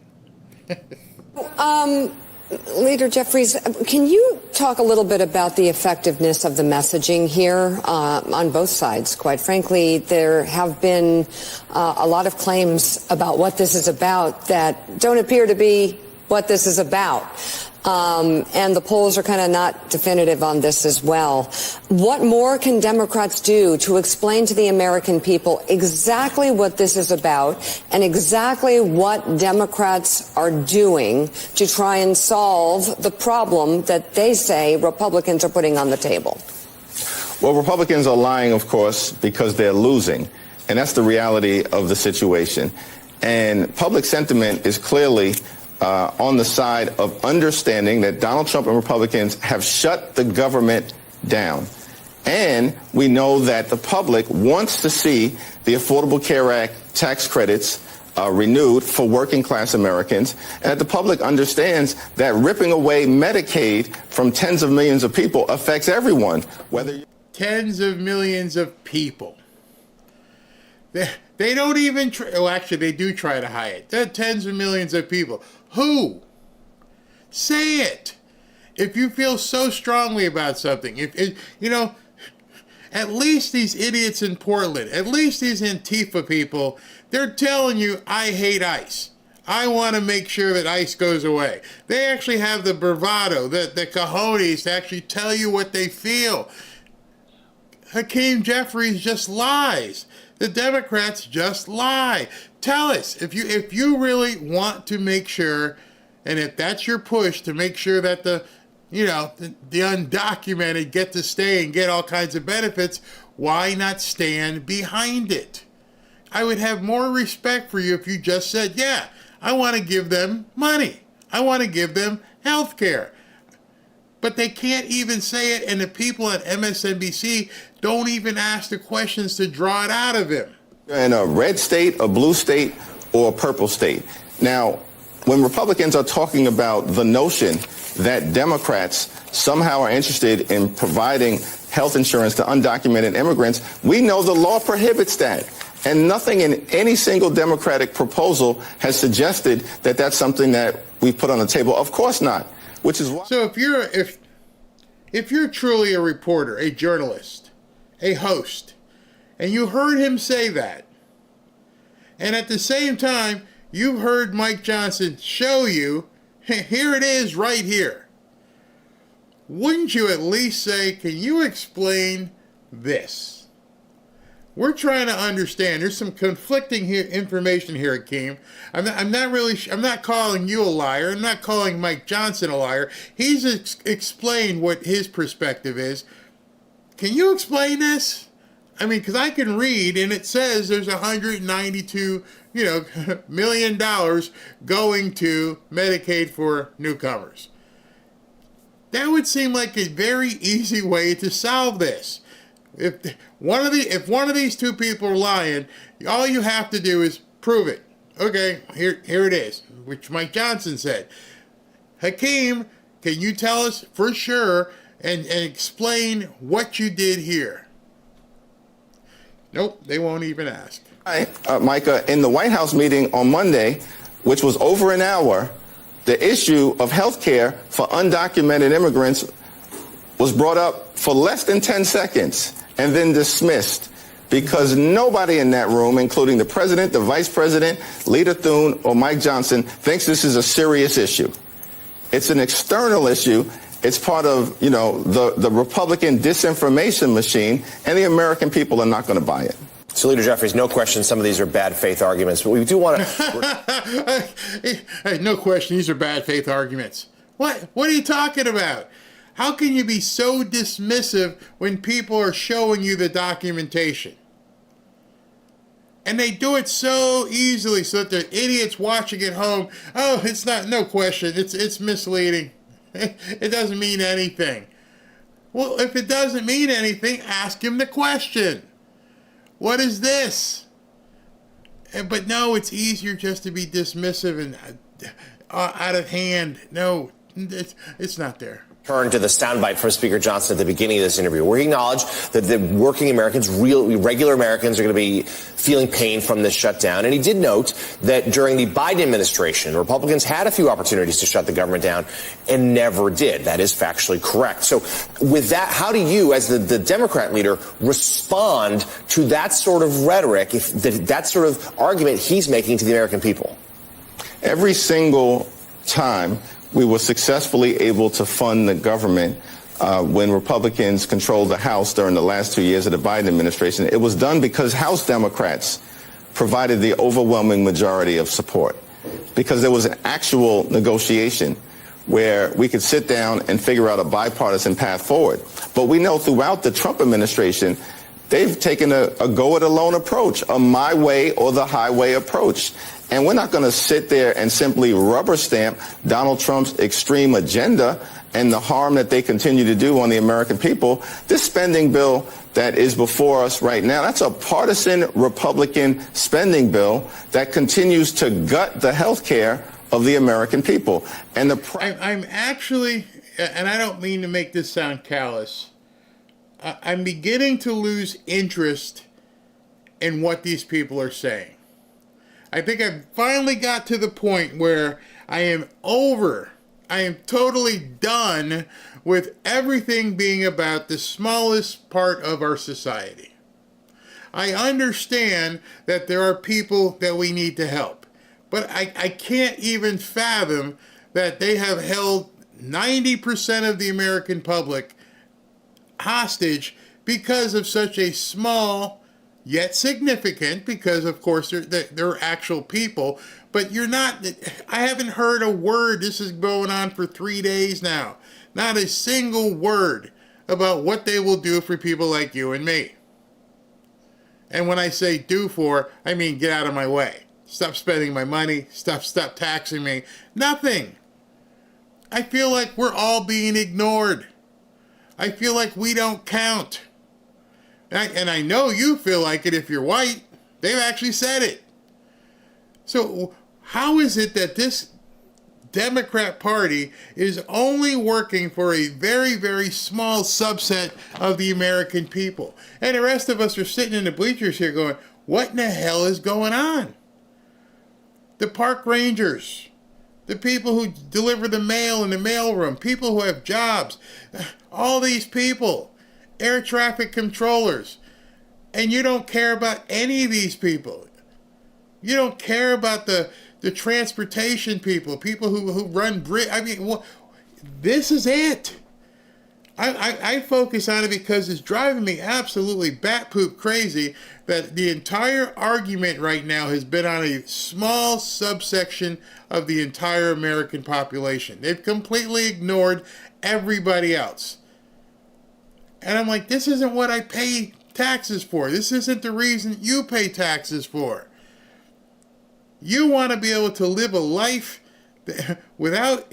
Leader Jeffries, can you talk a little bit about the effectiveness of the messaging here on both sides? Quite frankly, there have been a lot of claims about what this is about that don't appear to be what this is about. And the polls are kind of not definitive on this as well. What more can Democrats do to explain to the American people exactly what this is about and exactly what Democrats are doing to try and solve the problem that they say Republicans are putting on the table? Well, Republicans are lying, of course, because they're losing. And that's the reality of the situation. And public sentiment is clearly on the side of understanding that Donald Trump and Republicans have shut the government down. And we know that the public wants to see the Affordable Care Act tax credits renewed for working class Americans, and that the public understands that ripping away Medicaid from tens of millions of people affects everyone, whether tens of millions of people. They don't even try. Oh, actually, they do try to hide it. There are tens of millions of people. Who? Say it. If you feel so strongly about something, at least these idiots in Portland, at least these Antifa people, they're telling you, I hate ICE. I want to make sure that ICE goes away. They actually have the bravado, the cojones to actually tell you what they feel. Hakeem Jeffries just lies. The Democrats just lie. Tell us, if you really want to make sure, and if that's your push to make sure that the undocumented get to stay and get all kinds of benefits, why not stand behind it? I would have more respect for you if you just said, yeah, I want to give them money. I want to give them health care. But they can't even say it, and the people at MSNBC don't even ask the questions to draw it out of him. in a red state, a blue state, or a purple state. Now, when Republicans are talking about the notion that Democrats somehow are interested in providing health insurance to undocumented immigrants, we know the law prohibits that. And nothing in any single Democratic proposal has suggested that that's something that we put on the table. Of course not. Which is why. So if you're truly a reporter, a journalist, a host, and you heard him say that, and at the same time you've heard Mike Johnson show you, here it is right here, wouldn't you at least say, can you explain this? We're trying to understand. There's some conflicting information here, Akeem. I'm not calling you a liar. I'm not calling Mike Johnson a liar. He's explained what his perspective is. Can you explain this? I mean, because I can read, and it says there's $192, million going to Medicaid for newcomers. That would seem like a very easy way to solve this. If one of these two people are lying, all you have to do is prove it. Okay, here it is, which Mike Johnson said. Hakeem, can you tell us for sure and explain what you did here? Nope, they won't even ask. Hi, Micah, in the White House meeting on Monday, which was over an hour, the issue of health care for undocumented immigrants was brought up for less than 10 seconds and then dismissed because nobody in that room, including the president, the vice president, Leader Thune, or Mike Johnson, thinks this is a serious issue. It's an external issue. It's part of, the Republican disinformation machine, and the American people are not going to buy it. So, Leader Jeffries, no question some of these are bad faith arguments, but we do want to... Hey, no question, these are bad faith arguments. What are you talking about? How can you be so dismissive when people are showing you the documentation? And they do it so easily so that the idiots watching at home, oh, it's not, no question, it's misleading. It doesn't mean anything. Well, if it doesn't mean anything, ask him the question. What is this? But no, it's easier just to be dismissive and out of hand. No, it's not there. Turn to the soundbite from Speaker Johnson at the beginning of this interview, where he acknowledged that the working Americans, regular Americans, are going to be feeling pain from this shutdown. And he did note that during the Biden administration, Republicans had a few opportunities to shut the government down and never did. That is factually correct. So with that, how do you, as the Democrat leader, respond to that sort of rhetoric, that sort of argument he's making to the American people? Every single time we were successfully able to fund the government when Republicans controlled the House during the last 2 years of the Biden administration. It was done because House Democrats provided the overwhelming majority of support, because there was an actual negotiation where we could sit down and figure out a bipartisan path forward. But we know throughout the Trump administration, they've taken a go-it-alone approach, a my way or the highway approach. And we're not going to sit there and simply rubber stamp Donald Trump's extreme agenda and the harm that they continue to do on the American people. This spending bill that is before us right now, that's a partisan Republican spending bill that continues to gut the health care of the American people. And I'm actually, and I don't mean to make this sound callous, I'm beginning to lose interest in what these people are saying. I think I've finally got to the point where I am totally done with everything being about the smallest part of our society. I understand that there are people that we need to help, but I can't even fathom that they have held 90% of the American public hostage because of such a small, yet significant, because of course they're actual people, but I haven't heard a word. This is going on for 3 days now. Not a single word about what they will do for people like you and me. And when I say do for, I mean get out of my way. Stop spending my money. Stop taxing me. Nothing. I feel like we're all being ignored. I feel like we don't count. And I know you feel like it if you're white. They've actually said it. So how is it that this Democrat Party is only working for a very, very small subset of the American people. And the rest of us are sitting in the bleachers here going, what in the hell is going on? The park rangers, the people who deliver the mail in the mailroom, people who have jobs, all these people, air traffic controllers, and you don't care about any of these people. You don't care about the transportation people who run bridge. I mean, this is it. I focus on it because it's driving me absolutely bat poop crazy that the entire argument right now has been on a small subsection of the entire American population. They've completely ignored everybody else. And I'm like, this isn't what I pay taxes for. This isn't the reason you pay taxes for. You want to be able to live a life without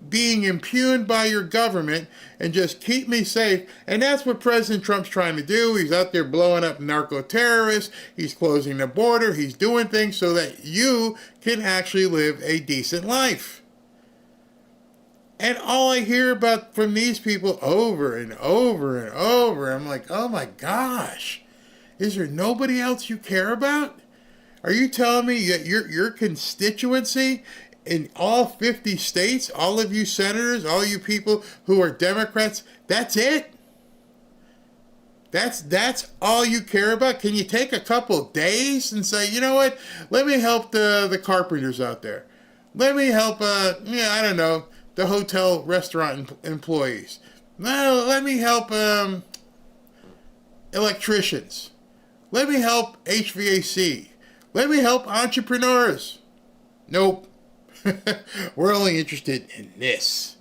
being impugned by your government and just keep me safe. And that's what President Trump's trying to do. He's out there blowing up narco-terrorists. He's closing the border. He's doing things so that you can actually live a decent life. And all I hear about from these people over and over and over, I'm like, oh my gosh, is there nobody else you care about? Are you telling me that your constituency in all 50 states, all of you senators, all you people who are Democrats, that's it? That's all you care about? Can you take a couple days and say, you know what, let me help the carpenters out there. Let me help, I don't know, the hotel restaurant employees. No, let me help electricians. Let me help HVAC. Let me help entrepreneurs. Nope. We're only interested in this.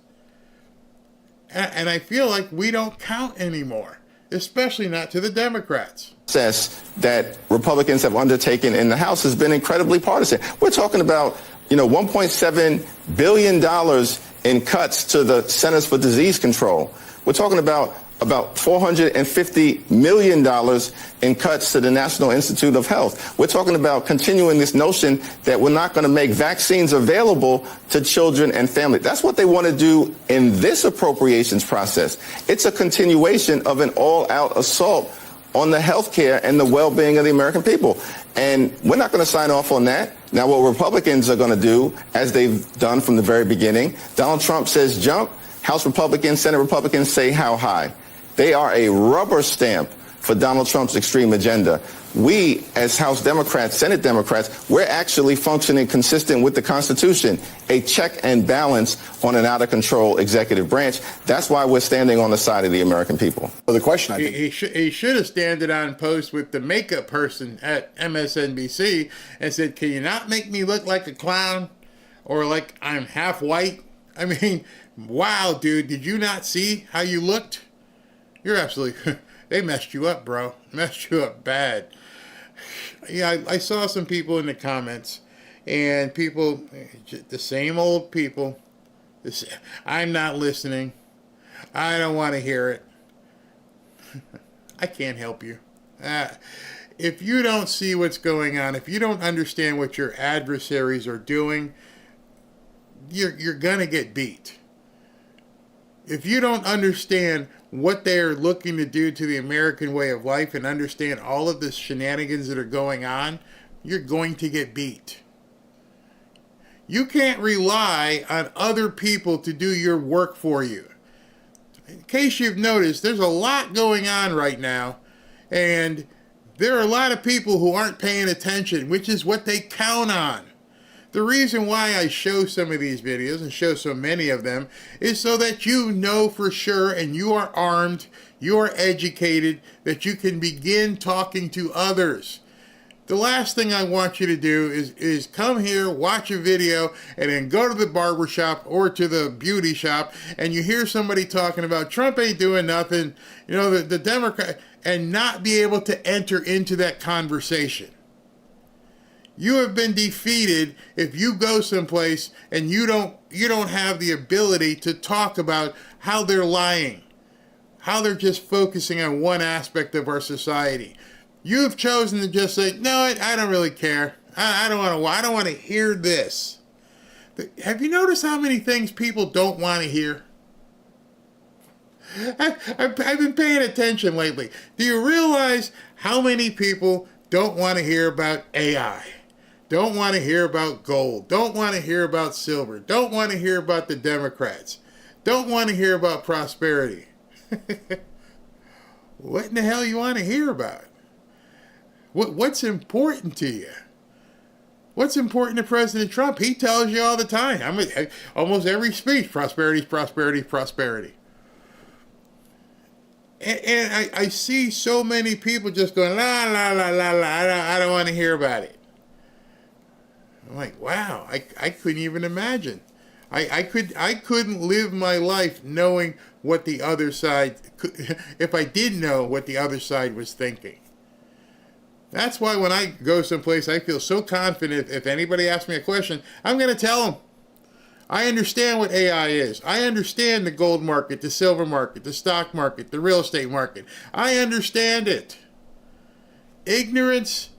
And I feel like we don't count anymore, especially not to the Democrats. Process that Republicans have undertaken in the House has been incredibly partisan. We're talking about, $1.7 billion in cuts to the Centers for Disease Control. We're talking about $450 million in cuts to the National Institute of Health. We're talking about continuing this notion that we're not going to make vaccines available to children and families. That's what they want to do in this appropriations process. It's a continuation of an all-out assault on the health care and the well-being of the American people. And we're not going to sign off on that. Now, what Republicans are going to do, as they've done from the very beginning, Donald Trump says jump, House Republicans, Senate Republicans say how high. They are a rubber stamp for Donald Trump's extreme agenda. We, as House Democrats, Senate Democrats, we're actually functioning consistent with the Constitution, a check and balance on an out-of-control executive branch. That's why we're standing on the side of the American people. Well, the question, I think... He should have standed on post with the makeup person at MSNBC and said, can you not make me look like a clown or like I'm half white? I mean, wow, dude, did you not see how you looked? You're absolutely, they messed you up, bro. Messed you up bad. Yeah, I saw some people in the comments, and people, the same old people, I'm not listening. I don't want to hear it. I can't help you. If you don't see what's going on, if you don't understand what your adversaries are doing, you're going to get beat. If you don't understand what they're looking to do to the American way of life and understand all of the shenanigans that are going on, you're going to get beat. You can't rely on other people to do your work for you. In case you've noticed, there's a lot going on right now, and there are a lot of people who aren't paying attention, which is what they count on. The reason why I show some of these videos and show so many of them is so that you know for sure, and you are armed, you are educated, that you can begin talking to others. The last thing I want you to do is come here, watch a video, and then go to the barbershop or to the beauty shop, and you hear somebody talking about Trump ain't doing nothing, the Democrat, and not be able to enter into that conversation. You have been defeated if you go someplace and you don't have the ability to talk about how they're lying, how they're just focusing on one aspect of our society. You've chosen to just say, no, I don't really care. I don't want to hear this. Have you noticed how many things people don't want to hear? I've been paying attention lately. Do you realize how many people don't want to hear about AI? Don't want to hear about gold. Don't want to hear about silver. Don't want to hear about the Democrats. Don't want to hear about prosperity. What in the hell you want to hear about? What's important to you? What's important to President Trump? He tells you all the time. Almost every speech, prosperity, prosperity, prosperity. And I see so many people just going, la, la, la, la, la, I don't want to hear about it. I'm like, wow, I couldn't even imagine. I couldn't live my life knowing what the other side, if I did know what the other side was thinking. That's why when I go someplace, I feel so confident. If anybody asks me a question, I'm going to tell them. I understand what AI is. I understand the gold market, the silver market, the stock market, the real estate market. I understand it. Ignorance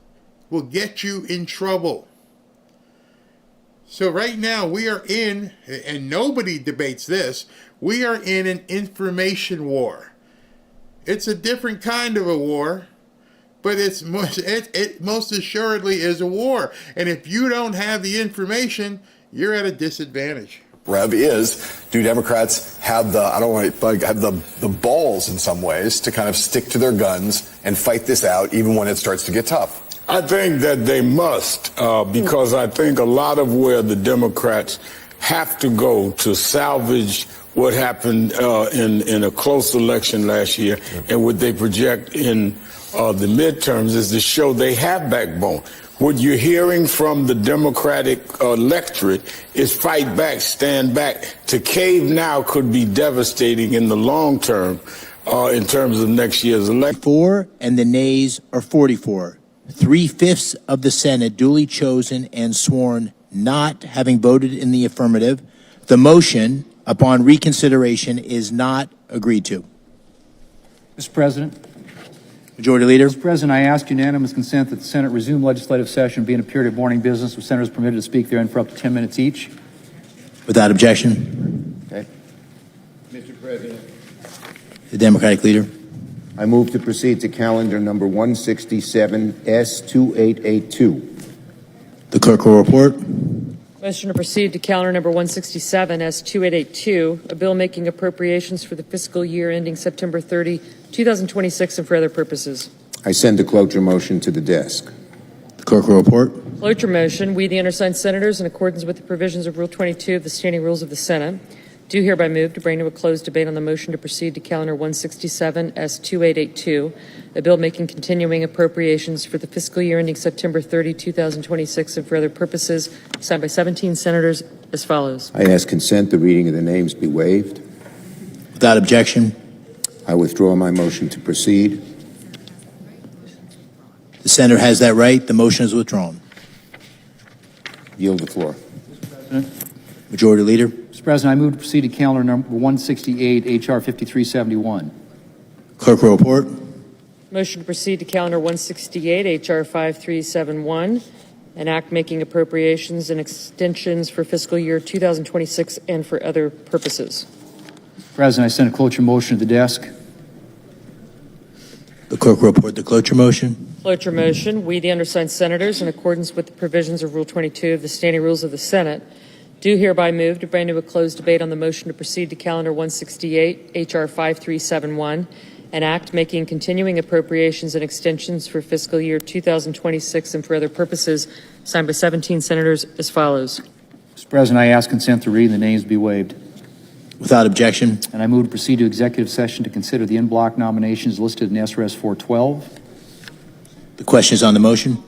will get you in trouble. So right now we are in, and nobody debates this, we are in an information war. It's a different kind of a war, but it most assuredly is a war. And if you don't have the information, you're at a disadvantage. Rev is, do Democrats have the balls in some ways to kind of stick to their guns and fight this out even when it starts to get tough? I think that they must, because I think a lot of where the Democrats have to go to salvage what happened in a close election last year and what they project in the midterms is to show they have backbone. What you're hearing from the Democratic electorate is fight back, stand back. To cave now could be devastating in the long term in terms of next year's election. For and the nays are 44. 3/5 of the Senate duly chosen and sworn not having voted in the affirmative. The motion upon reconsideration is not agreed to. Mr. President. Majority Leader. Mr. President, I ask unanimous consent that the Senate resume legislative session being a period of morning business with senators permitted to speak therein for up to 10 minutes each. Without objection. Okay. Mr. President. The Democratic Leader. I move to proceed to calendar number 167, S2882. The clerk will report. Motion to proceed to calendar number 167, S2882, a bill making appropriations for the fiscal year ending September 30, 2026, and for other purposes. I send the cloture motion to the desk. The clerk will report. Cloture motion. We, the undersigned senators, in accordance with the provisions of Rule 22 of the Standing Rules of the Senate, do hereby move to bring to a closed debate on the motion to proceed to calendar 167, S2882, a bill making continuing appropriations for the fiscal year ending September 30, 2026, and for other purposes, signed by 17 senators as follows. I ask consent the reading of the names be waived. Without objection. I withdraw my motion to proceed. The senator has that right. The motion is withdrawn. Yield the floor. Majority Leader. Mr. President, I move to proceed to calendar number 168, H.R. 5371. Clerk will report. Motion to proceed to calendar 168, H.R. 5371, an act making appropriations and extensions for fiscal year 2026 and for other purposes. President, I send a cloture motion to the desk. The clerk will report the cloture motion. Cloture motion. We, the undersigned senators, in accordance with the provisions of Rule 22 of the Standing Rules of the Senate, do hereby move to bring to a closed debate on the motion to proceed to calendar 168, H.R. 5371, an act making continuing appropriations and extensions for fiscal year 2026 and for other purposes, signed by 17 senators as follows. Mr. President, I ask consent to read and the names be waived. Without objection. And I move to proceed to executive session to consider the in-block nominations listed in SRS 412. The question is on the motion.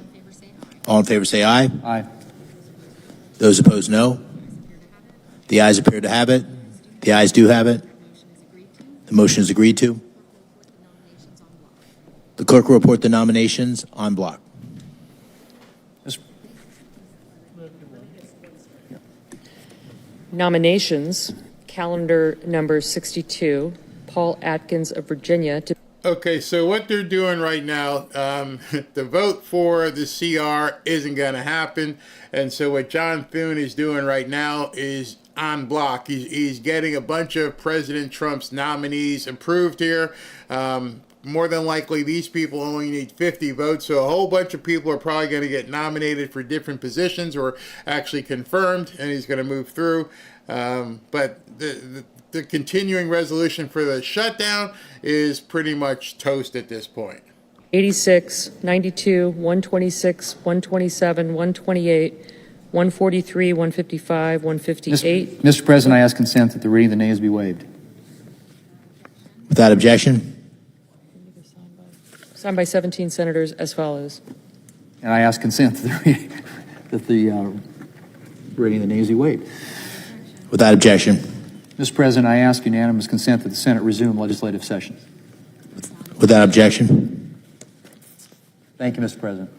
All in favor say aye. Aye. Those opposed, no. The ayes appear to have it. The ayes do have it. The motion is agreed to. The clerk will report the nominations en bloc. Nominations, calendar number 62, Paul Atkins of Virginia. Okay, so what they're doing right now, the vote for the CR isn't going to happen. And so what John Thune is doing right now is on block. He's getting a bunch of President Trump's nominees approved here. More than likely, these people only need 50 votes, so a whole bunch of people are probably going to get nominated for different positions or actually confirmed, and he's going to move through. But the continuing resolution for the shutdown is pretty much toast at this point. 86, 92, 126, 127, 128, 143, 155, 158. Mr. President, I ask consent that the reading of the nays be waived. Without objection. Signed by 17 senators as follows. And I ask consent that the reading of the nays be waived. Without objection. Mr. President, I ask unanimous consent that the Senate resume legislative session. Without objection. Thank you, Mr. President.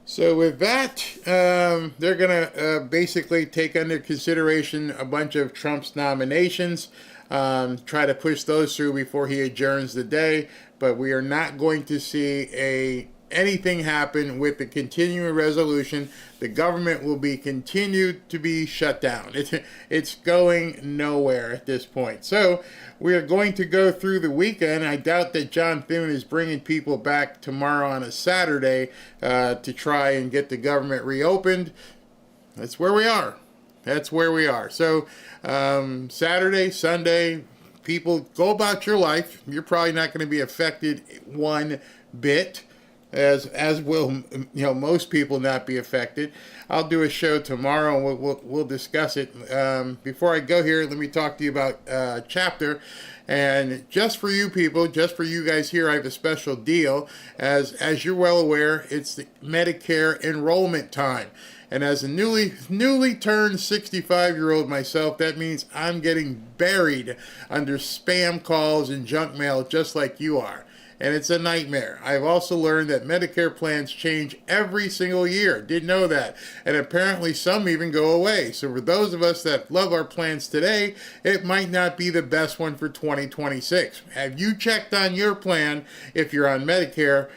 So with that, they're going to basically take under consideration a bunch of Trump's nominations, try to push those through before he adjourns the day. But we are not going to see anything happen with the continuing resolution. The government will be continued to be shut down. It's going nowhere at this point. So we are going to go through the weekend. I doubt that John Thune is bringing people back tomorrow on a Saturday to try and get the government reopened. That's where we are. That's where we are. So Saturday, Sunday, people go about your life. You're probably not going to be affected one bit, as will most people not be affected. I'll do a show tomorrow and we'll discuss it. Before I go here, let me talk to you about Chapter. And just for you people, just for you guys here, I have a special deal. As you're well aware, it's the Medicare enrollment time. And as a newly turned 65-year-old myself, that means I'm getting buried under spam calls and junk mail just like you are. And it's a nightmare. I've also learned that Medicare plans change every single year. Didn't know that. And apparently some even go away. So for those of us that love our plans today, it might not be the best one for 2026. Have you checked on your plan if you're on Medicare,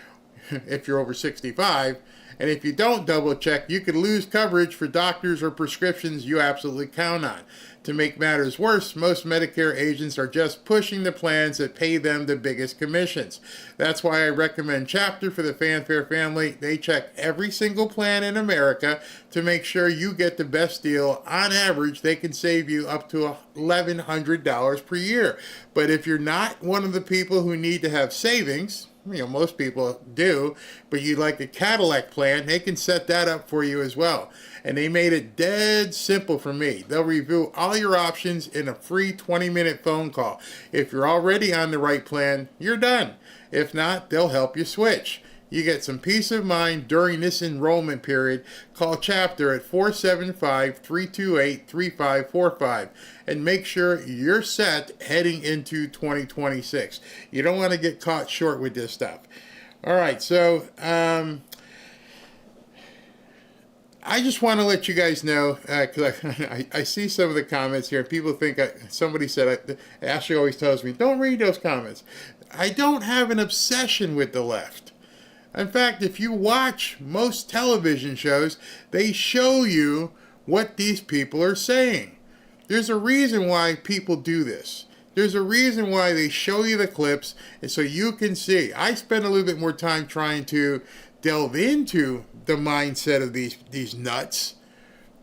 if you're over 65? And if you don't double check, you could lose coverage for doctors or prescriptions you absolutely count on. To make matters worse, most Medicare agents are just pushing the plans that pay them the biggest commissions. That's why I recommend Chapter for the Fanfare family. They check every single plan in America to make sure you get the best deal. On average, they can save you up to $1,100 per year. But if you're not one of the people who need to have savings, most people do, but you like a Cadillac plan, they can set that up for you as well. And they made it dead simple for me. They'll review all your options in a free 20-minute phone call. If you're already on the right plan, you're done. If not, they'll help you switch. You get some peace of mind during this enrollment period. Call Chapter at 475-328-3545 and make sure you're set heading into 2026. You don't want to get caught short with this stuff. All right, so I just want to let you guys know, because I see some of the comments here. People think, somebody said, Ashley always tells me, don't read those comments. I don't have an obsession with the left. In fact, if you watch most television shows, they show you what these people are saying. There's a reason why people do this. There's a reason why they show you the clips, and so you can see. I spend a little bit more time trying to delve into the mindset of these nuts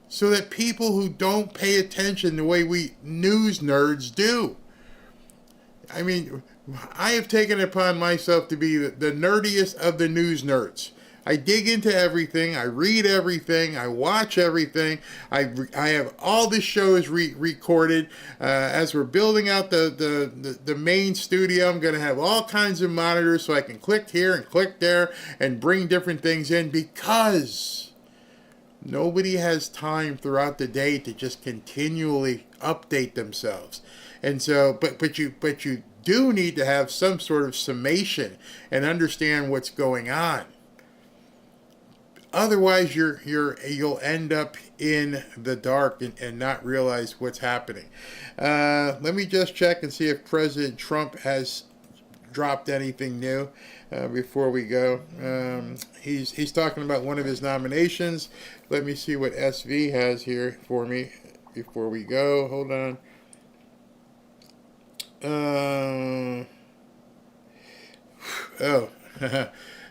so that people who don't pay attention the way we news nerds do. I mean, I have taken it upon myself to be the nerdiest of the news nerds. I dig into everything. I read everything. I watch everything. I have all the shows recorded. As we're building out the main studio, I'm going to have all kinds of monitors so I can click here and click there and bring different things in, because nobody has time throughout the day to just continually update themselves. And so, but you do need to have some sort of summation and understand what's going on. Otherwise, you'll end up in the dark and not realize what's happening. Let me just check and see if President Trump has dropped anything new before we go. He's talking about one of his nominations. Let me see what SV has here for me before we go. Hold on.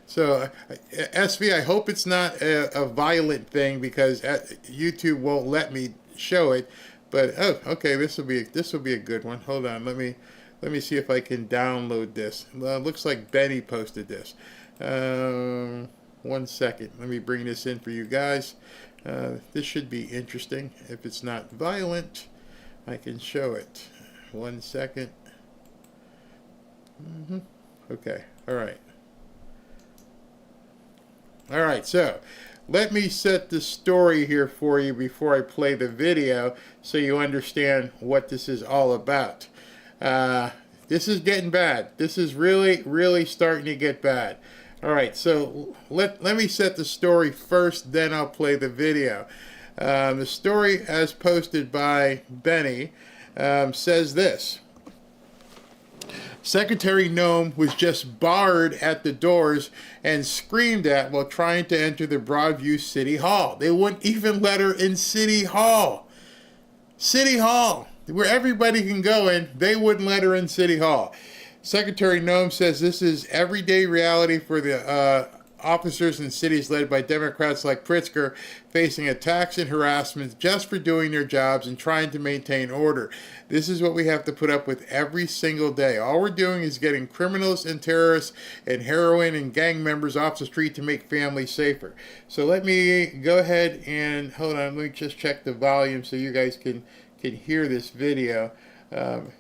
So, SV, I hope it's not a violent thing, because YouTube won't let me show it. But okay, this will be a good one. Hold on, let me see if I can download this. Looks like Benny posted this. 1 second, let me bring this in for you guys. This should be interesting. If it's not violent, I can show it. 1 second. Okay, all right. All right, so let me set the story here for you before I play the video so you understand what this is all about. This is getting bad. This is really, really starting to get bad. All right, so let me set the story first, then I'll play the video. The story, as posted by Benny, says this. Secretary Noem was just barred at the doors and screamed at while trying to enter the Broadview City Hall. They wouldn't even let her in City Hall. City Hall, where everybody can go in, they wouldn't let her in City Hall. Secretary Noem says this is everyday reality for the officers in cities led by Democrats like Pritzker, facing attacks and harassment just for doing their jobs and trying to maintain order. This is what we have to put up with every single day. All we're doing is getting criminals and terrorists and heroin and gang members off the street to make families safer. So let me go ahead and, hold on, let me just check the volume so you guys can hear this video. It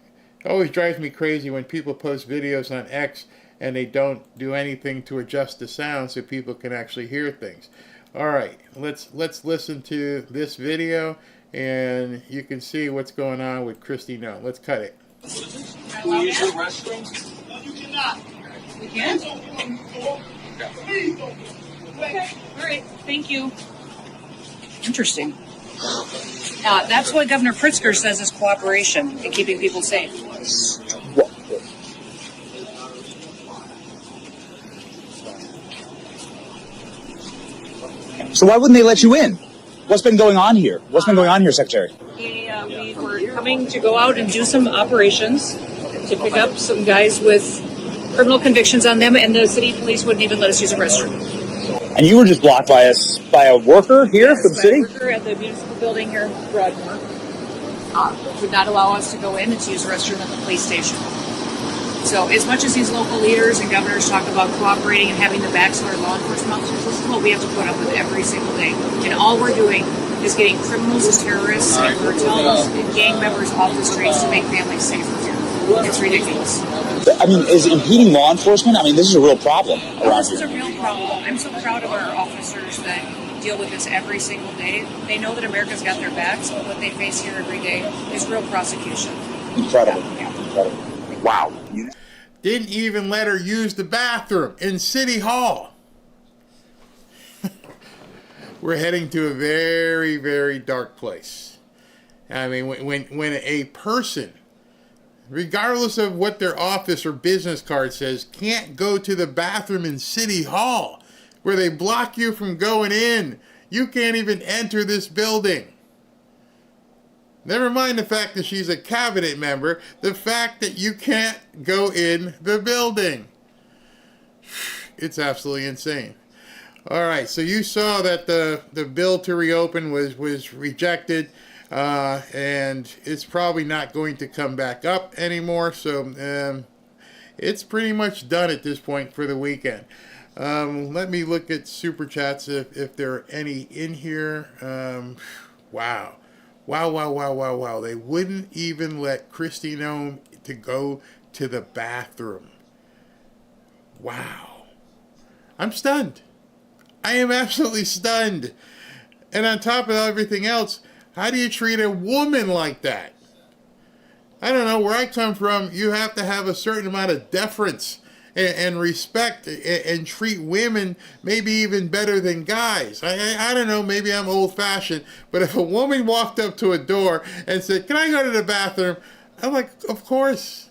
always drives me crazy when people post videos on X and they don't do anything to adjust the sound so people can actually hear things. All right, let's listen to this video, and you can see what's going on with Kristi Noem. Let's cut it. Can we use the restroom? No, you cannot. We can't? Okay, all right, thank you. Interesting. That's what Governor Pritzker says is cooperation in keeping people safe. So why wouldn't they let you in? What's been going on here? What's been going on here, Secretary? We were coming to go out and do some operations to pick up some guys with criminal convictions on them, and the city police wouldn't even let us use a restroom. And you were just blocked by a worker here from the city? A worker at the municipal building here in Broadmoor would not allow us to go in and to use a restroom at the police station. So as much as these local leaders and governors talk about cooperating and having the backs of our law enforcement officers, this is what we have to put up with every single day. And all we're doing is getting criminals and terrorists and cartels and gang members off the streets to make families safer here. It's ridiculous. I mean, is impeding law enforcement? I mean, this is a real problem around here. This is a real problem. I'm so proud of our officers that deal with this every single day. They know that America's got their backs, but what they face here every day is real prosecution. Incredible. Yeah. Incredible. Wow. Didn't even let her use the bathroom in City Hall. We're heading to a very, very dark place. I mean, when a person, regardless of what their office or business card says, can't go to the bathroom in City Hall, where they block you from going in, you can't even enter this building. Never mind the fact that she's a cabinet member, the fact that you can't go in the building. It's absolutely insane. All right, so you saw that the bill to reopen was rejected, and it's probably not going to come back up anymore, so it's pretty much done at this point for the weekend. Let me look at super chats if there are any in here. Wow. Wow. They wouldn't even let Kristi Noem to go to the bathroom. Wow. I'm stunned. I am absolutely stunned. And on top of everything else, how do you treat a woman like that? I don't know. Where I come from, you have to have a certain amount of deference and respect and treat women maybe even better than guys. I don't know. Maybe I'm old-fashioned. But if a woman walked up to a door and said, "Can I go to the bathroom?" I'm like, of course.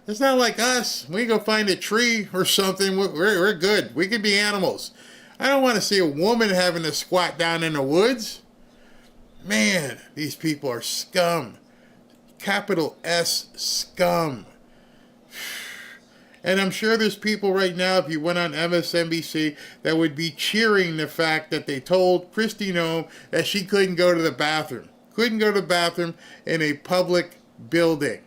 It's not like us. We go find a tree or something. We're good. We can be animals. I don't want to see a woman having to squat down in the woods. Man, these people are scum. Capital S, scum. And I'm sure there's people right now, if you went on MSNBC, that would be cheering the fact that they told Kristi Noem that she couldn't go to the bathroom. Couldn't go to the bathroom in a public building.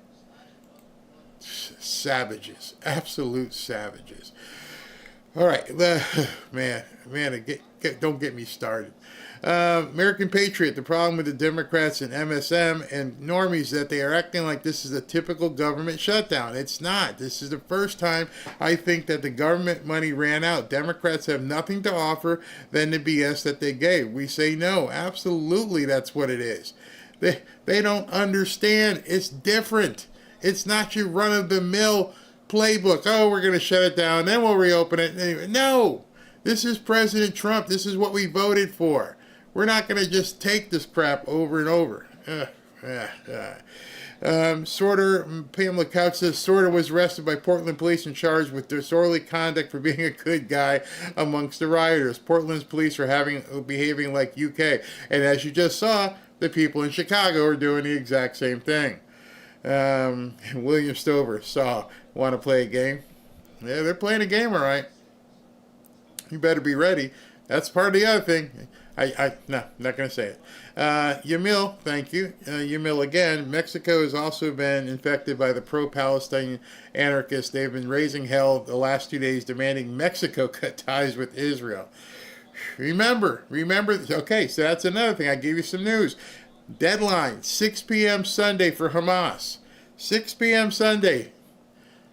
Savages. Absolute savages. All right. Man, don't get me started. American Patriot, the problem with the Democrats and MSM and normies that they are acting like this is a typical government shutdown. It's not. This is the first time I think that the government money ran out. Democrats have nothing to offer than the BS that they gave. We say no. Absolutely, that's what it is. They don't understand. It's different. It's not your run-of-the-mill playbook. Oh, we're going to shut it down, then we'll reopen it. No. This is President Trump. This is what we voted for. We're not going to just take this crap over and over. Sorter, Pamela Couch says, Sorter was arrested by Portland police and charged with disorderly conduct for being a good guy amongst the rioters. Portland's police are behaving like UK. And as you just saw, the people in Chicago are doing the exact same thing. William Stover saw, want to play a game? Yeah, they're playing a game, all right. You better be ready. That's part of the other thing. No, not going to say it. Yamil, thank you. Yamil again. Mexico has also been infected by the pro-Palestinian anarchists. They've been raising hell the last 2 days, demanding Mexico cut ties with Israel. Remember. Okay, so that's another thing. I gave you some news. Deadline, 6 p.m. Sunday for Hamas. 6 p.m. Sunday.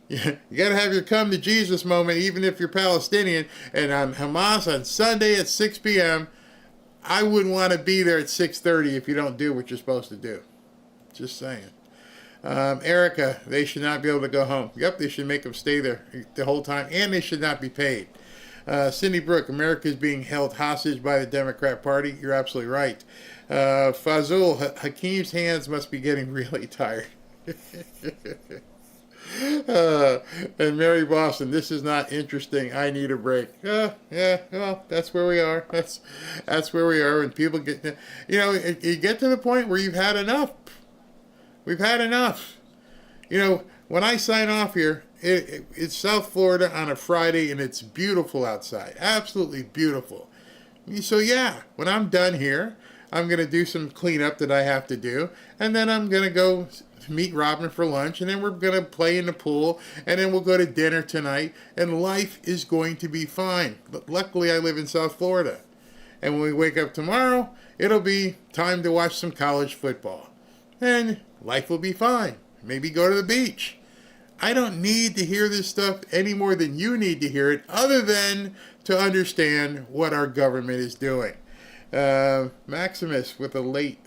You got to have your come to Jesus moment, even if you're Palestinian. And on Hamas on Sunday at 6 p.m., I wouldn't want to be there at 6:30 if you don't do what you're supposed to do. Just saying. Erica, they should not be able to go home. Yep, they should make them stay there the whole time, and they should not be paid. Cindy Brook, America is being held hostage by the Democrat Party. You're absolutely right. Fazul, Hakeem's hands must be getting really tired. And Mary Boston, this is not interesting. I need a break. Yeah, well, that's where we are. That's where we are. And people get, you get to the point where you've had enough. We've had enough. When I sign off here, it's South Florida on a Friday, and it's beautiful outside. Absolutely beautiful. So yeah, when I'm done here, I'm going to do some cleanup that I have to do, and then I'm going to go meet Robin for lunch, and then we're going to play in the pool, and then we'll go to dinner tonight, and life is going to be fine. But luckily, I live in South Florida. And when we wake up tomorrow, it'll be time to watch some college football. And life will be fine. Maybe go to the beach. I don't need to hear this stuff any more than you need to hear it, other than to understand what our government is doing. Maximus with a late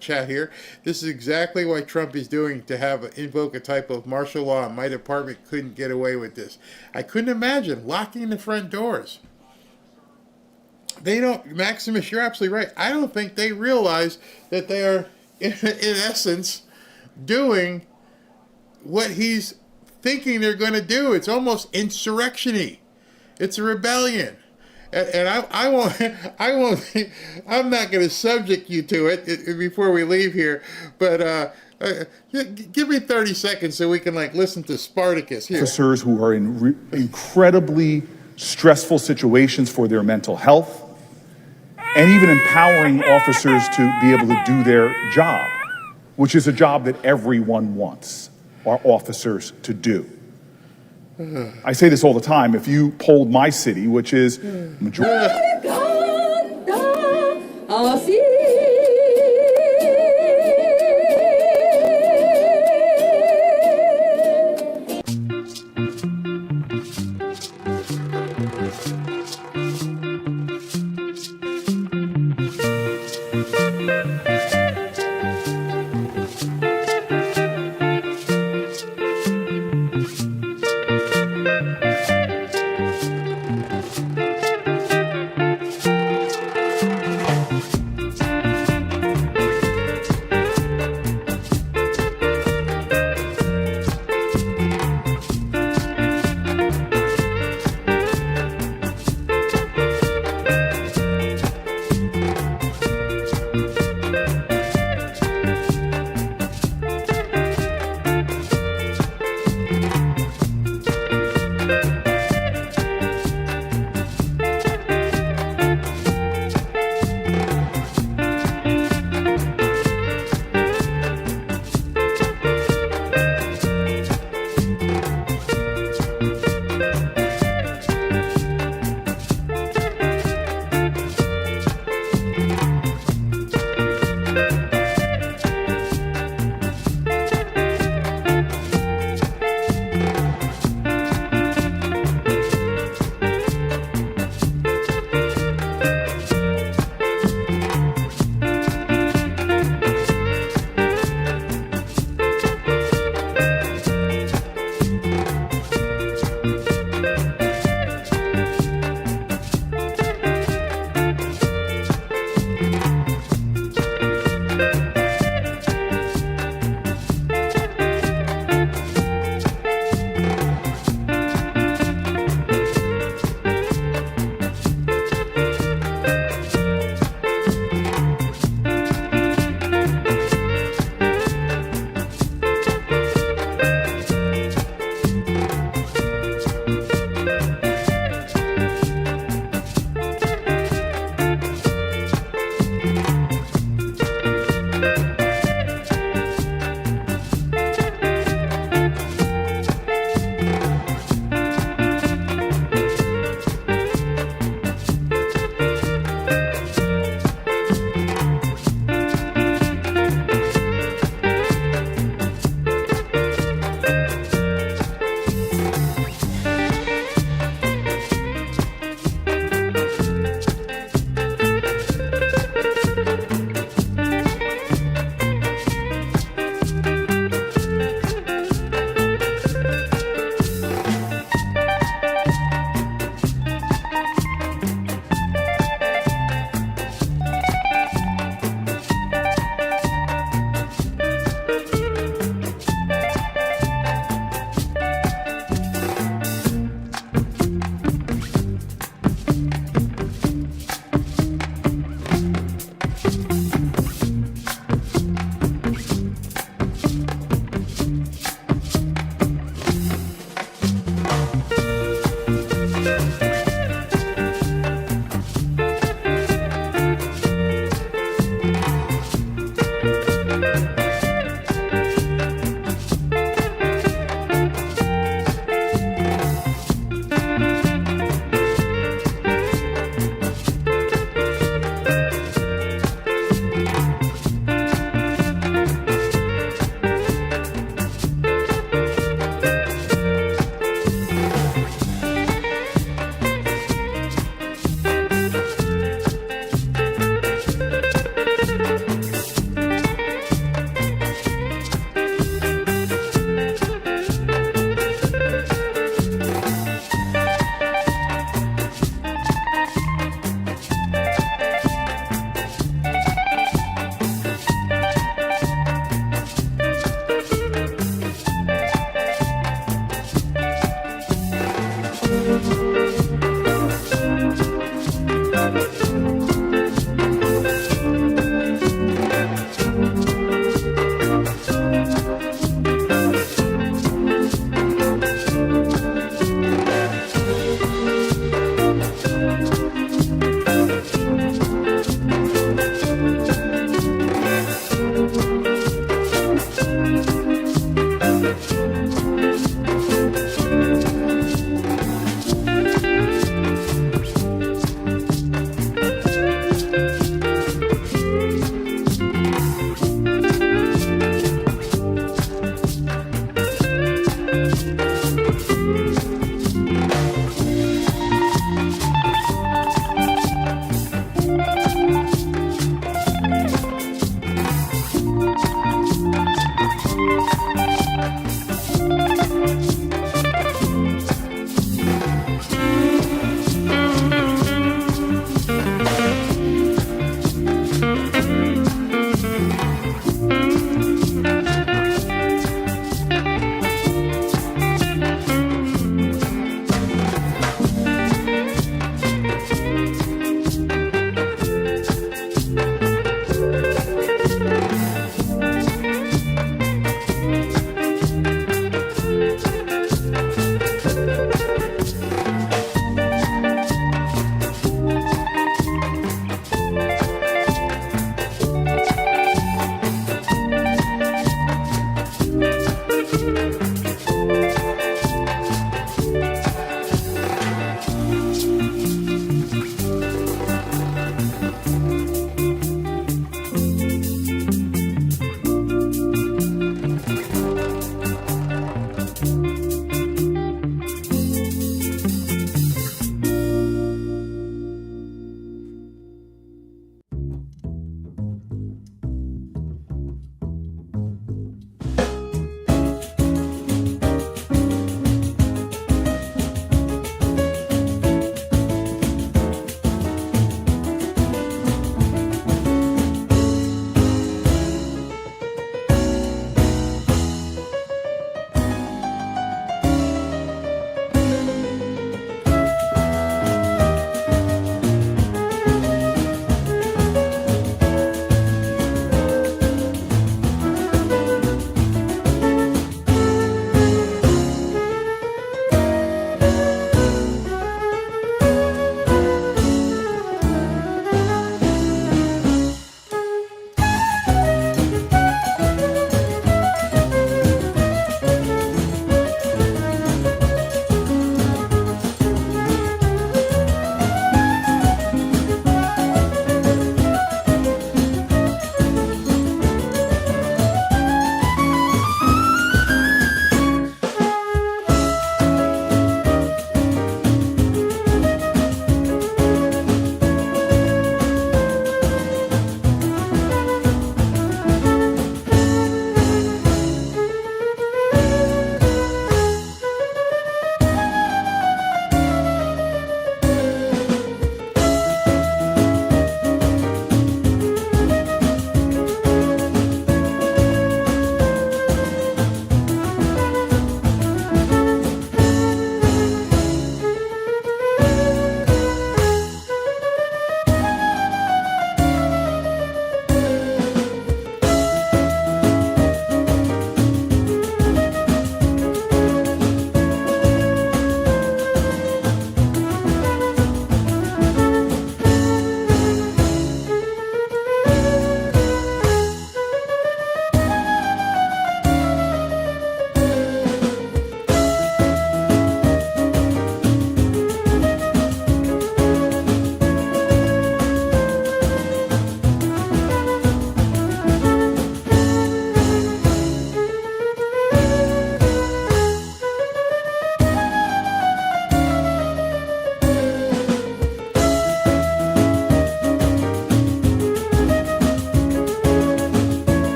chat here. This is exactly what Trump is doing to invoke a type of martial law. My department couldn't get away with this. I couldn't imagine locking the front doors. They don't, Maximus, you're absolutely right. I don't think they realize that they are, in essence, doing what he's thinking they're going to do. It's almost insurrection-y. It's a rebellion. And I won't, I'm not going to subject you to it before we leave here, but give me 30 seconds so we can listen to Spartacus here. Officers who are in incredibly stressful situations for their mental health, and even empowering officers to be able to do their job, which is a job that everyone wants our officers to do. I say this all the time. If you polled my city, which is majority.